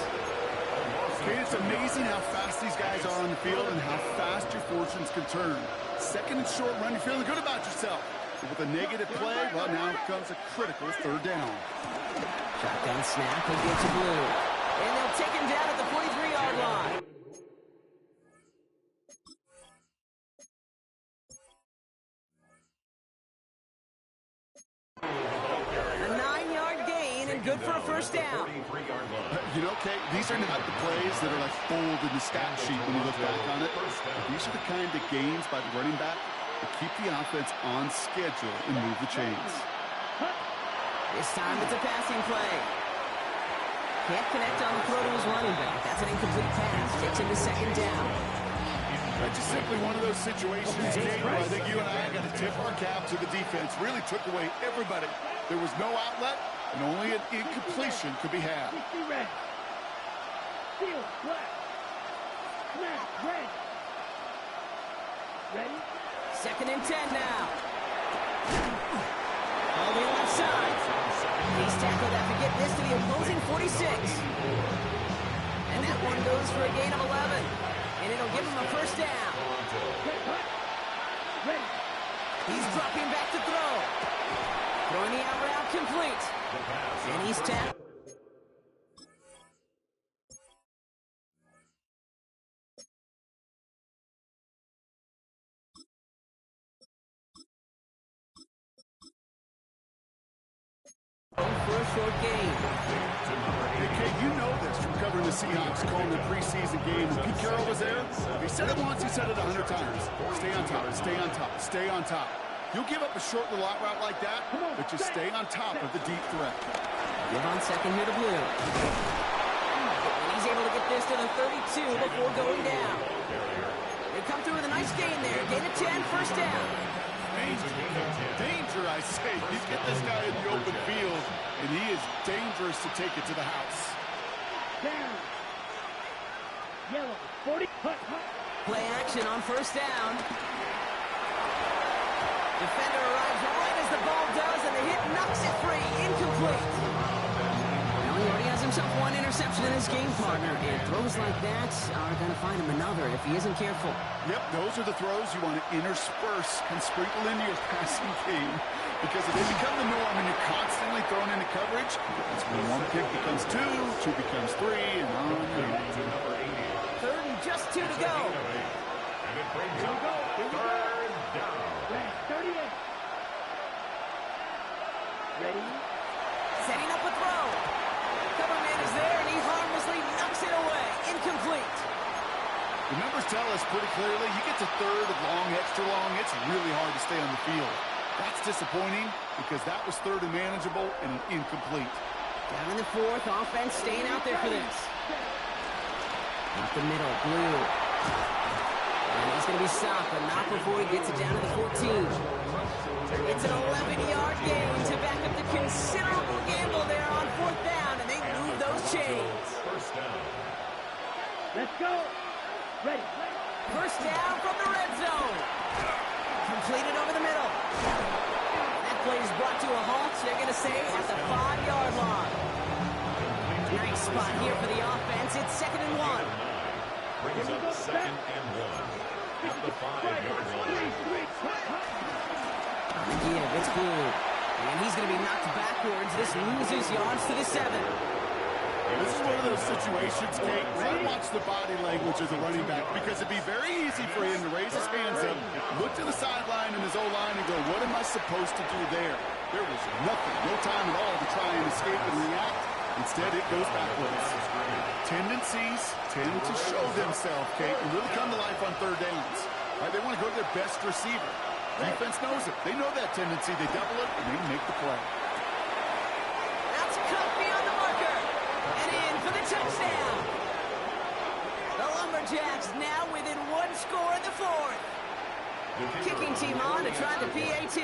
Speaker 3: Kate, it's amazing how fast these guys are on the field and how fast your fortunes can turn. 2nd and short run, you're feeling good about yourself. But with a negative play, well, now comes a critical 3rd down.
Speaker 1: Shotgun snap, he'll get to Blue. And they'll take him down at the 43-yard line. A 9-yard gain and good for a 1st down.
Speaker 3: You know, Kate, these are not the plays that are like bold in the stat sheet when you look back on it. These are the kind of gains by the running back that keep the offense on schedule and move the chains.
Speaker 1: This time it's a passing play. Can't connect on the throw to his running back. That's an incomplete pass. Takes him to 2nd down.
Speaker 3: That's just simply one of those situations, Kate, where I think you and I got to tip our cap to the defense. Really took away everybody. There was no outlet, and only an incompletion could be had.
Speaker 4: 60 red. Steal, left. Snap, red. Ready?
Speaker 1: 2nd and 10 now. All the left side. He's tackled after getting this to the opposing 46. And that one goes for a gain of 11. And it'll give him a 1st down.
Speaker 4: Ready.
Speaker 1: He's dropping back to throw. Throwing the out route complete. And he's tapped. For a short game.
Speaker 3: Hey, Kate, you know this from covering the Seahawks, calling the preseason game. When Pete Carroll was there, if he said it once, he said it 100 times. Stay on top, stay on top, stay on top. You'll give up a short little out route like that, but just stay on top of the deep threat.
Speaker 1: Give on 2nd here to Blue. And he's able to get this to the 32 before going down. They come through with a nice gain there. Gain of 10, 1st down.
Speaker 3: Danger, I say. You get this guy in the open field, and he is dangerous to take it to the house.
Speaker 4: Down. Yellow. 40.
Speaker 1: Play action on 1st down. Defender arrives right as the ball does, and the hit knocks it free. Incomplete. Well, he already has himself one interception in his game, partner, and throws like that are going to find him another if he isn't careful.
Speaker 3: Yep, those are the throws you want to intersperse and sprinkle into your passing game, because if they become the norm and you're constantly thrown into coverage, that's when one pick becomes 2, 2 becomes 3, and on and on.
Speaker 1: 3rd and just 2 to go.
Speaker 5: And it brings up 3rd down.
Speaker 4: 38. Ready?
Speaker 1: Setting up a throw. Cover man is there, and he harmlessly knocks it away. Incomplete.
Speaker 3: The numbers tell us pretty clearly, you get to 3rd and long, extra long, it's really hard to stay on the field. That's disappointing because that was 3rd and manageable and an incomplete.
Speaker 1: Down in the 4th, offense staying out there for this. Up the middle, Blue. And he's going to be stopped, but not before he gets it down to the 14. It's an 11-yard gain to back up the considerable gamble there on 4th down, and they move those chains.
Speaker 5: 1st down.
Speaker 4: Let's go. Ready.
Speaker 1: 1st down from the red zone. Completed over the middle. And that play is brought to a halt, they're going to say, at the 5-yard line. Nice spot here for the offense. It's 2nd and 1.
Speaker 5: brings up 2nd and 1 at the 5-yard line.
Speaker 1: Yeah, it's blue. And he's going to be knocked backwards. This loses yards to the 7.
Speaker 3: This is one of those situations, Kate, where I watch the body language of the running back because it'd be very easy for him to raise his hands up, look to the sideline in his O-line and go, what am I supposed to do there? There was nothing, no time at all to try and escape and react. Instead, it goes backwards. Tendencies tend to show themselves, Kate, and really come to life on third downs. Right? They want to go to their best receiver. Defense knows it. They know that tendency. They double it, and they make the play.
Speaker 1: That's cut beyond the marker. And in for the touchdown. The Lumberjacks now within 1 score in the 4th. Kicking team on to try the PAT.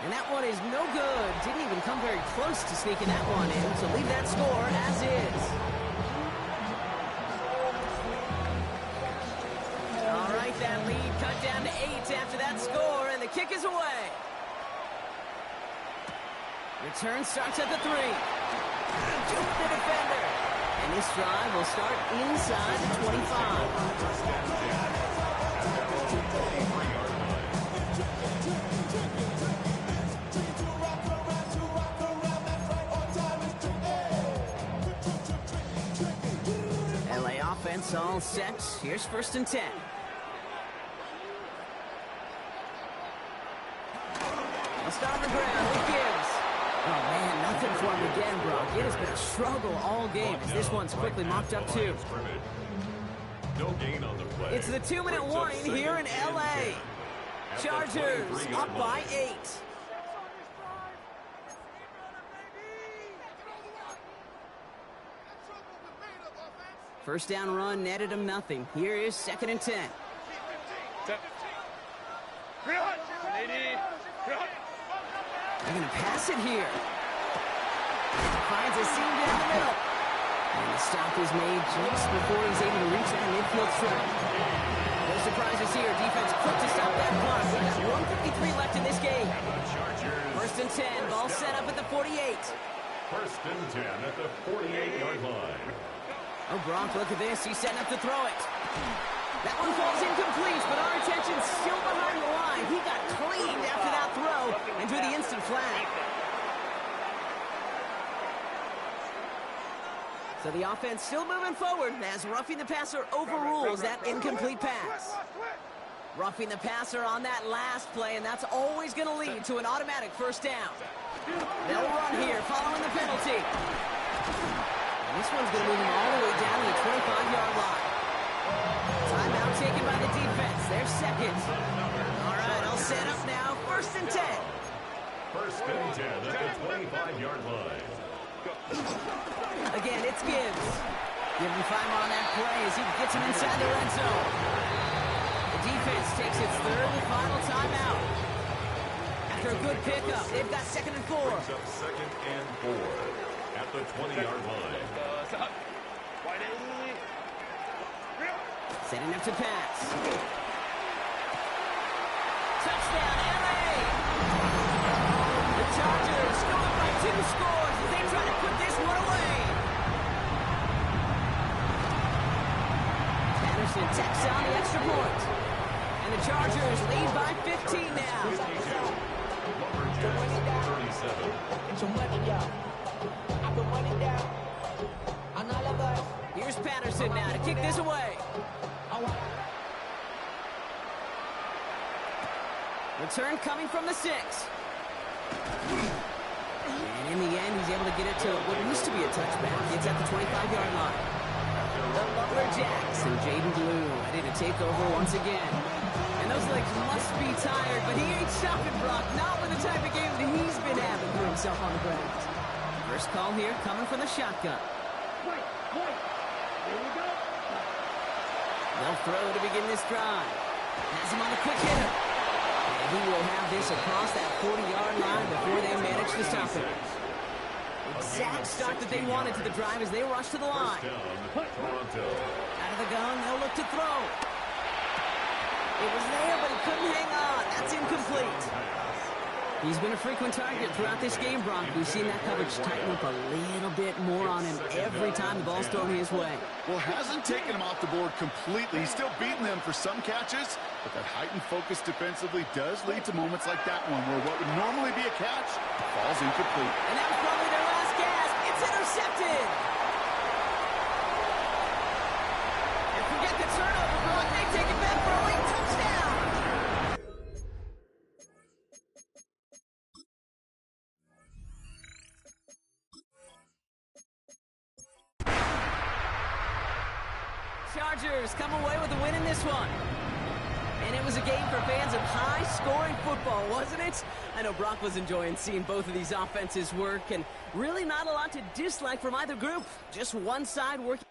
Speaker 1: And that one is no good. Didn't even come very close to sneaking that one in. So leave that score as is. All right, that lead cut down to 8 after that score, and the kick is away. Return starts at the 3. Juke the defender. And this drive will start inside the 25. Offense all set. Here's 1st and 10. I'll start the ground. It gives. Oh, man, nothing for him again, Brock. It has been a struggle all game as this one's quickly mopped up, too.
Speaker 5: No gain on the play.
Speaker 1: It's the 2-minute warning here in L.A. Chargers up by 8. First down run netted him nothing. Here is 2nd and 10. They're going to pass it here. Finds a seam down the middle. And the stop is made just before he's able to reach that midfield strike. No surprises here. Defense quick to stop that block. We've got 1:53 left in this game. 1st and 10. Ball set up at the 48.
Speaker 5: 1st and 10 at the 48-yard line.
Speaker 1: Oh, Brock, look at this. He's setting up to throw it. That one falls incomplete, but our attention's still behind the line. He got cleaned after that throw and drew the instant flag. So the offense still moving forward as roughing the passer overrules that incomplete pass. Roughing the passer on that last play, and that's always going to lead to an automatic 1st down. They'll run here following the penalty. This one's going to move him all the way down to the 25-yard line. Timeout taken by the defense. They're 2nd. All right, I'll set up now. 1st and 10.
Speaker 5: 1st and 10 at the 25-yard line.
Speaker 1: Again, it's Gibbs. Give him 5 on that play as he gets him inside the red zone. The defense takes its 3rd and final timeout. After a good pickup, they've got 2nd and 4.
Speaker 5: Brings up 2nd and 4 at the 20-yard line.
Speaker 1: Setting up to pass. Touchdown, L.A. The Chargers go up by 2 scores as they try to put this one away. Patterson tacks on the extra point. And the Chargers lead by 15 now.
Speaker 5: 52. Lumberjacks 37.
Speaker 2: Get your money down. I put money down. On all of us.
Speaker 1: Here's Patterson now to kick this away. Return coming from the 6. And in the end, he's able to get it to what used to be a touchback. It's at the 25-yard line. The Lumberjacks and Jaden Blue ready to take over once again. And those legs must be tired, but he ain't stopping, Brock. Not with the type of game that he's been having for himself on the ground. First call here coming from the shotgun. They'll throw to begin this drive. Has him on a quick hitter. And he will have this across that 40-yard line before they manage to stop him. Exact start that they wanted to the drive as they rush to the line.
Speaker 5: Toronto.
Speaker 1: Out of the gun, they'll look to throw. It was there, but he couldn't hang on. That's incomplete. He's been a frequent target throughout this game, Brock. We've seen that coverage tighten up a little bit more on him every time the ball's thrown his way.
Speaker 3: Well, hasn't taken him off the board completely. He's still beating them for some catches, but that heightened focus defensively does lead to moments like that one where what would normally be a catch falls incomplete.
Speaker 1: And that was probably their last gasp. It's intercepted. And forget the turnover, Brock. They take it back for a late touchdown. Chargers come away with a win in this one. And it was a game for fans of high-scoring football, wasn't it? I know Brock was enjoying seeing both of these offenses work, and really not a lot to dislike from either group. Just one side working.